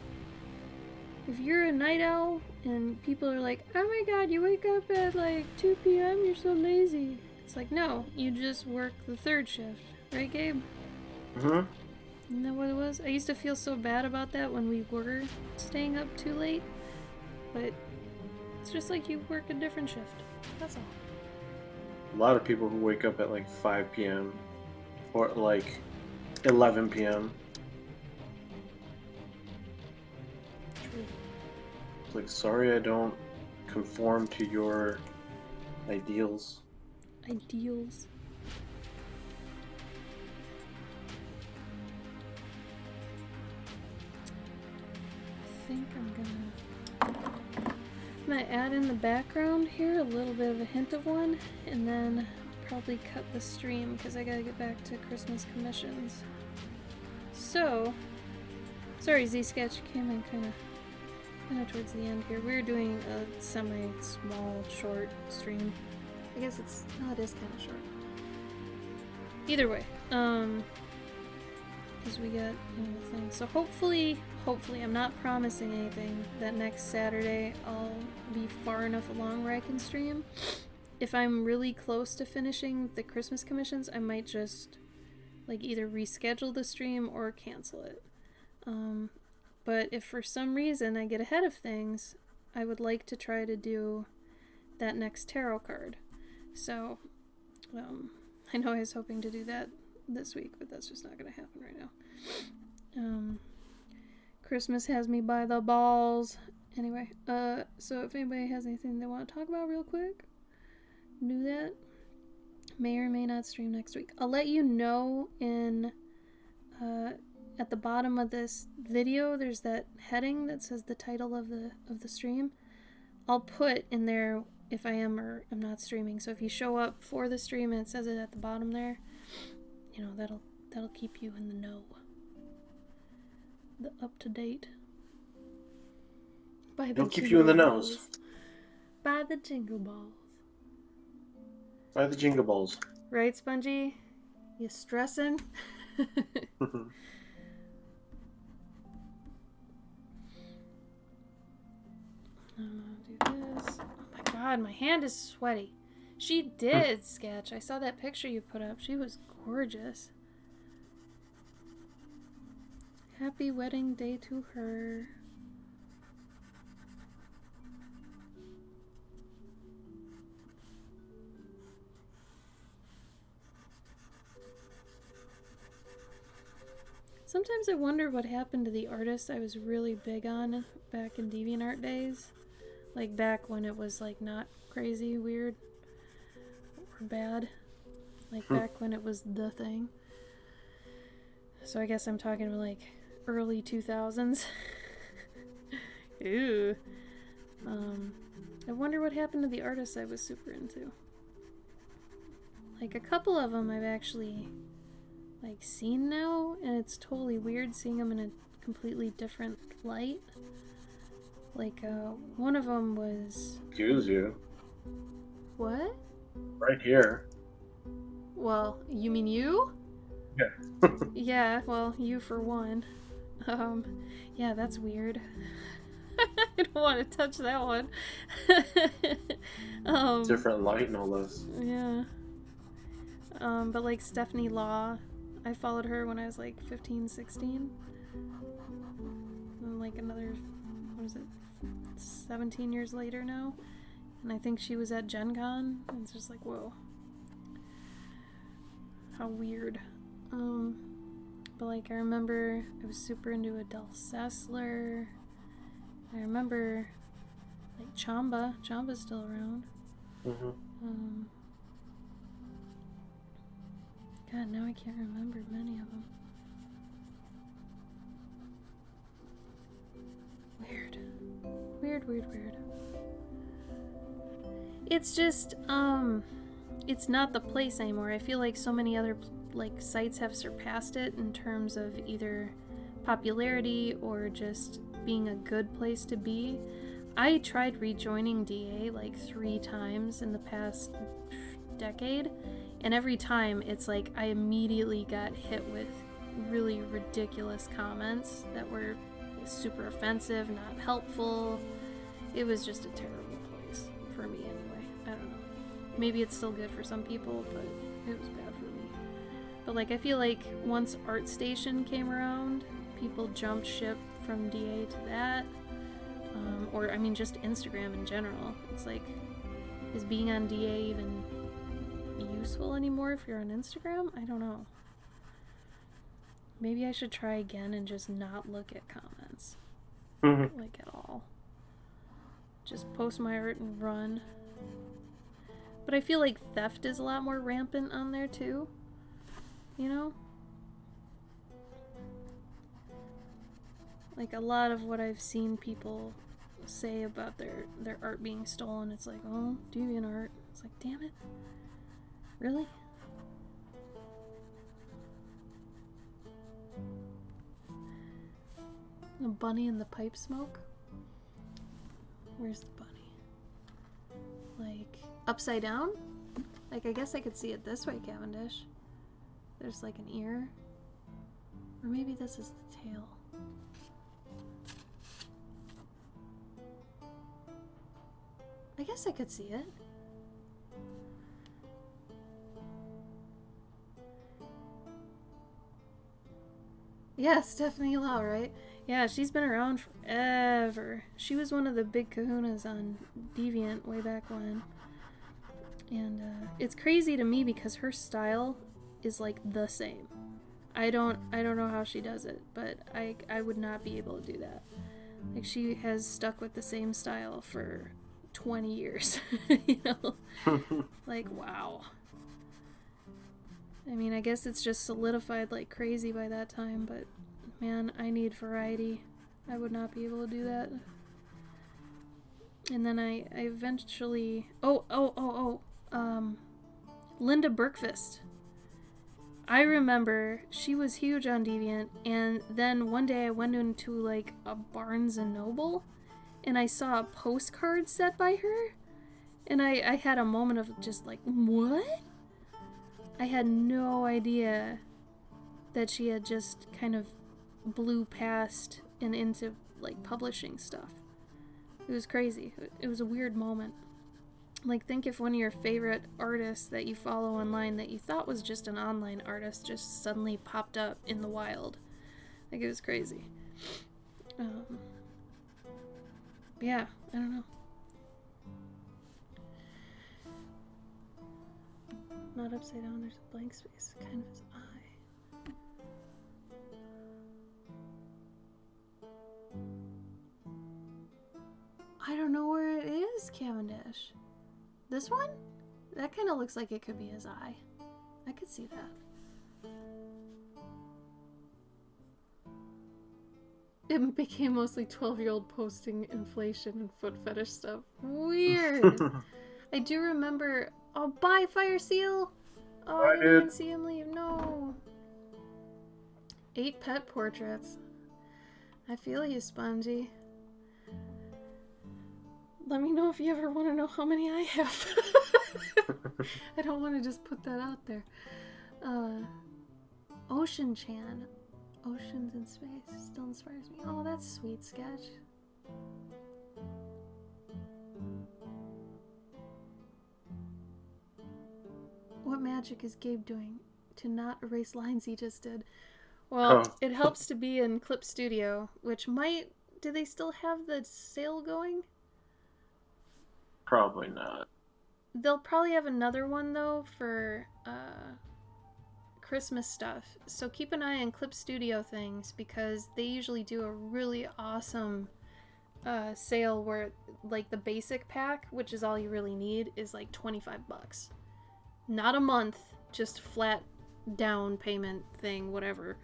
If you're a night owl and people are like, oh my god, you wake up at like 2 p.m., you're so lazy. It's like, no, you just work the 3rd shift. Right, Gabe? Mm-hmm. Isn't that what it was? I used to feel so bad about that when we were staying up too late. But it's just like you work a different shift. That's all. A lot of people who wake up at like 5 p.m. or like 11 p.m. True. It's like, sorry, I don't conform to your ideals. Ideals. I think I'm gonna add in the background here a little bit of a hint of one, and then probably cut the stream because I gotta get back to Christmas commissions. So, sorry, Z-Sketch came in kind of towards the end here. We're doing a semi-small, short stream. I guess it is kind of short. Either way, because we got things. So hopefully, I'm not promising anything, that next Saturday I'll be far enough along where I can stream. If I'm really close to finishing the Christmas commissions, I might just like either reschedule the stream or cancel it. But if for some reason I get ahead of things, I would like to try to do that next tarot card. So, I know I was hoping to do that this week, but that's just not going to happen right now. Christmas has me by the balls. Anyway, so if anybody has anything they want to talk about real quick, do that. May or may not stream next week. I'll let you know in, at the bottom of this video, there's that heading that says the title of the stream. I'll put in there if I am or am not streaming. So if you show up for the stream and it says it at the bottom there, you know, that'll keep you in the know. The up to date. It'll keep you in the nose. By the jingle balls. By the jingle balls. Right, Spongy? You stressing? Do this. Oh my god, my hand is sweaty. She did, Sketch. I saw that picture you put up. She was gorgeous. Happy wedding day to her. Sometimes I wonder what happened to the artists I was really big on back in DeviantArt days. Like back when it was like not crazy, weird, or bad. Like back when it was the thing. So I guess I'm talking about like early 2000s. Ew. I wonder what happened to the artists I was super into. Like a couple of them I've actually like seen now, and it's totally weird seeing them in a completely different light. Like one of them was... Excuse you. What? Right here. Well, you mean you? Yeah. Yeah, well, you for one. Yeah, that's weird. I don't want to touch that one. Different light and all this. Yeah. But like Stephanie Law, I followed her when I was like 15, 16. And like another, what is it, 17 years later now. And I think she was at Gen Con. And it's just like, whoa. How weird. But like I remember I was super into Adele Sessler. I remember like Chamba. Chamba's still around. Mm-hmm. God, now I can't remember many of them. Weird. Weird. It's just, it's not the place anymore. I feel like so many other, like, sites have surpassed it in terms of either popularity or just being a good place to be. I tried rejoining DA like 3 times in the past decade, and every time it's like I immediately got hit with really ridiculous comments that were super offensive, not helpful. It was just a terrible place for me anyway. I don't know. Maybe it's still good for some people, but it was bad for me. But like, I feel like once ArtStation came around, people jumped ship from DA to that. Or, I mean, just Instagram in general. It's like, is being on DA even useful anymore if you're on Instagram? I don't know. Maybe I should try again and just not look at comments. Like, at all. Just post my art and run. But I feel like theft is a lot more rampant on there, too. You know? Like, a lot of what I've seen people say about their art being stolen, it's like, oh, DeviantArt. It's like, damn it. Really? A bunny in the pipe smoke? Where's the bunny? Like, upside down? Like, I guess I could see it this way, Cavendish. There's like an ear. Or maybe this is the tail. I guess I could see it. Yeah, Stephanie Lau, right? Yeah, she's been around forever. She was one of the big kahunas on Deviant way back when. And it's crazy to me because her style is like the same. I don't know how she does it, but I would not be able to do that. Like, she has stuck with the same style for 20 years, you know? Like, wow. I mean, I guess it's just solidified like crazy by that time, but man, I need variety. I would not be able to do that. And then I eventually... Linda Berkfist. I remember she was huge on Deviant, and then one day I went into like a Barnes & Noble, and I saw a postcard set by her, and I had a moment of just like, what? I had no idea that she had just kind of blew past and into like publishing stuff. It was crazy. It was a weird moment. Like, think if one of your favorite artists that you follow online that you thought was just an online artist just suddenly popped up in the wild. Like, it was crazy. Yeah, I don't know. Not upside down, there's a blank space, kind of his eye. I don't know where it is, Cavendish. This one? That kind of looks like it could be his eye. I could see that. It became mostly 12-year-old posting inflation and foot fetish stuff. Weird. I do remember... Oh, bye, Fire Seal! Oh, I didn't even see him leave. No. 8 pet portraits. I feel you, Spongy. Let me know if you ever want to know how many I have. I don't want to just put that out there. Ocean Chan. Oceans in Space still inspires me. Oh, that's sweet sketch. What magic is Gabe doing to not erase lines he just did? Well, it helps to be in Clip Studio, which might... Do they still have the sale going? Probably not. They'll probably have another one, though, for Christmas stuff. So keep an eye on Clip Studio things, because they usually do a really awesome sale where, like, the basic pack, which is all you really need, is like $25. Not a month, just flat down payment thing, whatever.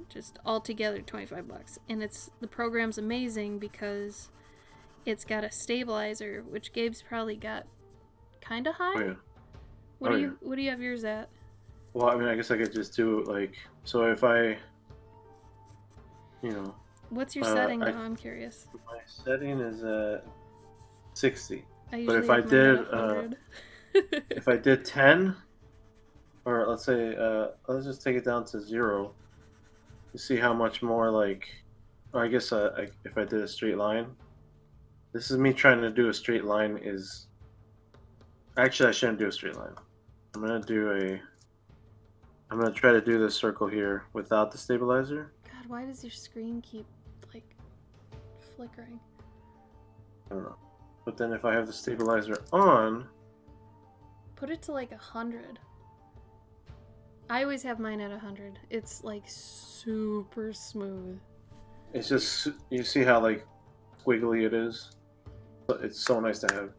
Just altogether $25. And the program's amazing because it's got a stabilizer, which Gabe's probably got kind of high. Oh yeah. What do you have yours at? Well, I mean, I guess I could just do like, so if I, What's your setting now? I'm curious. my setting is at 60. I But usually if I have mine did, at 100. if I did 10, or let's say, let's just take it down to 0. You see how much more or I guess if I did a straight line. This is me trying to do a straight line actually I shouldn't do a straight line. I'm gonna try to do this circle here without the stabilizer. God, why does your screen keep flickering? I don't know. But then if I have the stabilizer on, Put it to 100. I always have mine at 100. It's super smooth. it's just, you see how squiggly it is. It's so nice to have.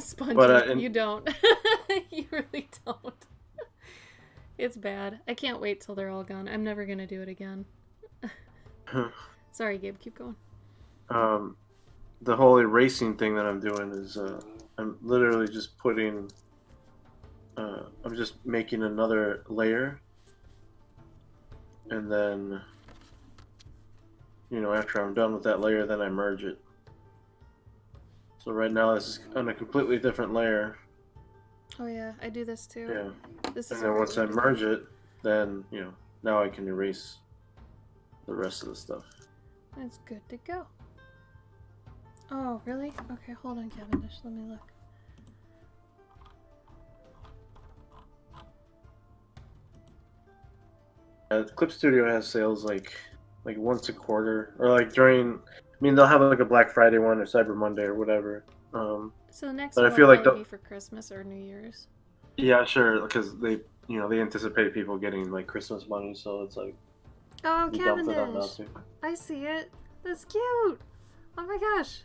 Spongy, But, you don't. You really don't. It's bad. I can't wait till they're all gone. I'm never gonna do it again. Sorry, Gabe, keep going. The whole erasing thing that I'm doing is I'm literally just putting I'm just making another layer, and then after I'm done with that layer, then I merge it. So right now this is on a completely different layer. Oh yeah, I do this too. Yeah. This And is then once I really merge it, then now I can erase the rest of the stuff. It's good to go. Oh, really? Okay, hold on, Cavendish. Let me look. Clip Studio has sales like once a quarter, or during. I mean, they'll have a Black Friday one or Cyber Monday or whatever. So the next But one I feel will like probably be for Christmas or New Year's. Yeah, sure, because they anticipate people getting Christmas money, so it's Oh, you dump it up now Cavendish! too. I see it. That's cute. Oh my gosh.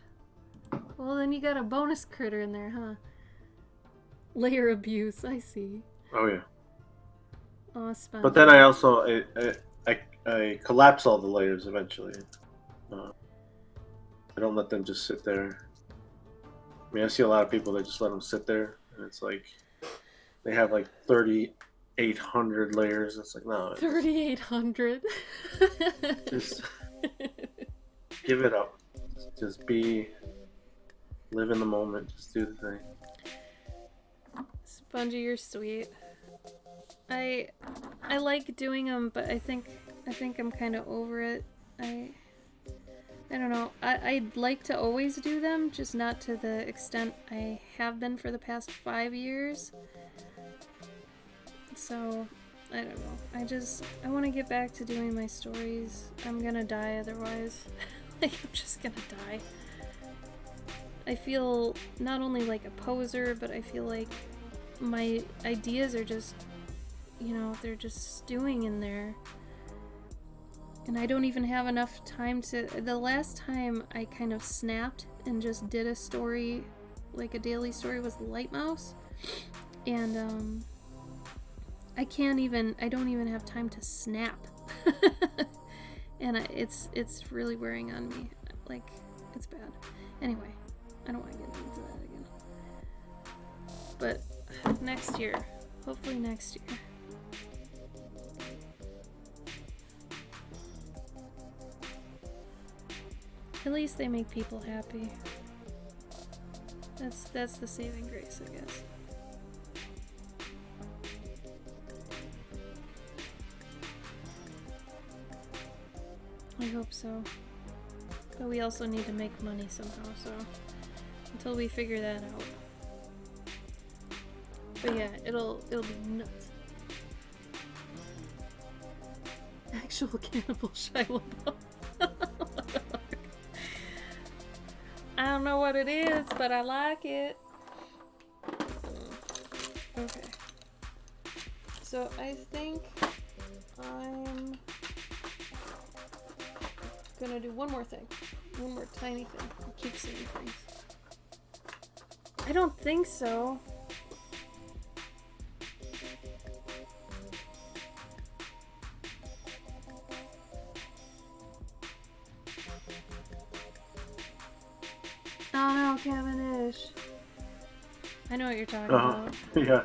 Well, then you got a bonus critter in there, huh? Layer abuse. I see. Oh yeah. Oh, Spongy. But then I also I collapse all the layers eventually. I don't let them just sit there. I mean, I see a lot of people that just let them sit there, and it's they have 3,800 layers. It's no. 3,800. Just give it up. Just live in the moment. Just do the thing. Spongy, you're sweet. I like doing them, but I think I'm kind of over it. I don't know. I'd like to always do them, just not to the extent I have been for the past 5 years. So, I don't know. I want to get back to doing my stories. I'm gonna die otherwise. I'm just gonna die. I feel not only like a poser, but I feel like my ideas are just, they're just stewing in there. And I don't even have enough time to... The last time I kind of snapped and just did a story, a daily story, was Light Mouse. And, I don't even have time to snap. And it's really wearing on me. It's bad. Anyway, I don't want to get into that again. But next year. Hopefully next year. At least they make people happy. That's the saving grace, I guess. I hope so. But we also need to make money somehow, so until we figure that out. But yeah, it'll be nuts. Actual cannibal Shia LaBeouf. I don't know what it is, but I like it. Okay. So I think I'm gonna do one more thing. One more tiny thing. I keep saying things. I don't think so. Cavendish. I know what you're talking Uh-huh. about. Yeah.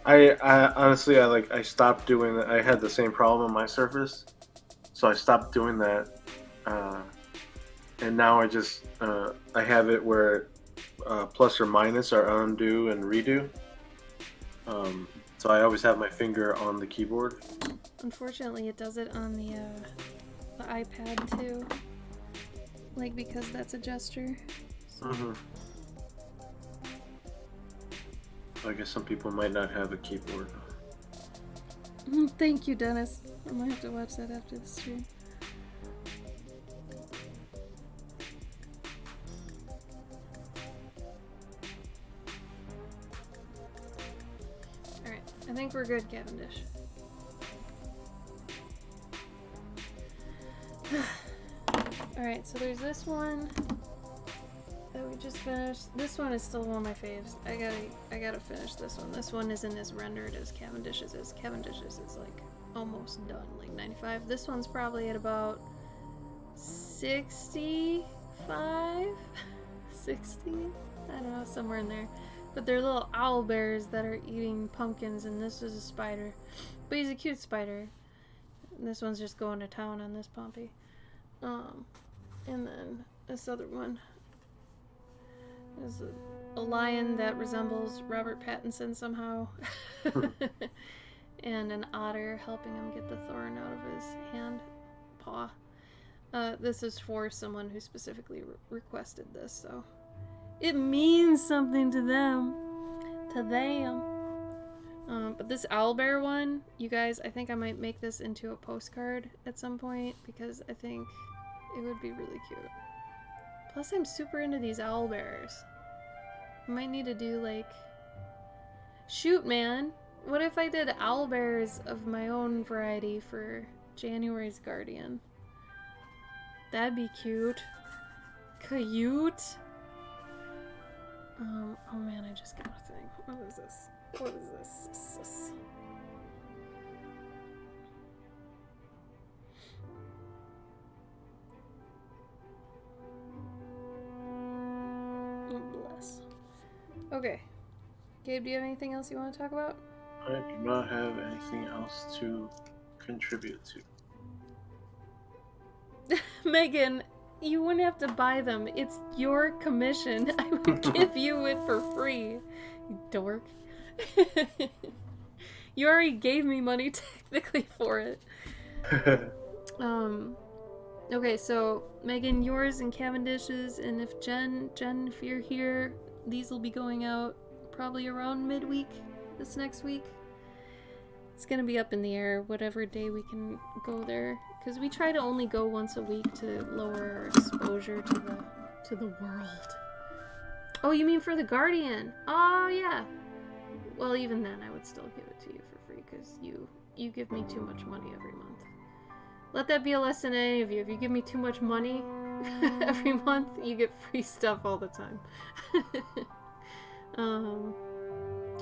I honestly I stopped doing that. I had the same problem on my Surface, so I stopped doing that. And now I have it where plus or minus are undo and redo. So I always have my finger on the keyboard. Unfortunately, it does it on the iPad too. Like, because that's a gesture. Mm-hmm. I guess some people might not have a keyboard. Thank you, Dennis. I might have to watch that after the stream. Alright, I think we're good, Cavendish. Alright, so there's this one that we just finished. This one is still one of my faves. I gotta finish this one. This one isn't as rendered as Cavendish's is. Cavendish's is like almost done, like 95. This one's probably at about 65? 60? I don't know, somewhere in there. But they're little owl bears that are eating pumpkins, and this is a spider. But he's a cute spider. And this one's just going to town on this Pompey. And then this other one is a lion that resembles Robert Pattinson somehow. And an otter helping him get the thorn out of his paw. This is for someone who specifically requested this, so it means something to them. But this owlbear one, you guys, I think I might make this into a postcard at some point because I think it would be really cute. Plus, I'm super into these owlbears. I might need to do like... Shoot, man! What if I did owlbears of my own variety for January's Guardian? That'd be cute. Cute! Oh man, I just got a thing. What is this? What is this? Oh, bless. Okay. Gabe, do you have anything else you want to talk about? I do not have anything else to contribute to. Megan, you wouldn't have to buy them. It's your commission. I would give you it for free. You dork. You already gave me money technically for it. Okay, so Megan, yours and Cavendish's, and if Jen, if you're here, these will be going out probably around midweek this next week. It's gonna be up in the air, whatever day we can go there, because we try to only go once a week to lower our exposure to the world. Oh, you mean for the Guardian? Oh yeah. Well, even then, I would still give it to you for free because you give me too much money every month. Let that be a lesson to any of you. If you give me too much money every month, you get free stuff all the time.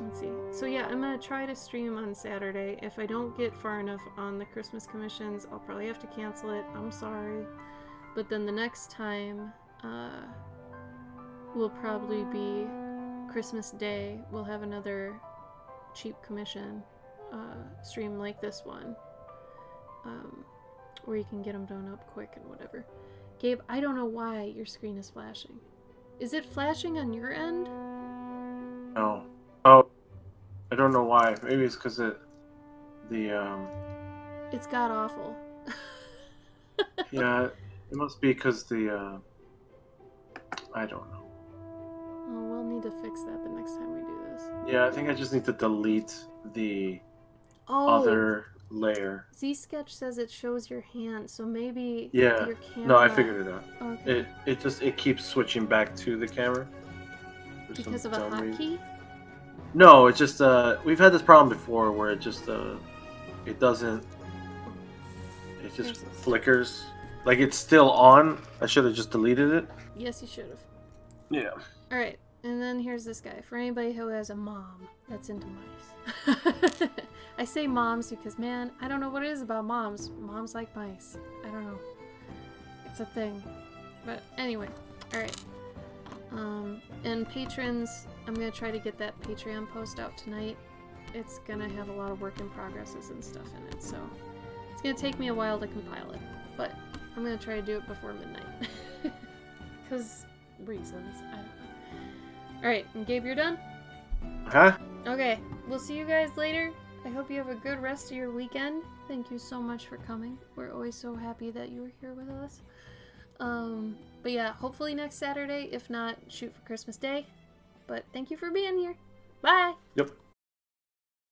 Let's see. So yeah, I'm gonna try to stream on Saturday. If I don't get far enough on the Christmas commissions, I'll probably have to cancel it. I'm sorry. But then the next time will probably be Christmas Day. We'll have another cheap commission stream like this one. Where you can get them done up quick and whatever. Gabe, I don't know why your screen is flashing. Is it flashing on your end? No. Oh, I don't know why. Maybe it's because It's god awful. yeah, it must be because I don't know. Oh, we'll need to fix that the next time we do this. Yeah, I think I just need to delete the Oh, other layer. Zsketch says it shows your hand, so maybe Yeah. your camera... No, I figured it out. Okay. It keeps switching back to the camera. for some Because of a dumb reason. hotkey? No, it's just we've had this problem before where it just it doesn't, it just flickers. Like it's still on. I should have just deleted it. Yes, you should have. Yeah. Alright, and then here's this guy. For anybody who has a mom that's into mice. I say moms because, man, I don't know what it is about moms. Moms like mice. I don't know. It's a thing. But anyway, alright. And patrons, I'm gonna try to get that Patreon post out tonight. It's gonna have a lot of work in progresses and stuff in it, so it's gonna take me a while to compile it. But I'm gonna try to do it before midnight. Because reasons, I don't know. Alright, and Gabe, you're done? Huh? Okay, we'll see you guys later. I hope you have a good rest of your weekend. Thank you so much for coming. We're always so happy that you were here with us. But yeah, hopefully next Saturday. If not, shoot for Christmas Day. But thank you for being here. Bye! Yep.